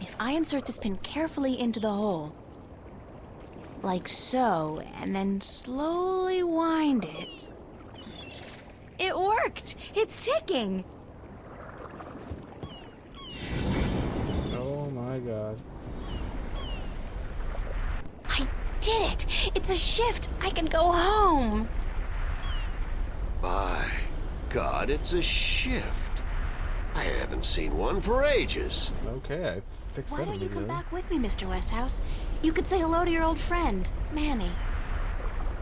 If I insert this pin carefully into the hole, like so, and then slowly wind it... It worked! It's ticking! Oh my god. I did it! It's a shift! I can go home! By God, it's a shift. I haven't seen one for ages. Okay, I fixed Why that don't you come immediately. back with me, Mr. Westhouse? You could say hello to your old friend, Manny.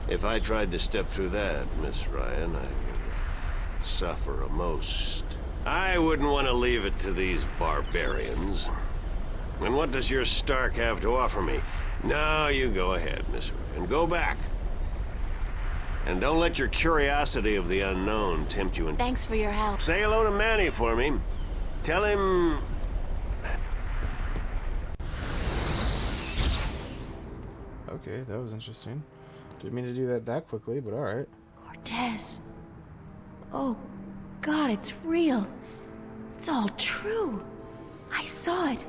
If I tried to step through that, Miss Ryan, I would suffer a most. I wouldn't want to leave it to these barbarians. And what does your Stark have to offer me? No, you go ahead, Miss Ryan. Go back. And don't let your curiosity of the unknown tempt you in. Thanks for your help. Say hello to Manny for me. Tell him... Okay, that was interesting. Didn't mean to do that quickly, but alright. Cortez. Oh, God, it's real. It's all true. I saw it.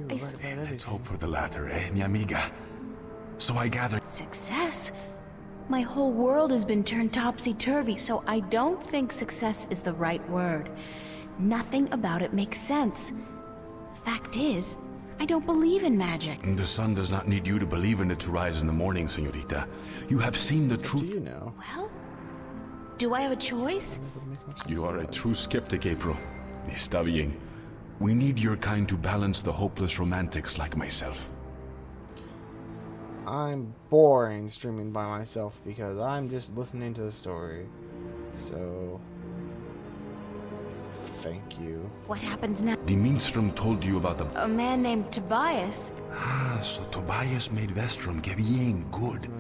Let's hope for the latter, mi amiga? So I gather... Success? My whole world has been turned topsy-turvy, so I don't think success is the right word. Nothing about it makes sense. Fact is, I don't believe in magic. The sun does not need you to believe in it to rise in the morning, señorita. You have seen the truth. You know. Well, do I have a choice? You are a true skeptic, April. Está bien. We need your kind to balance the hopeless romantics like myself. I'm boring streaming by myself because I'm just listening to the story. So... Thank you. What happens now? The minstrel told you about the... A man named Tobias. Ah, so Tobias made Vestrum. Que bien, good.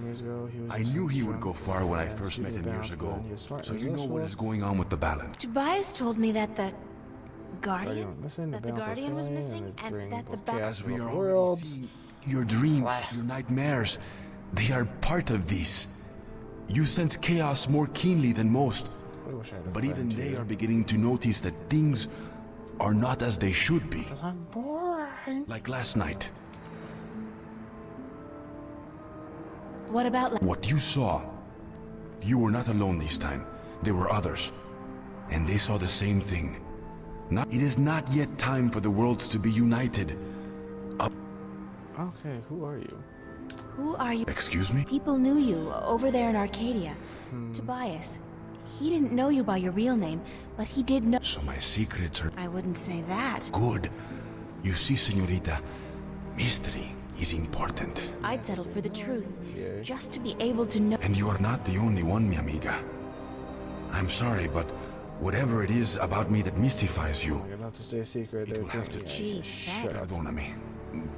I knew he would go far when I first met him years ago. So you know what is going on with the balance. Tobias told me that the Guardian? Missing, That the Guardian was missing, and that the As we are all seeing, your dreams, your nightmares, they are part of these. You sense chaos more keenly than most. But even they are beginning to notice that things are not as they should be. I'm boring. Like last night. What about... What you saw, you were not alone this time. There were others. And they saw the same thing. It is not yet time for the worlds to be united. Okay, who are you? Who are you? Excuse me? People knew you over there in Arcadia. Tobias. He didn't know you by your real name, but he did know... So my secrets are... I wouldn't say that. Good. You see, señorita, mystery is important. I'd settle for the truth, just to be able to know... And you are not the only one, mi amiga. I'm sorry, but whatever it is about me that mystifies you... You're not to stay secret. It will have to... Gee, Perdóname.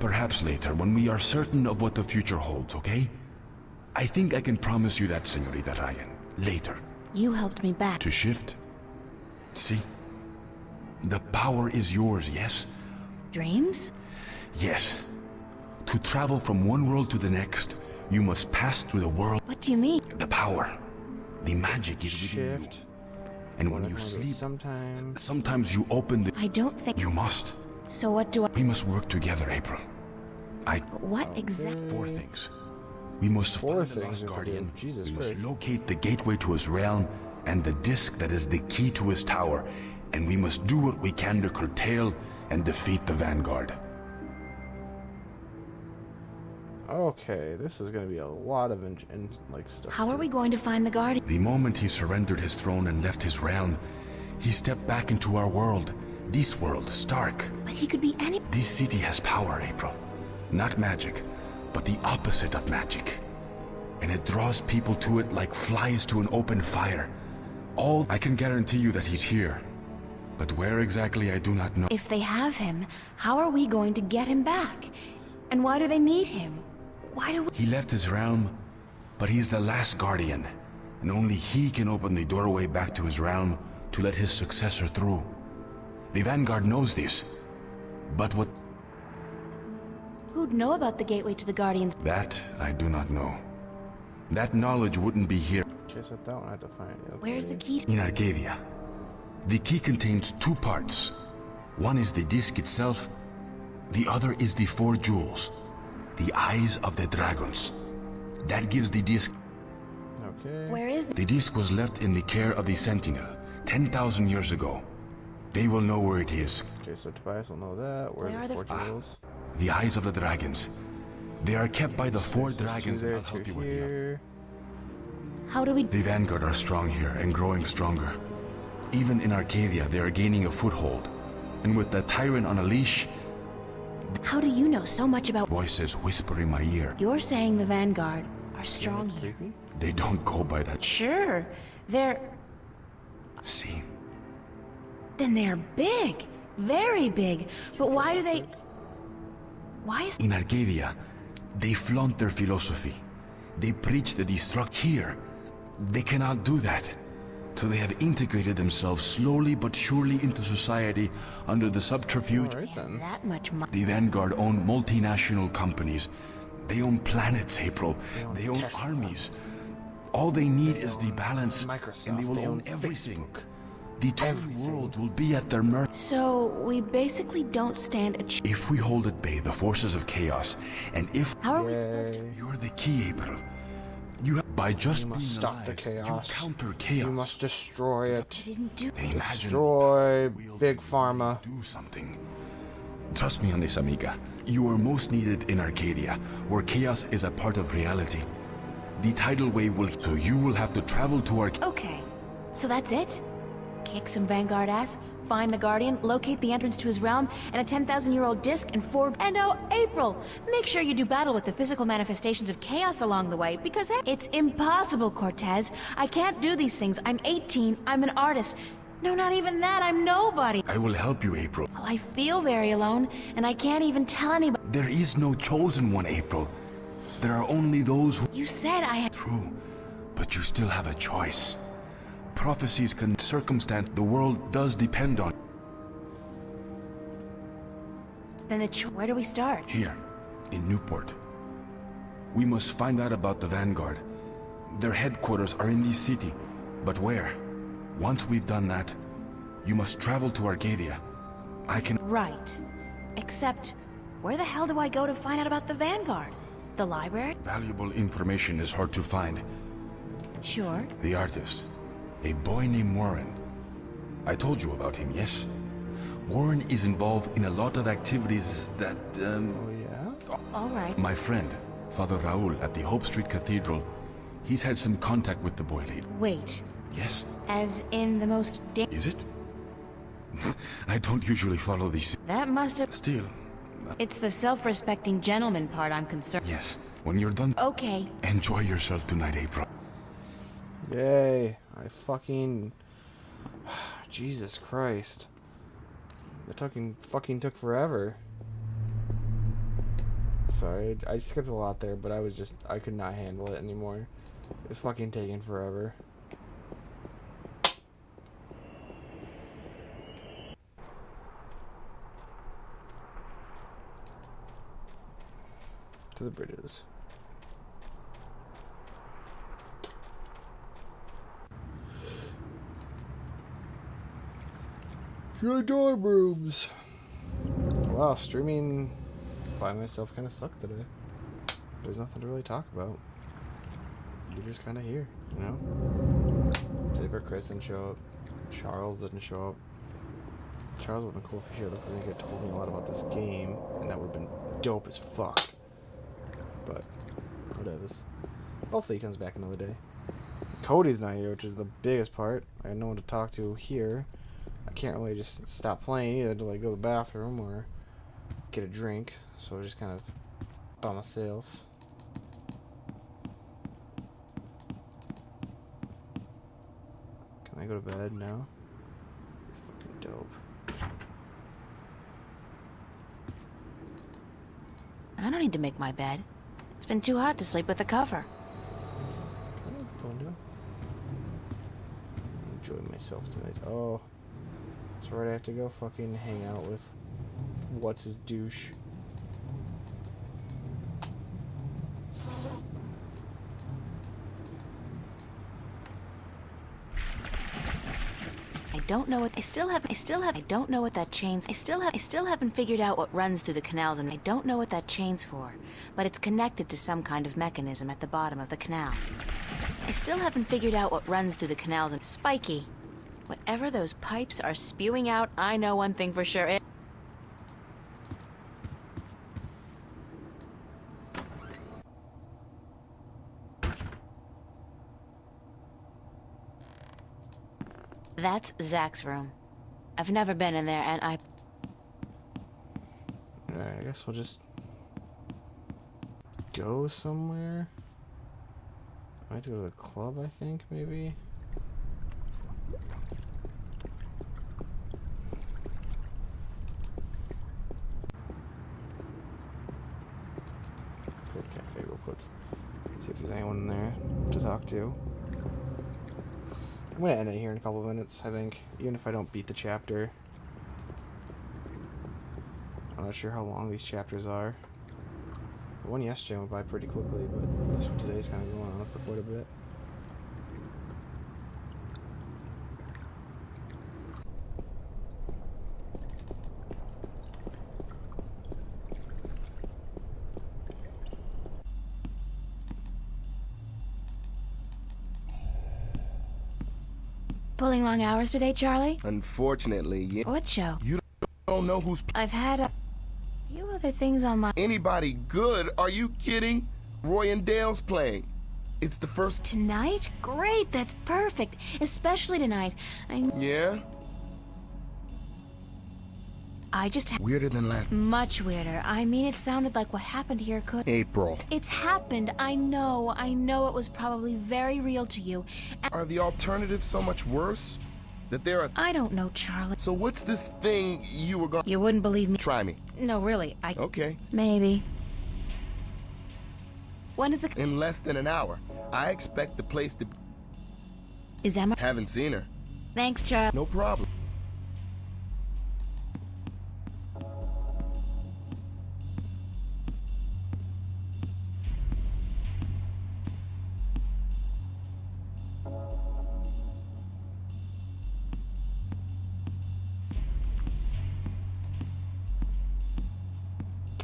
Perhaps later, when we are certain of what the future holds, okay? I think I can promise you that, Señorita Ryan. Later. You helped me back. To shift? See? The power is yours, yes? Dreams? Yes. To travel from one world to the next, you must pass through the world. What do you mean? The power. The magic is within you. And when you sleep, sometimes you open the... I don't think... You must. So what do I... We must work together, April. What exactly? 4 things. We must find the Lost Guardian. We must locate the gateway to his realm and the disc that is the key to his tower. And we must do what we can to curtail and defeat the Vanguard. Okay, this is going to be a lot of like stuff. How are we going to find the Guardian? The moment he surrendered his throne and left his realm, he stepped back into our world. This world, Stark. But he could be any... This city has power, April. Not magic, but the opposite of magic. And it draws people to it like flies to an open fire. I can guarantee you that he's here. But where exactly, I do not know. If they have him, how are we going to get him back? And why do they need him? Why do we... He left his realm, but he's the last Guardian. And only he can open the doorway back to his realm to let his successor through. The Vanguard knows this. But what... Who'd know about the gateway to the Guardians? That I do not know. That knowledge wouldn't be here. Chase with that one, I have to find it. Okay. Where's the key? In Arcadia. The key contains 2 parts. One is the disc itself. The other is the 4 jewels. The eyes of the dragons. That gives the disc... Okay. Where is The disc was left in the care of the Sentinel 10,000 years ago. They will know where it is. Okay, so Tobias will know that. Where are the 4 jewels? The eyes of the dragons. They are kept by the 4 dragons that I'll help you with here. How do we... The Vanguard are strong here and growing stronger. Even in Arcadia, they are gaining a foothold. And with the Tyrant on a leash... How do you know so much about... Voices whisper in my ear. You're saying the Vanguard are strong here. They don't go by that. Sure. They're... See? Then they're big. Very big. But why do they... Why is... In Arcadia, they flaunt their philosophy. They preach the destruct here. They cannot do that. So they have integrated themselves slowly but surely into society under the subterfuge. That much money. The Vanguard own multinational companies. They own planets, April. They own armies. All they need is the balance, and they will own everything. The 12 worlds will be at their mercy. So we basically don't stand a chance. If we hold at bay the forces of chaos, and if... How are we supposed to... You're the key, April. You have... By just being stop alive, the chaos. you counter chaos. You must destroy it. Imagine destroy Big Pharma. Do something. Trust me on this, amiga. You are most needed in Arcadia, where chaos is a part of reality. The tidal wave will... So you will have to travel to Arcadia. Okay. So that's it? Kick some Vanguard ass, find the Guardian, locate the entrance to his realm, and a 10,000-year-old disc, and 4... And oh, April! Make sure you do battle with the physical manifestations of chaos along the way, because it's impossible, Cortez. I can't do these things. I'm 18, I'm an artist. No, not even that, I'm nobody. I will help you, April. Well, I feel very alone, and I can't even tell anybody. There is no chosen one, April. There are only those who... You said I had... True, but you still have a choice. Prophecies can circumstance the world does depend on. Then where do we start? Here, in Newport. We must find out about the Vanguard. Their headquarters are in this city, but where? Once we've done that, you must travel to Arcadia. I can... Right. Except, where the hell do I go to find out about the Vanguard? The library? Valuable information is hard to find. Sure. The artist. A boy named Warren. I told you about him, yes? Warren is involved in a lot of activities that, Oh, yeah? All right. My friend, Father Raul at the Hope Street Cathedral, he's had some contact with the boy lady. Wait. Yes? As in the most Is it? I don't usually follow these... That must have... Still... It's the self-respecting gentleman part I'm concerned... Yes. When you're done... Okay. Enjoy yourself tonight, April. Yay. I fucking... Jesus Christ. The fucking took forever. Sorry, I skipped a lot there, but I could not handle it anymore. It was fucking taking forever. To the bridges. Your dorm rooms. Wow, streaming by myself kind of sucked today. There's nothing to really talk about. You're just kind of here, you know? Today, Chris didn't show up. Charles didn't show up. Charles would have been cool if he showed up because he could have told me a lot about this game, and that would have been dope as fuck. But, whatevers. Hopefully he comes back another day. Cody's not here, which is the biggest part. I have no one to talk to here. I can't really just stop playing either to like go to the bathroom or get a drink, so I just kind of by myself. Can I go to bed now? Fucking dope. I don't need to make my bed. It's been too hot to sleep with a cover. Don't do. Enjoy myself tonight. Oh, that's right. I have to go fucking hang out with what's his douche. I don't know what I don't know what that chain's I still haven't figured out what runs through the canals, and I don't know what that chain's for, but it's connected to some kind of mechanism at the bottom of the canal. I still haven't figured out what runs through the canals, and Spiky, whatever those pipes are spewing out, I know one thing for sure. That's Zach's room. I've never been in there, and Alright, I guess we'll just go somewhere. I have to go to the club, I think, maybe. Go to the cafe real quick. See if there's anyone in there to talk to. I'm gonna end it here in a couple of minutes, I think, even if I don't beat the chapter. I'm not sure how long these chapters are. The one yesterday went by pretty quickly, but this one today's kind of going on for quite a bit. pulling long hours today, Charlie? Unfortunately, yeah. What show? You don't know who's... I've had a few other things on my... Anybody good? Are you kidding? Roy and Dale's playing. It's the first... Tonight? Great, that's perfect. Especially tonight. Yeah? I just... Weirder than last... Much weirder. I mean, it sounded like what happened here could... April. It's happened. I know it was probably very real to you. Are the alternatives so much worse? That there are... I don't know, Charlie. So what's this thing you were going... You wouldn't believe me. Try me. No, really, Okay. Maybe. When is the... In less than an hour. I expect the place to... Is Emma... Haven't seen her. Thanks, Charlie. No problem.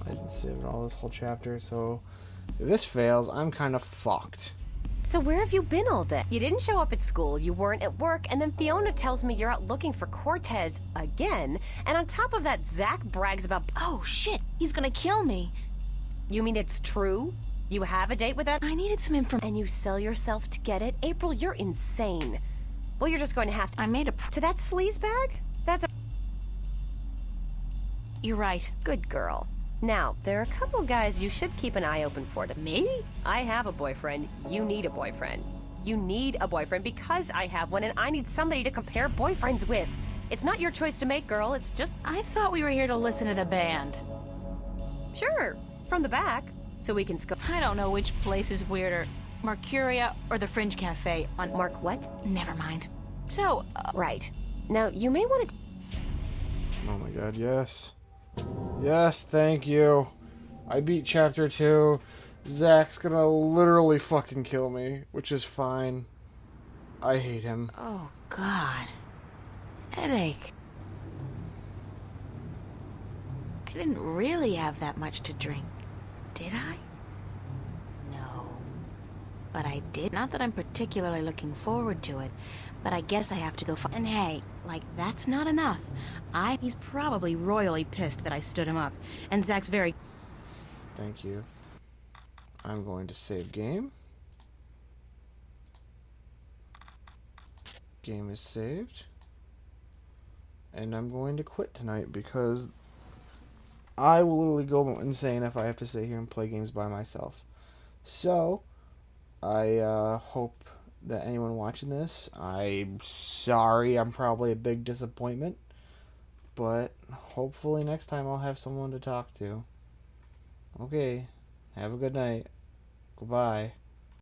I didn't save all this whole chapter, so if this fails, I'm kind of fucked. So where have you been all day? You didn't show up at school, you weren't at work, and then Fiona tells me you're out looking for Cortez again, and on top of that, Zach brags about... Oh, shit! He's gonna kill me! You mean it's true? You have a date with that... I needed some information. And you sell yourself to get it? April, you're insane. Well, you're just going to have to... I made a... To that sleaze bag? That's a... You're right. Good girl. Now, there are a couple guys you should keep an eye open for. Me? I have a boyfriend. You need a boyfriend. You need a boyfriend because I have one and I need somebody to compare boyfriends with. It's not your choice to make, girl. It's just... I thought we were here to listen to the band. Sure. From the back, so we can I don't know which place is weirder, Mercuria or the Fringe Cafe on... Mark what? Never mind. So, Right. Now, you may want to... Oh my god, yes. Yes, thank you. I beat chapter 2. Zach's gonna literally fucking kill me, which is fine. I hate him. oh god. Headache. I didn't really have that much to drink, did I? No. But I did. Not that I'm particularly looking forward to it, but I guess I have to go and hey, like, that's not enough. He's probably royally pissed that I stood him up, and Zach's very... Thank you. I'm going to save game. Game is saved. And I'm going to quit tonight because I will literally go insane if I have to sit here and play games by myself. So, I hope that anyone watching this, I'm sorry, I'm probably a big disappointment, but hopefully next time I'll have someone to talk to. Okay, have a good night. Goodbye.